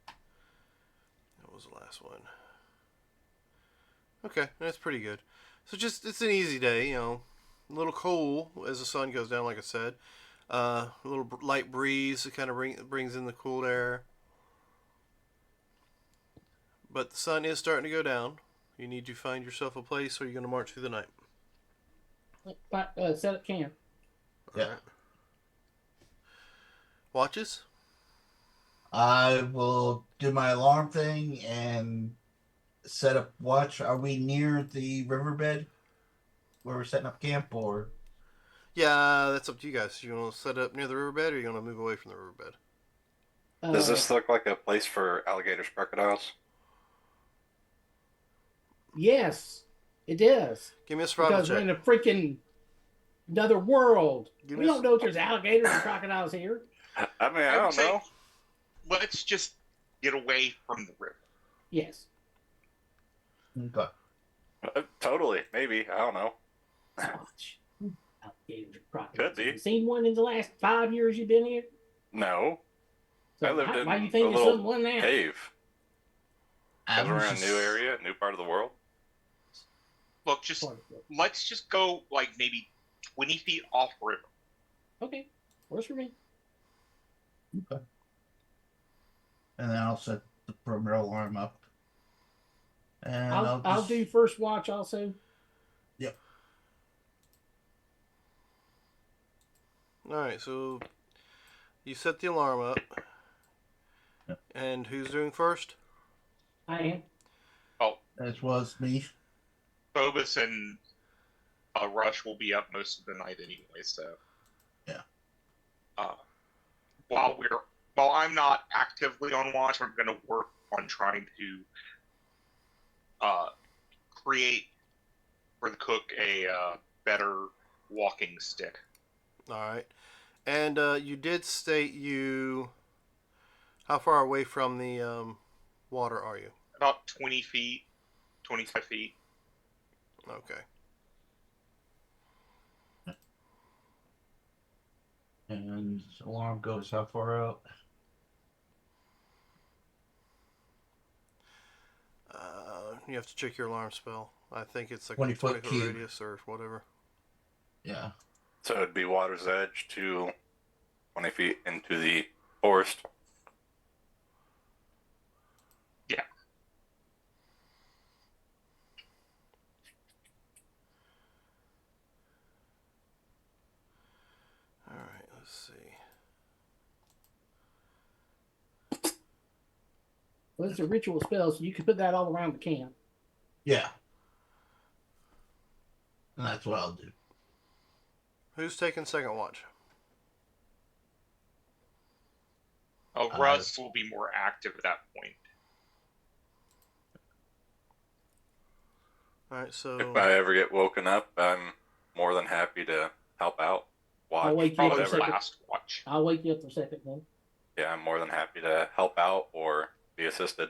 That was the last one. Okay, that's pretty good. So it's an easy day, a little cool as the sun goes down, like I said. A little light breeze that kind of brings in the cool air. But the sun is starting to go down. You need to find yourself a place, or you're going to march through the night. Set up camp. Yeah. All right. Watches? I will do my alarm thing and set up watch. Are we near the riverbed where we're setting up camp, or? Yeah, that's up to you guys. You want to set up near the riverbed, or you want to move away from the riverbed? Does this look like a place for alligators, crocodiles? Yes, it does. Give me a survival Because we're check. in a freaking another world. Give We me a don't know if there's alligators and crocodiles here. I mean, I would don't say, know. let's just get away from the river. Yes. Okay. Totally, maybe. I don't know. Alligators and crocodiles. Could be. Have you seen one in the last 5 years you've been here? No. So I lived why in do you a think there's little someone there? cave. I Because we're was in a new area, a new part of the world. Look, let's just go like maybe 20 feet off river. Okay, works for me. Okay. And then I'll set the perimeter alarm up. And I'll do first watch also. Yep. All right, so you set the alarm up. Yep. And who's doing first? I am. As was me. Phobos and Rush will be up most of the night anyway, so Yeah. While I'm not actively on watch, I'm going to work on trying to create for the cook a better walking stick. All right. And you did state how far away from the water are you? About 20 feet, 25 feet. Okay. And alarm goes how far out? You have to check your alarm spell. I think it's like 20 a foot 20 foot cube. radius or whatever. Yeah. So it'd be water's edge to 20 feet into the forest. Yeah. All right, let's see. Well, it's a ritual spell, so you can put that all around the camp. Yeah. And that's what I'll do. Who's taking second watch? Russ will be more active at that point. All right, so If I ever get woken up, I'm more than happy to help out. Watch. I'll wake you up Probably for a the second. last watch. I'll wake you up for a second then. yeah, I'm more than happy to help out or be assisted.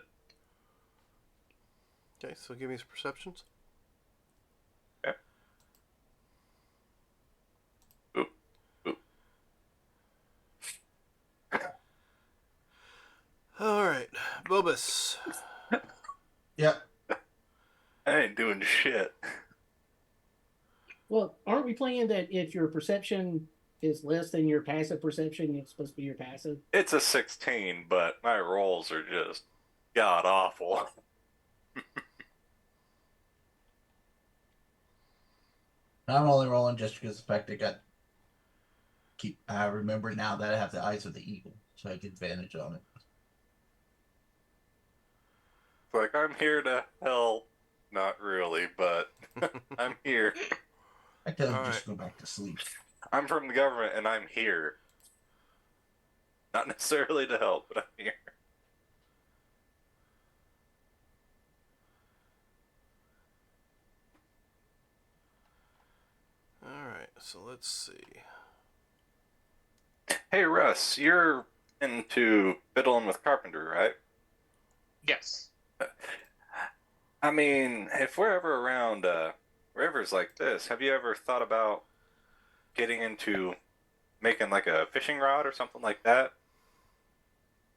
Okay, so give me some perceptions. Okay. Oop, oop. All right, Bobus. Yep. I ain't doing shit. Well, aren't we playing that if your perception is less than your passive perception, it's supposed to be your passive? It's a 16, but my rolls are just god awful. I'm only rolling just because of the fact I remember now that I have the eyes of the eagle, so I get advantage on it. It's like, I'm here to help. Not really, but I'm here. I tell you, All just right. go back to sleep. I'm from the government and I'm here. Not necessarily to help, but I'm here. All right, so let's see. Hey, Russ, you're into fiddling with carpentry, right? Yes. I mean, if we're ever around rivers like this, have you ever thought about getting into making like a fishing rod or something like that?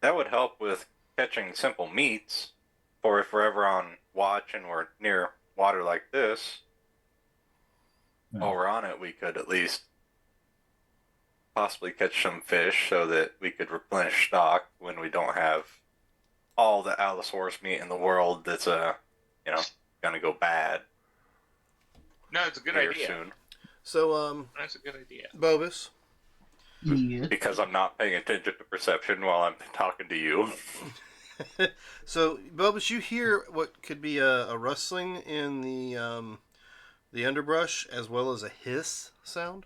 That would help with catching simple meats, or if we're ever on watch and we're near water like this, while we're on it, we could at least possibly catch some fish so that we could replenish stock when we don't have all the Allosaurus meat in the world that's gonna go bad No, it's a good here idea. soon. So, That's a good idea. Bobus. Yeah. Because I'm not paying attention to perception while I'm talking to you. So, Bobus, you hear what could be a rustling in the underbrush as well as a hiss sound.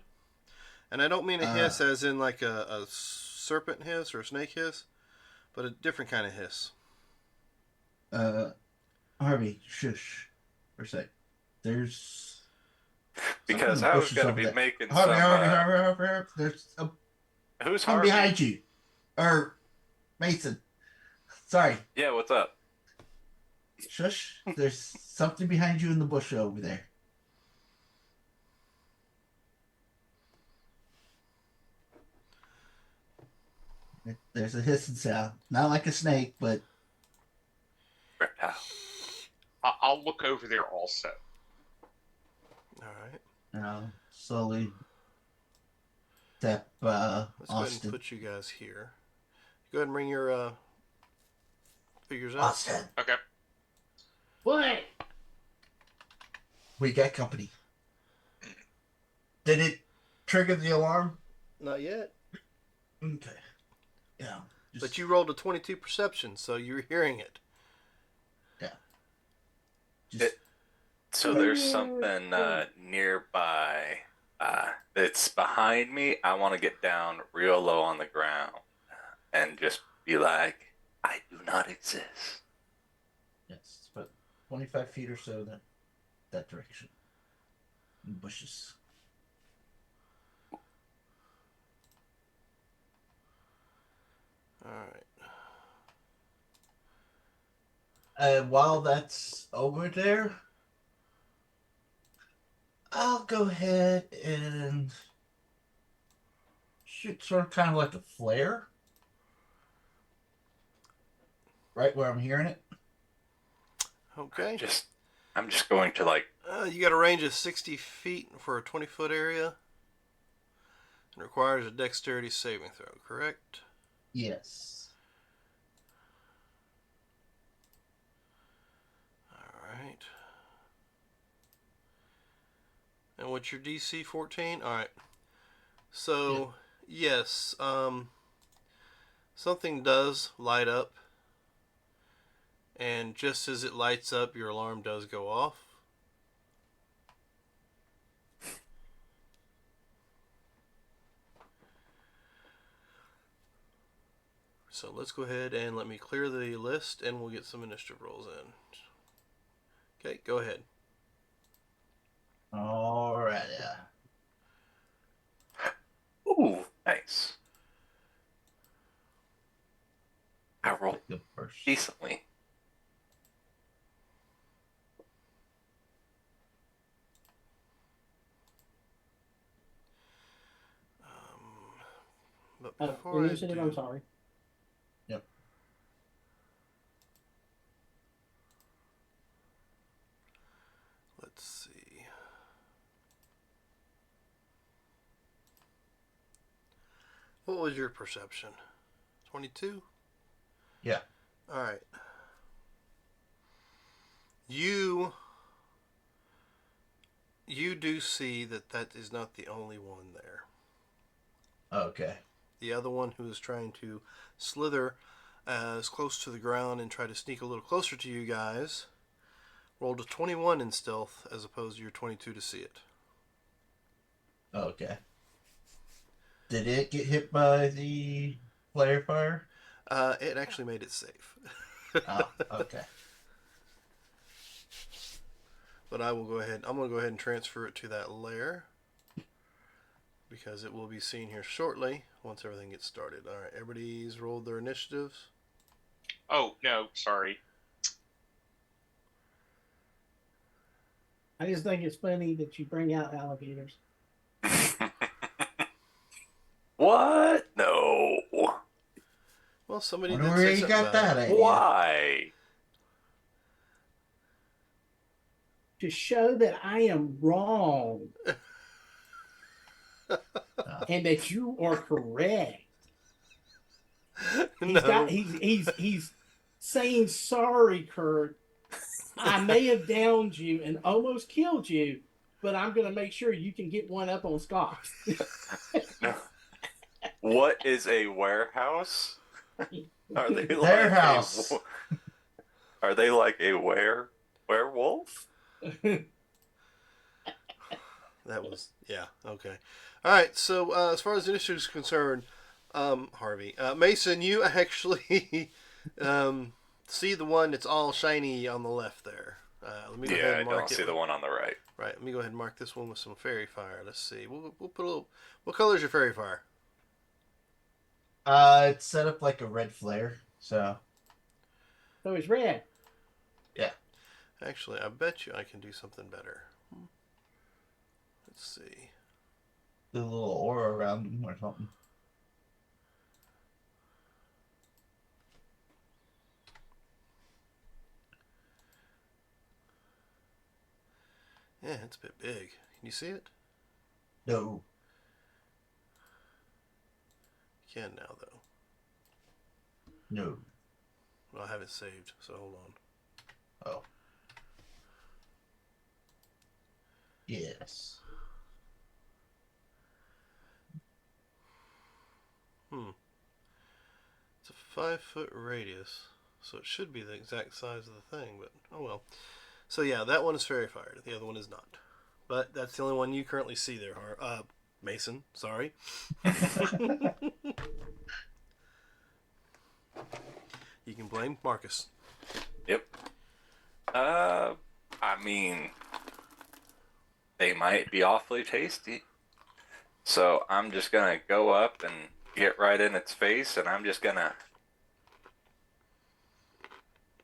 And I don't mean a hiss as in like a serpent hiss or a snake hiss, but a different kind of hiss. Harvey, shush for a sec. There's Because something in the I was bushes going to over be there. making Harvey, some. Harvey. There's Who's one Harvey? behind you. Or Mason. Sorry. Yeah, what's up? Shush. There's something behind you in the bush over there. There's a hissing sound. Not like a snake, but Reptile. I'll look over there also. All right. slowly step Let's go ahead and Austin. put you guys here. Go ahead and bring your figures out. Austin. Okay. What? We got company. Did it trigger the alarm? Not yet. Okay. Yeah. But you rolled a 22 perception, so you're hearing it. So there's something nearby that's behind me. I want to get down real low on the ground and just be like, I do not exist. Yes, but 25 feet or so that direction. In bushes. All right. While that's over there, I'll go ahead and shoot sort of kind of like a flare. Right where I'm hearing it. Okay. I'm just going to like. You got a range of 60 feet for a 20-foot area. It requires a dexterity saving throw, correct? Yes. Alright. And what's your DC? 14? Alright. So, yes, something does light up. And just as it lights up, your alarm does go off. So let's go ahead and let me clear the list and we'll get some initiative rolls in. Okay, go ahead. Alright, Ooh, nice. decently. But before I Initiative, I'm do, sorry. Yep. let's see. What was your perception? 22? Yeah. All right. You do see that is not the only one there. Okay. The other one who is trying to slither as close to the ground and try to sneak a little closer to you guys rolled a 21 in stealth as opposed to your 22 to see it. Okay. Did it get hit by the flare fire? It actually made it safe. Oh, okay. But I'm going to go ahead and transfer it to that layer because it will be seen here shortly once everything gets started. All right, everybody's rolled their initiatives. Oh, no, sorry. I just think it's funny that you bring out alligators. What? No. Well, somebody Wonder did where say you something got about that it. idea. Why? To show that I am wrong and that you are correct. No. He's saying sorry, Kurt. I may have downed you and almost killed you, but I'm gonna make sure you can get one up on Scott. No. What is a warehouse? Are they like Their house. Are they like a werewolf? That was, yeah, okay. All right, so as far as initiative is concerned, Harvey, Mason, you actually see the one that's all shiny on the left there. Let me go ahead Yeah, I and mark don't it. see the one on the right. Right, let me go ahead and mark this one with some fairy fire. Let's see. We'll put a little. What color is your fairy fire? It's set up like a red flare, so So it's red. yeah. Actually, I bet you I can do something better. Let's see. Do a little aura around them or something. Yeah, it's a bit big. Can you see it? No. You can now, though. No. Well, I have it saved, so hold on. Oh. Yes. It's a 5-foot radius, so it should be the exact size of the thing, but oh well. So yeah, that one is fairy fired. The other one is not. But that's the only one you currently see there, Mason. Sorry. You can blame Marcus. Yep. I mean, they might be awfully tasty. So I'm just gonna go up and get right in its face, and I'm just gonna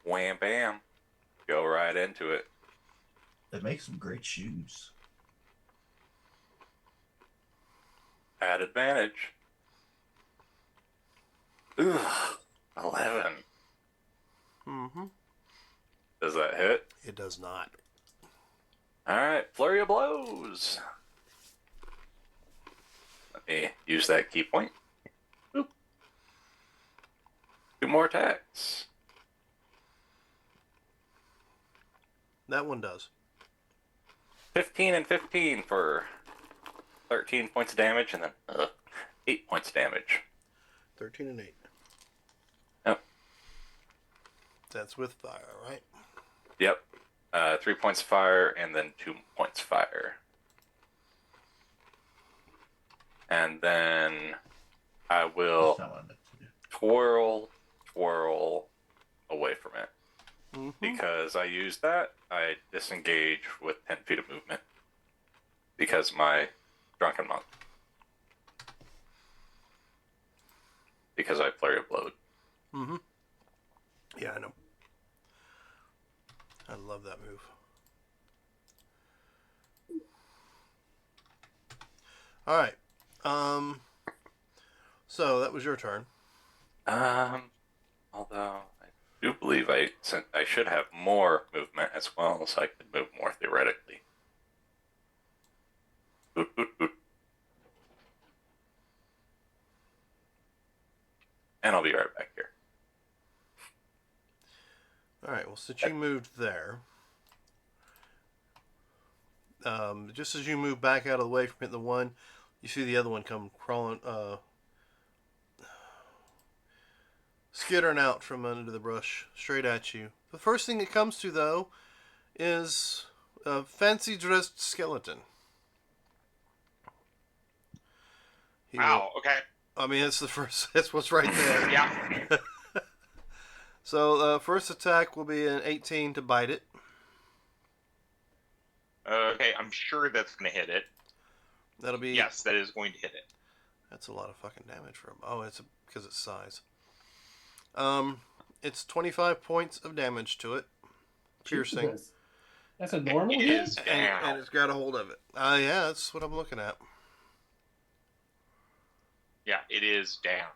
wham bam, go right into it. They make some great shoes. At advantage. Ooh, 11. Mm-hmm. Does that hit? It does not. Alright, flurry of blows. Let me use that key point. Boop. 2 more attacks. That one does. 15 and 15 for 13 points of damage, and then 8 points of damage. 13 and 8. Yep. That's with fire, right? Yep. 3 points of fire, and then 2 points of fire. And then I will That's not what I meant to do. twirl away from it. Mm-hmm. Because I used that, I disengage with 10 feet of movement. Because my drunken monk. Because I flurry of blowed. Mm-hmm. Yeah, All right. So that was your turn. Although I do believe I should have more movement as well, so I could move more theoretically. Oot, oot, oot. And I'll be right back here. All right. Well, since you moved there, just as you move back out of the way from hitting the one, you see the other one come crawling, skittering out from under the brush, straight at you. The first thing it comes to, though, is a fancy dressed skeleton. He Wow. Okay. I mean, it's the first. That's what's right there. Yeah. So, first attack will be an 18 to bite it. Okay. I'm sure that's going to hit it. That'll be. Yes, that is going to hit it. That's a lot of fucking damage for him. Oh, it's because it's size. It's 25 points of damage to it, piercing, Jesus. That's a normal It hit? is down. and it's got a hold of it. Yeah, that's what I'm looking at. Yeah, it is down.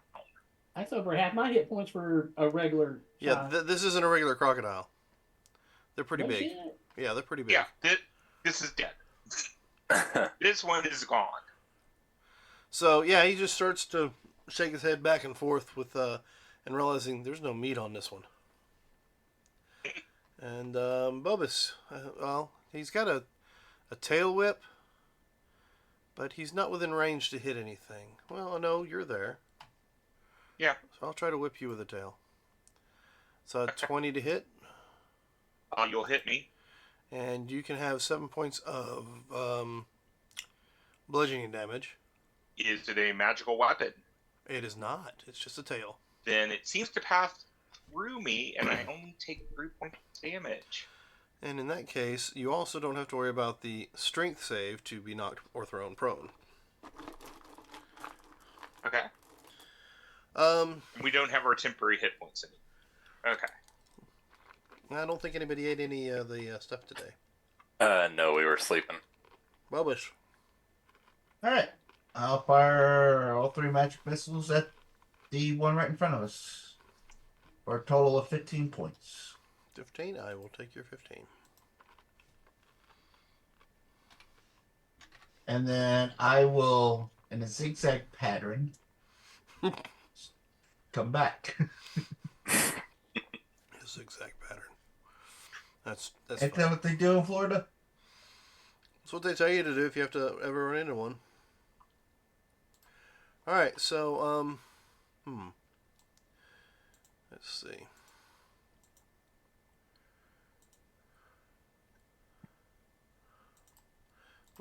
That's over half my hit points for a regular Yeah, shot. this isn't a regular crocodile. They're pretty No big. shit. Yeah, they're pretty big. Yeah, this is dead. This one is gone. So yeah, he just starts to shake his head back and forth with and realizing there's no meat on this one. And Bobus, well, he's got a tail whip, but he's not within range to hit anything. Well, no, you're there. Yeah. So I'll try to whip you with a tail. So 20 to hit, You'll hit me. and you can have 7 points of bludgeoning damage. Is it a magical weapon? It is not. It's just a tail. Then it seems to pass through me, and I only take 3 points of damage. And in that case, you also don't have to worry about the strength save to be knocked or thrown prone. Okay. We don't have our temporary hit points anymore. Okay. I don't think anybody ate any of the stuff today. No, we were sleeping. Bubbish. All right. I'll fire all 3 magic missiles at the one right in front of us for a total of 15 points. 15? I will take your 15. And then I will, in a zigzag pattern, come back. A zigzag pattern. That's Ain't fine. that what they do in Florida? That's what they tell you to do if you have to ever run into one. Alright, so, let's see.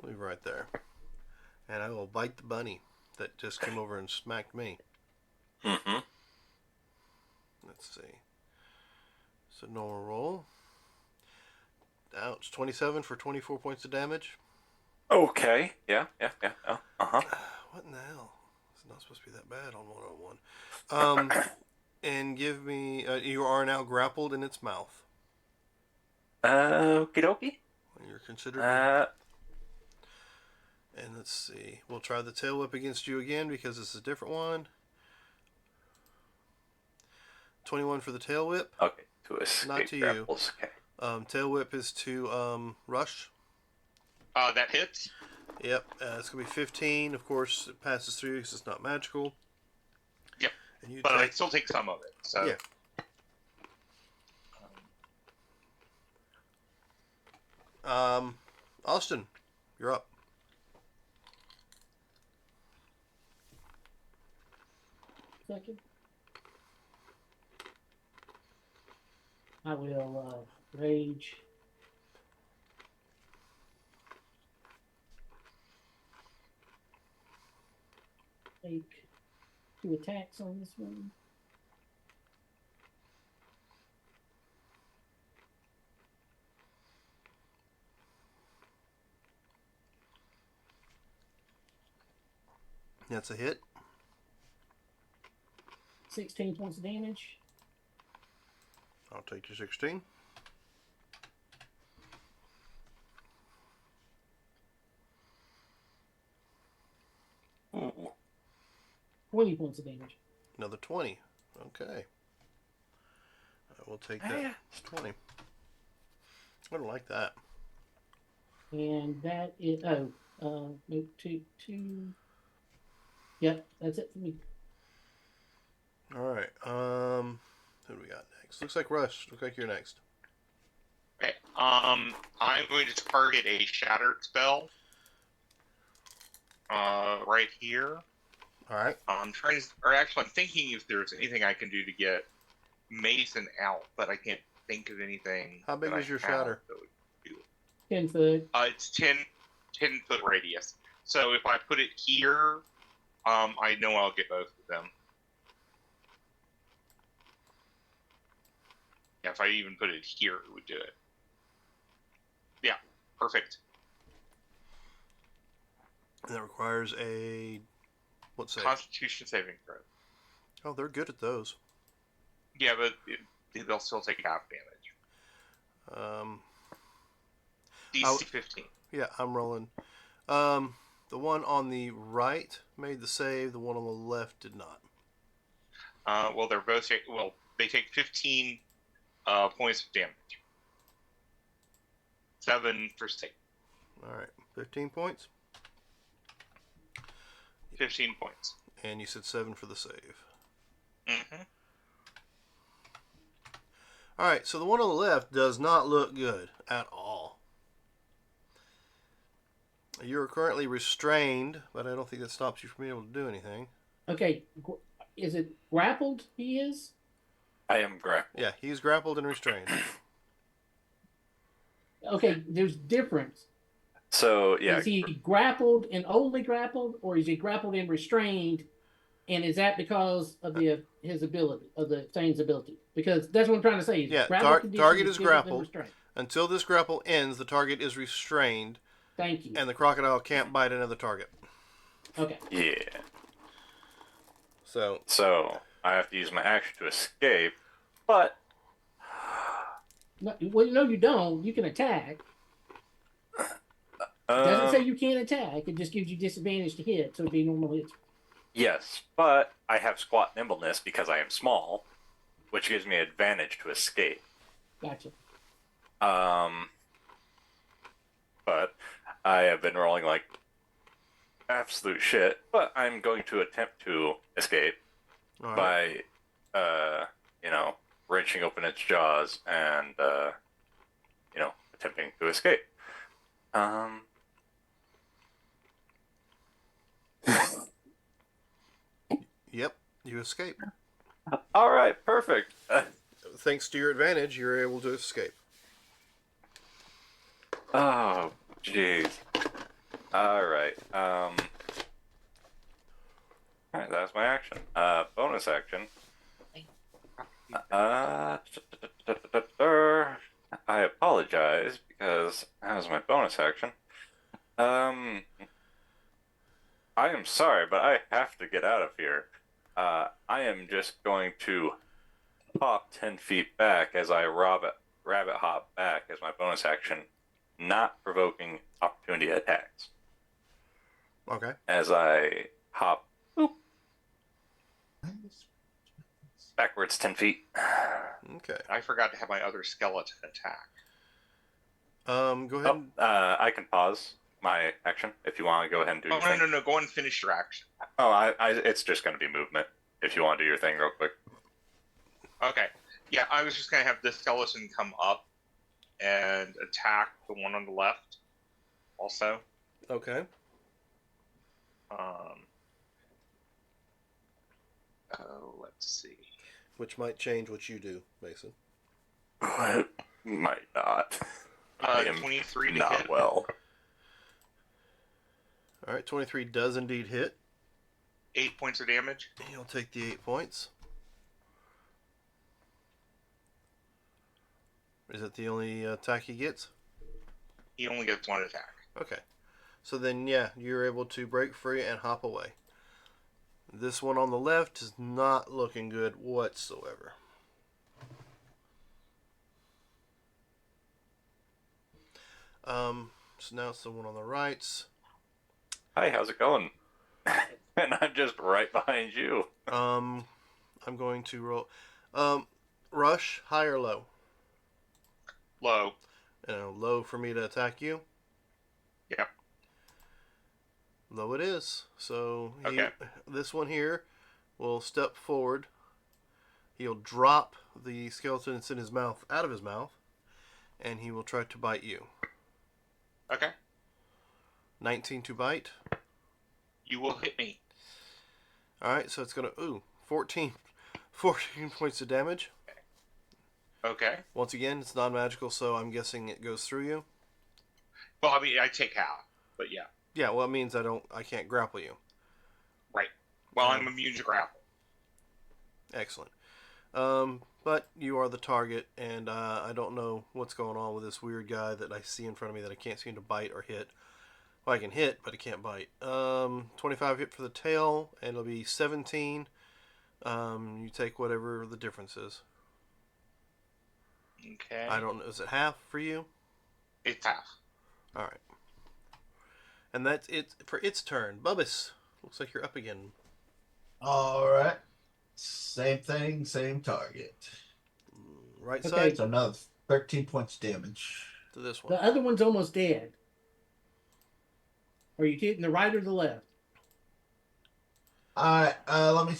I'll leave right there. And I will bite the bunny that just came over and smacked me. Mm-hmm. Let's see. It's a normal roll. Ouch. 27 for 24 points of damage. Okay. Yeah. Oh, uh-huh. What in the hell? It's not supposed to be that bad on 101. And give me... you are now grappled in its mouth. Okie dokie. You're considered... And let's see. We'll try the tail whip against you again because it's a different one. 21 for the tail whip. Okay. To escape Not to grapples. you. Okay. Tail whip is to rush. That hits. Yep. It's going to be 15. Of course, it passes through because it's not magical. Yep. And you But I take... still take some of it. So. Yeah. Austin, you're up. Second. I will rage. Take 2 attacks on this one. That's a hit. 16 points of damage. I'll take your 16. 20 points of damage. Another 20. Okay. I will take that. Yeah. It's 20. I don't like that. And that is no, two. Yep, that's it for me. All right. Who do we got next? Looks like Rush. Looks like you're next. Okay. I'm going to target a shattered spell. Right here. All right. I'm thinking if there's anything I can do to get Mason out, but I can't think of anything. How big that is I your have shatter? that would do it. 10 foot. It's 10-foot radius. So if I put it here, I know I'll get both of them. Yeah, if I even put it here, it would do it. Yeah, perfect. And that requires a what save? Constitution saving throw. Oh, they're good at those. Yeah, but they'll still take half damage. DC 15. Yeah, I'm rolling. The one on the right made the save. The one on the left did not. Well, they take 15 points of damage. 7 for save. All right, 15 points. 15 points. And you said 7 for the save. Mm-hmm. All right, so the one on the left does not look good at all. You're currently restrained, but I don't think that stops you from being able to do anything. Okay, is it grappled? He is. I am grappled. Yeah, he's grappled and restrained. Okay, there's difference. So yeah, Is he grappled and only grappled, or is he grappled and restrained? And is that because of his ability, of the Thane's ability? Because that's what I'm trying to say. Yeah, grapple condition target is different than grappled. restraint. Until this grapple ends, the target is restrained, Thank you. and the crocodile can't bite another target. Okay. yeah. So So I have to use my action to escape, but No, well, no, you don't. You can attack. It doesn't say you can't attack. It just gives you disadvantage to hit, so it'd be normal hits. yes, but I have squat nimbleness because I am small, which gives me advantage to escape. Gotcha. But I have been rolling like absolute shit, but I'm going to attempt to escape all right. by, wrenching open its jaws and, attempting to escape. Yep, you escape. All right, perfect. Thanks to your advantage, you're able to escape. Oh, jeez. All right. All right, that's my action. Bonus action. I apologize because that was my bonus action. I am sorry, but I have to get out of here. I am just going to hop 10 feet back as I rabbit hop back as my bonus action, not provoking opportunity attacks. Okay. As I hop backwards 10 feet. Okay. I forgot to have my other skeleton attack. Go ahead. I can pause my action if you want to go ahead and do your thing. No. Go ahead and finish your action. Oh, it's just going to be movement if you want to do your thing real quick. Okay. Yeah, I was just going to have this skeleton come up and attack the one on the left also. Okay. Let's see. Which might change what you do, Mason. What? Might not. I am 23 to not hit. well. All right, 23 does indeed hit. 8 points of damage. He'll take the 8 points. Is that the only attack he gets? He only gets one attack. Okay. So then, yeah, you're able to break free and hop away. This one on the left is not looking good whatsoever. So now it's the one on the right. Hi, how's it going? And I'm just right behind you. I'm going to roll. Rush, high or low? Low. Low for me to attack you. Yep. Low it is. So Okay. this one here will step forward. He'll drop the skeleton that's in his mouth out of his mouth, and he will try to bite you. Okay. 19 to bite. You will hit me. All right, so it's gonna 14 points of damage. Okay. Once again, it's non-magical, so I'm guessing it goes through you. Well, I mean, I take half, but yeah. Yeah, well, it means I can't grapple you. Right. Well, I'm immune to grapple. Excellent. But you are the target, and I don't know what's going on with this weird guy that I see in front of me that I can't seem to bite or hit. Well, I can hit, but I can't bite. 25 hit for the tail, and it'll be 17. You take whatever the difference is. Okay. I don't know. Is it half for you? It's half. All right. And that's it for its turn. Bubbus, looks like you're up again. All right. Same thing, same target. Right Okay. side So another 13 points damage. to this one. The other one's almost dead. Are you hitting the right or the left? All right. Let me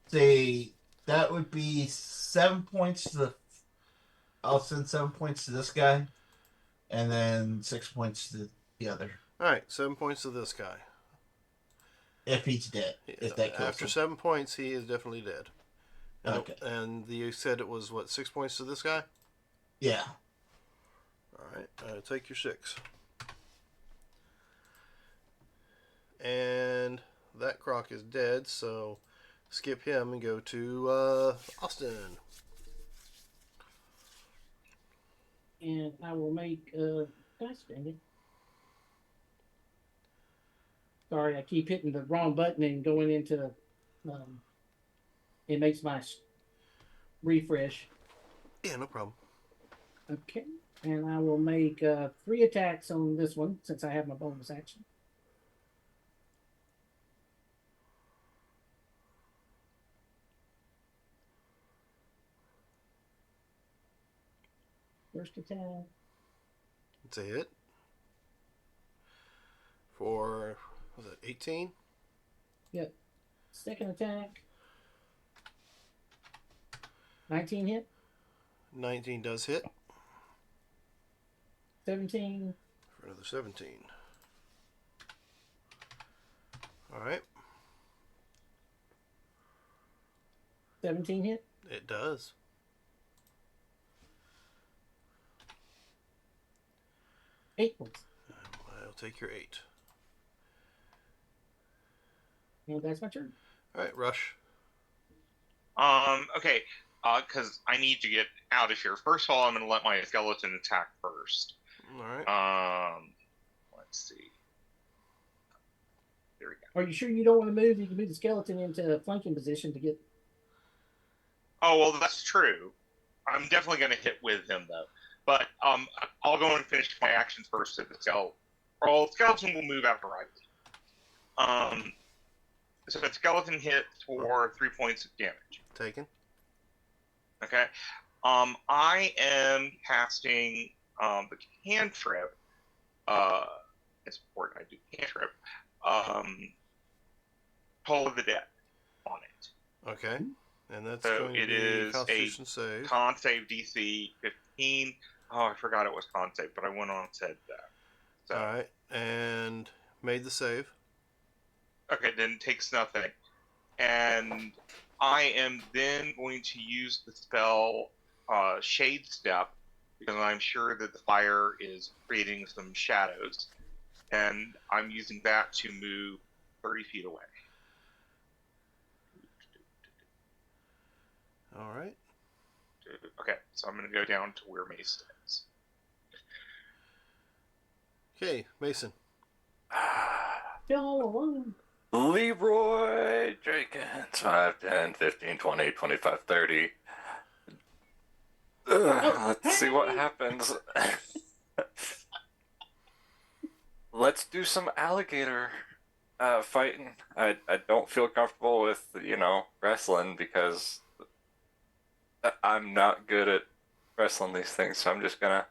see. That would be 7 points to the. I'll send 7 points to this guy, and then 6 points to the other. All right, 7 points to this guy. If he's dead, if that kills After him. 7 points, he is definitely dead. And Okay. And you said it was what, 6 points to this guy? Yeah. All right, take your 6. And that croc is dead, so skip him and go to Austin. And I will make gosh dang it. Sorry, I keep hitting the wrong button and going into it makes my refresh. Yeah, no problem. Okay. And I will make 3 attacks on this one since I have my bonus action. First attack. It's a hit. For, was it 18? Yep. Second attack. 19 hit. 19 does hit. 17. For another 17. All right. 17 hit. It does. Eight points. I'll take your 8. And that's my turn. All right, Rush. Okay. Because I need to get out of here. First of all, I'm going to let my skeleton attack first. All right. Let's see. There we go. Are you sure you don't want to move? You can move the skeleton into a flanking position to get. Oh, well, that's true. I'm definitely going to hit with him, though. But I'll go and finish my actions first to the skeleton. Well, skeleton will move after I leave. So the skeleton hits for 3 points of damage. Taken. Okay. I am casting the cantrip. It's important I do cantrip. Toll of the Dead on it. Okay. And that's So going to it be is Constitution save. Con save DC 15. Oh, I forgot it was con save, but I went on and said that. So, All right. And made the save. okay, then it takes nothing. And I am then going to use the spell Shade Step because I'm sure that the fire is creating some shadows. And I'm using that to move 30 feet away. All right. Okay, so I'm going to go down to where Mace is. Okay, Mason. Y'all alone. Leroy Jenkins, 5, 10, 15, 20, 25, 30. Let's see what happens. Let's do some alligator fighting. I don't feel comfortable with wrestling because I'm not good at wrestling these things. So I'm just gonna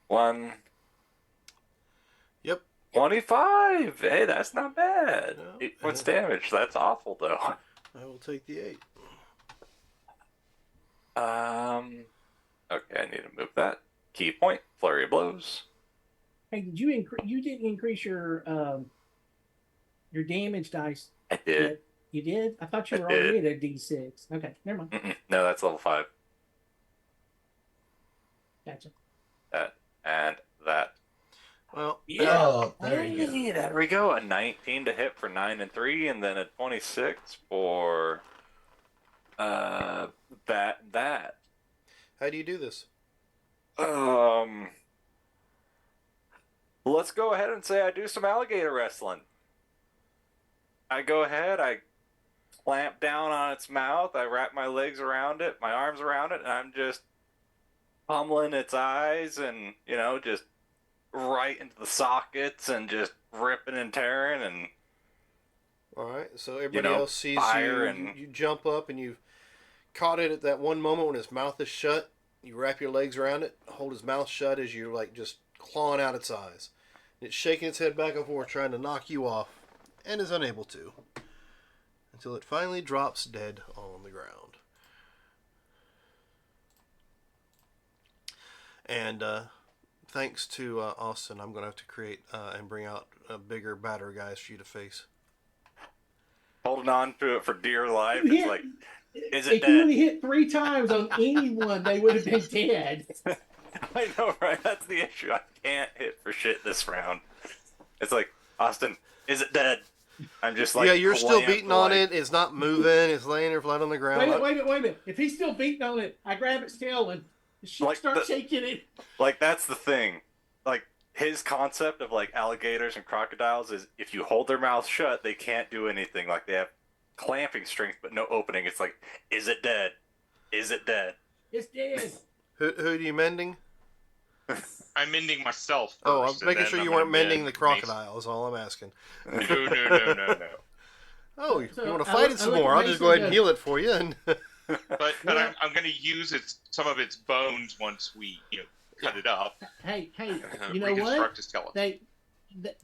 125. Hey, that's not bad. No, 8 points damage. That's awful though. I will take the 8. Okay, I need to move that. Key point, flurry of blows. Hey, did you you didn't increase your damage dice? I did. Yet. You did? I thought you I were did. already at a D6. Okay, never mind. No, that's level 5. Gotcha. That and that. Well, Oh, there you go. Hey, there we go. A 19 to hit for 9 and 3, and then a 26 for that. how do you do this? Let's go ahead and say I do some alligator wrestling. I go ahead, I clamp down on its mouth, I wrap my legs around it, my arms around it, and I'm just pummeling its eyes and, just right into the sockets and just ripping and tearing and All right, so everybody else sees fire you. and- You jump up and you've caught it at that one moment when its mouth is shut. You wrap your legs around it, hold its mouth shut as you're like just clawing out its eyes. And it's shaking its head back and forth, trying to knock you off, and is unable to, until it finally drops dead on the ground. And thanks to Austin, I'm going to have to create and bring out bigger, badder guys for you to face. holding on to it for dear life. Yeah. It's like, is it If you would dead? have hit 3 times on anyone, they would have been dead. I know, right? That's the issue. I can't hit for shit this round. It's like, Austin, is it dead? I'm just like, yeah, you're still clamped, beating on like- it. It's not moving. It's laying there flat on the ground. Wait a minute. If he's still beating on it, I grab its tail and Like start shaking it. Like, that's the thing. Like, his concept of, like, alligators and crocodiles is if you hold their mouths shut, they can't do anything. Like, they have clamping strength, but no opening. It's like, is it dead? Is it dead? It's dead. Who are you mending? I'm mending myself first. Oh, I was and making then sure I'm you gonna weren't mending mend the crocodile. Is all I'm asking. Mason. No. Oh, you So, want to I fight look- it I some look at more? I'll just Mason go ahead and and heal it for you. And But Yeah. I'm going to use some of its bones once we cut it up. Hey, you know what? Reconstruct his skeleton.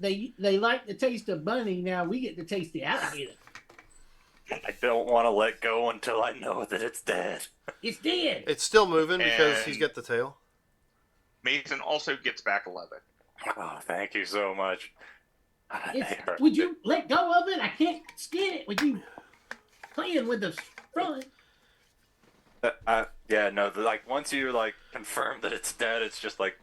They like the taste of bunny. Now we get to taste the alligator. I don't want to let go until I know that it's dead. It's dead. it's still moving because And- he's got the tail. Mason also gets back 11. Oh, thank you so much. They hurt. Would you let go of it? I can't skin it. Would you playing with the front? Like, once you, like, confirm that it's dead, it's just like,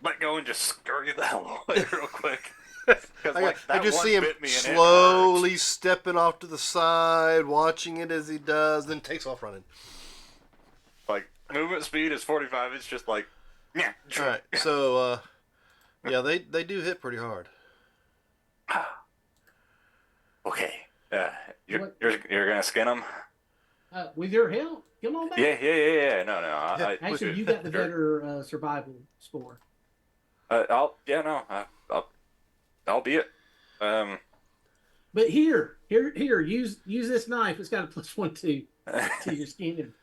let go and just scurry the hell away real quick. 'Cause, I that just one see him bit me and it slowly stepping off to the side, watching it as he does, then takes off running. hurt. Like, movement speed is 45, it's just like, yeah. All right, so yeah, they do hit pretty hard. Okay. You're What? you're gonna skin them? With your help, come on back. Yeah. No. Actually, you got the better survival score. I'll be it. But here, use this knife. It's got a +1 to your skin.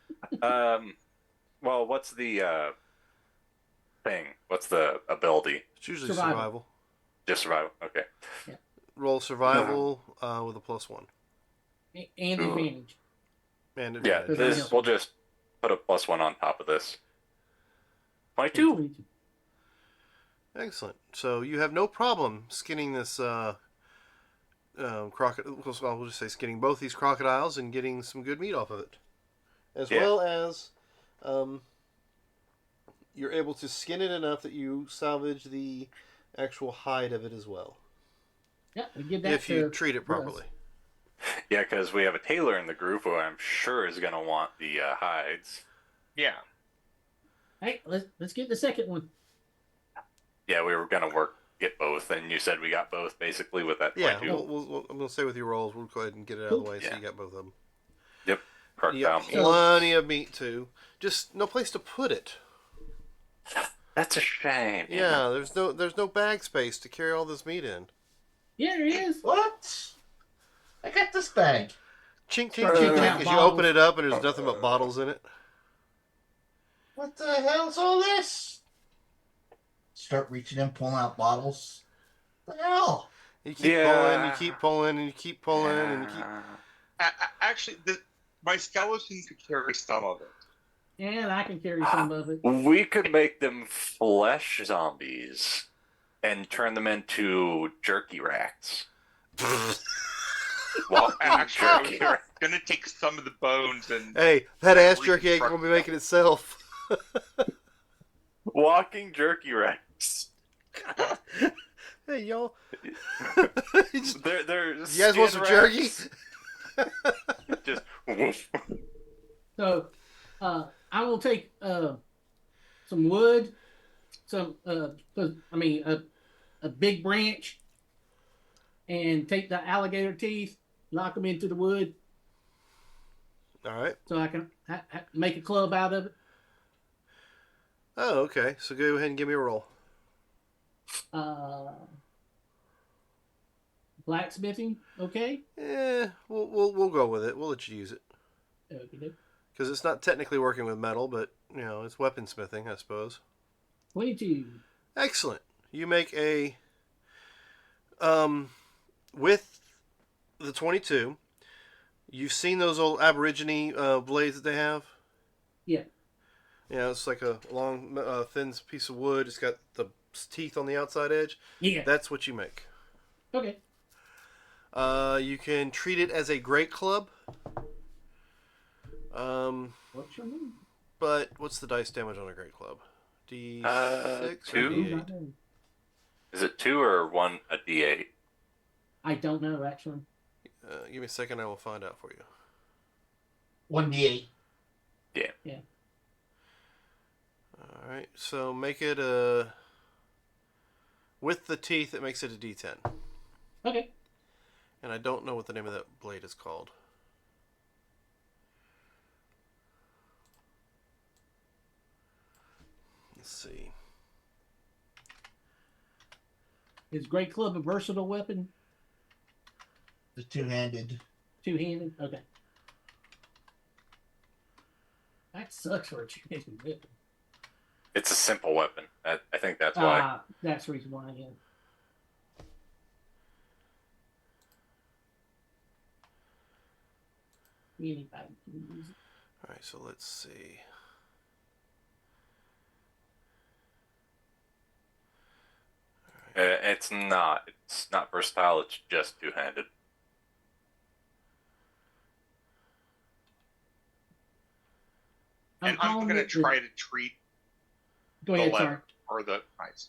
Well, what's the thing? What's the ability? It's usually Survival. survival. Just survival. Okay. Roll survival with a +1 And advantage. and Yeah, advantage. we'll just put a +1 on top of this. 22. 22. Excellent. So you have no problem skinning this crocodile. Well, we'll just say skinning both these crocodiles and getting some good meat off of it, as Yeah. well as you're able to skin it enough that you salvage the actual hide of it as well, Yeah, we give that if you to treat it Russ. properly. Yeah, because we have a tailor in the group who I'm sure is gonna want the hides. Yeah. Hey, let's get the second one. Yeah, we were gonna get both, and you said we got both basically with that Yeah, 22. I'm going to say with your rolls, we'll go ahead and get it out of the way so Yeah. you got both of them. Yep. You got Crocodile. plenty of meat too. Just no place to put it. That's a shame. Yeah, there's no bag space to carry all this meat in. Yeah, there is. What? I got this bag. Chink, chink, Start chink, taking chink. out As you open bottles. it up, and there's nothing but bottles in it. What the hell's all this? Start reaching in, pulling out bottles. What the hell? You keep Yeah. pulling, you keep pulling, and you keep pulling, and you keep. Actually, my skeleton could carry some of it. And I can carry some of it. We could make them flesh zombies and turn them into jerky racks. Walking Actually, I jerky was racks. gonna take some of the bones and Hey, that ass jerky ain't reconstruct gonna be making itself. Walking jerky racks. Hey, y'all. They're You guys want some jerky? Just woof. So, I will take some wood, some a big branch, and take the alligator teeth, knock them into the wood, All right. so I can make a club out of it. Oh, okay. So go ahead and give me a roll. Blacksmithing, okay? We'll go with it. We'll let you use it Okay. because it's not technically working with metal, but it's weaponsmithing, I suppose. 22. Excellent. You make a with the 22. You've seen those old Aborigine blades that they have. Yeah. Yeah, it's like a long, thin piece of wood. It's got the teeth on the outside edge. Yeah. That's what you make. Okay. You can treat it as a great club. What's your name? But what's the dice damage on a great club? D6 or 2. D8? Is it 2 or 1 a D8? I don't know, actually. Give me a second. I will find out for you. 1d8. Yeah. All right. So make it with the teeth. It makes it a D10. Okay. And I don't know what the name of that blade is called. Let's see. Is Great Club a versatile weapon? The two-handed. Two-handed? Okay. That sucks for a two-handed weapon. It's a simple weapon. I think that's why. That's the reason why, yeah. Anybody can use it. All right. So let's see. It's not. It's not versatile. It's just two-handed. And I'm gonna try to treat Go the ahead, sorry. lever or the knives.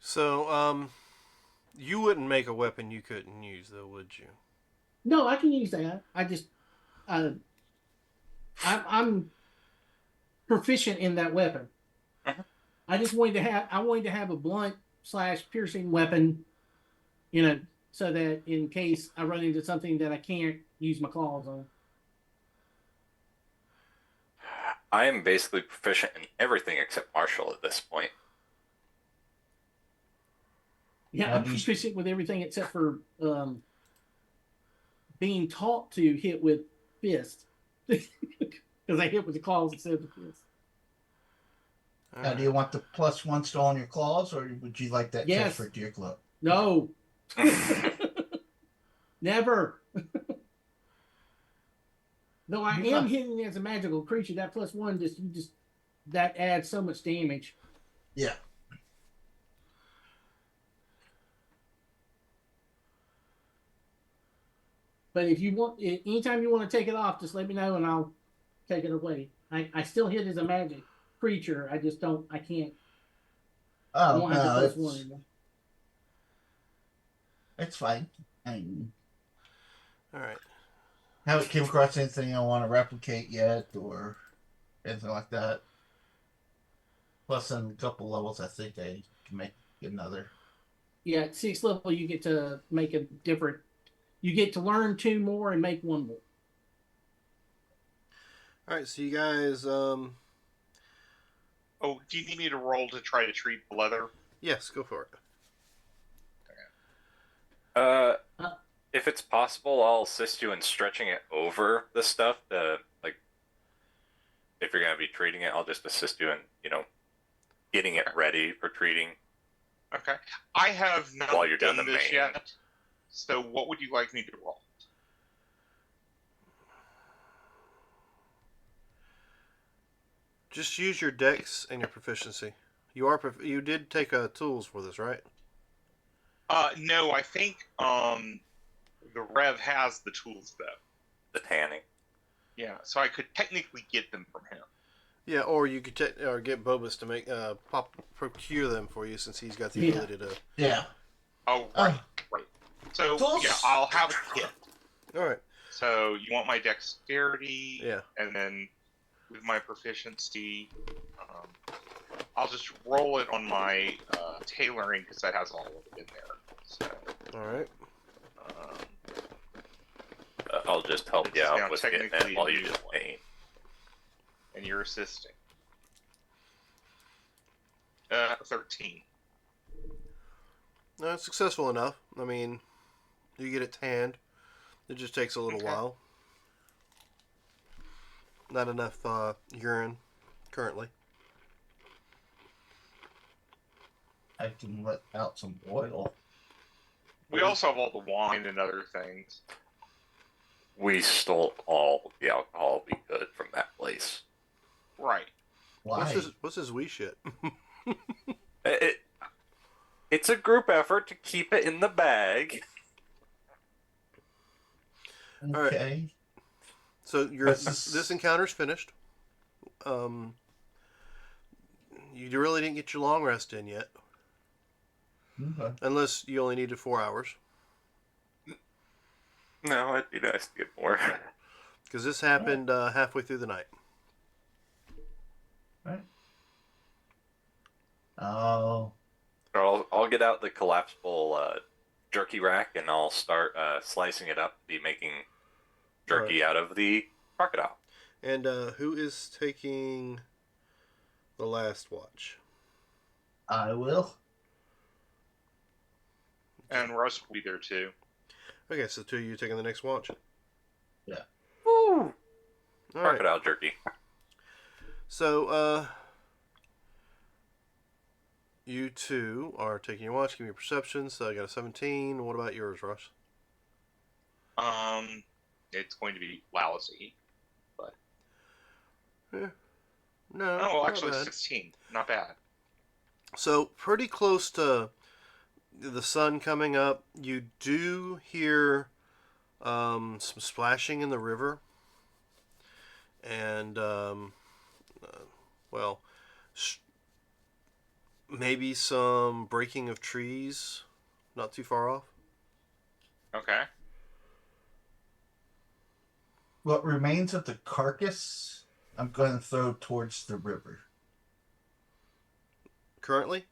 So, you wouldn't make a weapon you couldn't use, though, would you? No, I can use that. I just, I'm proficient in that weapon. Uh-huh. I just wanted to have a blunt / piercing weapon, so that in case I run into something that I can't use my claws on. I am basically proficient in everything except martial at this point. Yeah, I'm proficient with everything except for being taught to hit with fists. Because I hit with the claws instead of the fists. Now, do you want the +1 still on your claws, or would you like that Yes. transferred to your glove? No. Never. Though I am hitting as a magical creature, that +1 that adds so much damage. Yeah. But if you want, anytime you want to take it off, just let me know and I'll take it away. I still hit as a magic creature. I just don't. I can't. I Oh, won't have no, the it's, +1 anymore. it's fine. I All right. haven't came across anything I want to replicate yet, or anything like that. Plus, in a couple levels, I think I can make another. Yeah, at 6th level, you get to make a different. You get to learn 2 more and make 1 more. All right. So you guys, Oh, do you need me to roll to try to treat the leather? Yes, go for it. Uh, Uh, if it's possible, I'll assist you in stretching it over the stuff. Like, if you're gonna be treating it, I'll just assist you in, getting it ready for treating. Okay. I have not While you're doing done the this main. yet. So what would you like me to roll? Just use your dex and your proficiency. You did take tools for this, right? No, I think the Rev has the tools though. The tanning. Yeah, so I could technically get them from him. Yeah, or you could or get Bobus to make procure them for you since he's got the Yeah. ability to. Yeah. Oh, right. So Tools? yeah, I'll have a kit. All right. So you want my dexterity, Yeah. and then with my proficiency, I'll just roll it on my tailoring because that has all of it in there. So, All right. um, I'll just help It's you now out with getting technically it while a you new just one. paint. and you're assisting. 13. No, it's successful enough. I mean, you get it tanned. It just takes a little Okay. while. Not enough urine currently. I can let out some oil. We also have all the wine and other things. We stole all the alcohol we could from that place. Right. Why? What's this wee shit? It's a group effort to keep it in the bag. Okay. So That's- this encounter's finished. You really didn't get your long rest in yet, Okay. unless you only needed 4 hours. No, it'd be nice to get more. Because this happened halfway through the night. Right. Oh. I'll get out the collapsible jerky rack and I'll start slicing it up, be making jerky out of the crocodile. And who is taking the last watch? I will. And Russ will be there too. Okay, so two of you taking the next watch. Yeah. Woo! All right. Crocodile jerky. So, you two are taking your watch. Give me your perception. So I got a 17. What about yours, Russ? It's going to be lousy. No. Oh, well, not actually, bad. 16. Not bad. So pretty close to the sun coming up. You do hear some splashing in the river, and well, maybe some breaking of trees, not too far off. Okay. What remains of the carcass, I'm going to throw towards the river. Currently,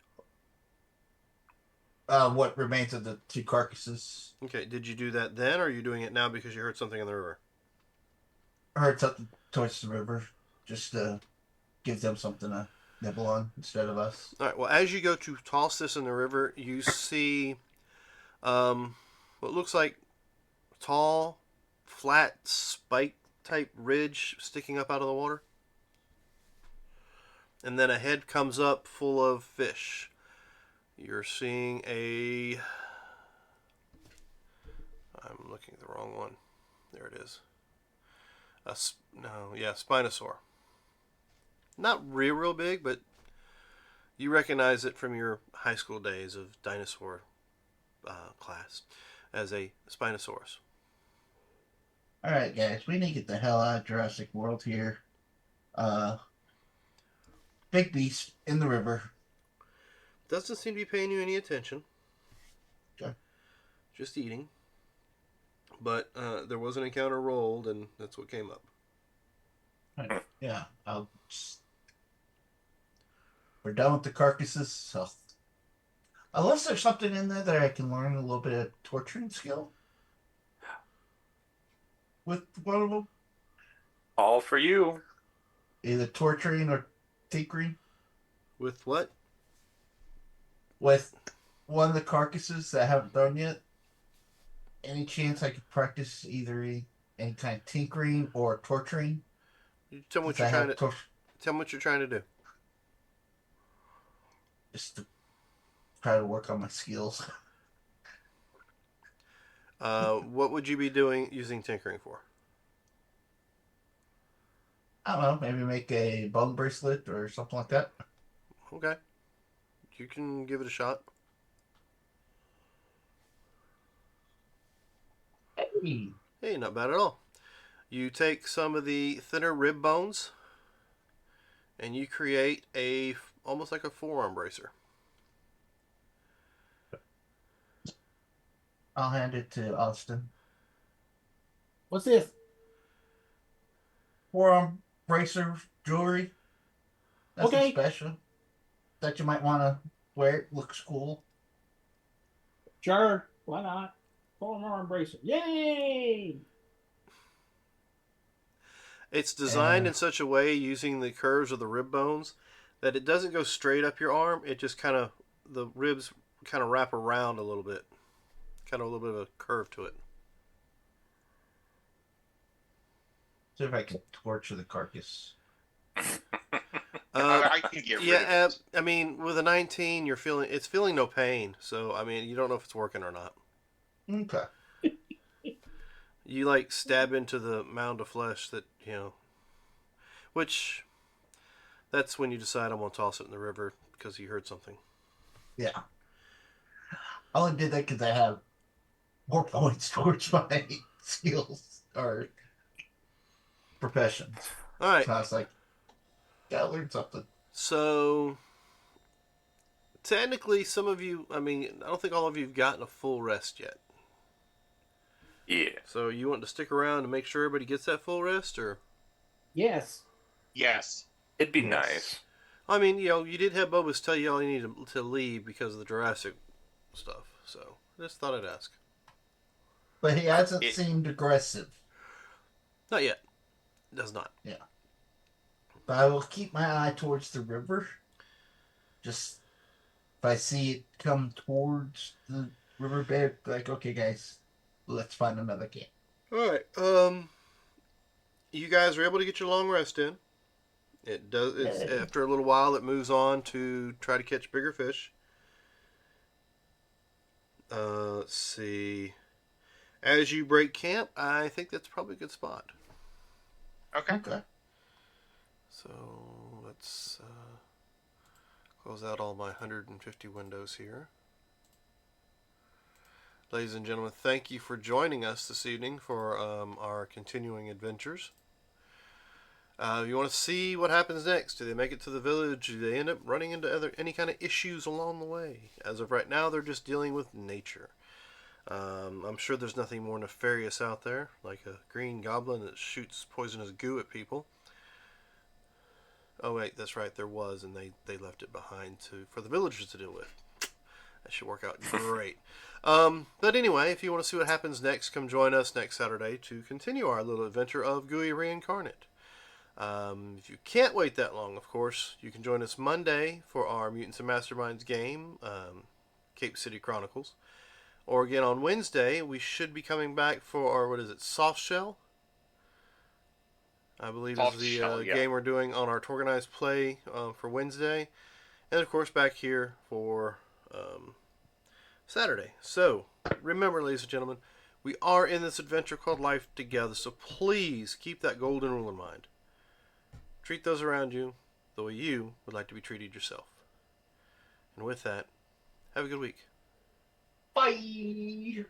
What remains of the two carcasses? okay. Did you do that then, or are you doing it now because you heard something in the river? I heard something towards the river, just to give them something to nibble on instead of us. All right. Well, as you go to toss this in the river, you see what looks like tall, flat, spike type ridge sticking up out of the water, and then a head comes up full of fish. You're seeing a. I'm looking at the wrong one. There it is. Spinosaur. Not real big, but you recognize it from your high school days of dinosaur class as a Spinosaurus. Alright, guys, we need to get the hell out of Jurassic World here. Big beast in the river. Doesn't seem to be paying you any attention. Okay. Just eating. But there was an encounter rolled, and that's what came up. Right. Yeah, we're done with the carcasses, so unless there's something in there that I can learn a little bit of torturing skill with one of them, All for you. either torturing or tinkering. With what? with one of the carcasses that I haven't done yet, any chance I could practice either any kind of tinkering or torturing? You tell me what Since you're I trying have to tell me what you're trying to do. just to try to work on my skills. What would you be doing using tinkering for? I don't know, maybe make a bone bracelet or something like that. Okay, you can give it a shot. Hey. Hey, not bad at all. You take some of the thinner rib bones and you create almost like a forearm bracer. I'll hand it to Austin. What's this? Forearm bracer jewelry. Nothing Okay. special. That you might want to wear. It looks cool. Sure. Why not? Forearm bracer. Yay! It's designed And in such a way using the curves of the rib bones that it doesn't go straight up your arm. It just the ribs kind of wrap around a little bit. Kind of a little bit of a curve to it. see if I can torture the carcass. Uh, I can get rid yeah, of it. I mean, with a 19, it's feeling no pain. So, I mean, you don't know if it's working or not. Okay. You like stab into the mound of flesh that, which that's when you decide I'm going to toss it in the river because you heard something. Yeah. I only did that because I have more points towards my skills or professions. All right. So I was like, gotta learn something. So, technically, some of you, I mean, I don't think all of you have gotten a full rest yet. Yeah. So, you want to stick around to make sure everybody gets that full rest, or? Yes. Yes. It'd be Yes. nice. I mean, you did have Bobus tell you all you need to leave because of the Jurassic stuff. So, I just thought I'd ask. But he hasn't It- seemed aggressive. Not yet. Does not. Yeah. But I will keep my eye towards the river. Just if I see it come towards the riverbed, like, okay, guys, let's find another camp. All right. You guys are able to get your long rest in. It does. It's Yay. after a little while. It moves on to try to catch bigger fish. Let's see. As you break camp, I think that's probably a good spot. Okay. Okay. So let's close out all my 150 windows here. Ladies and gentlemen, thank you for joining us this evening for our continuing adventures. You want to see what happens next? Do they make it to the village? Do they end up running into any kind of issues along the way? As of right now, they're just dealing with nature. I'm sure there's nothing more nefarious out there, like a green goblin that shoots poisonous goo at people. Oh wait, that's right, there was, and they left it behind for the villagers to deal with. That should work out great. But anyway, if you want to see what happens next, come join us next Saturday to continue our little adventure of Gooey Re-Incarnate. If you can't wait that long, of course, you can join us Monday for our Mutants and Masterminds game, Cape City Chronicles. Or again on Wednesday, we should be coming back for our, Soft Shell? I believe Soft is the Shell, yeah. game we're doing on our Torganized Play for Wednesday. And of course back here for Saturday. So, remember, ladies and gentlemen, we are in this adventure called life together, so please keep that golden rule in mind. Treat those around you the way you would like to be treated yourself. And with that, have a good week. Bye.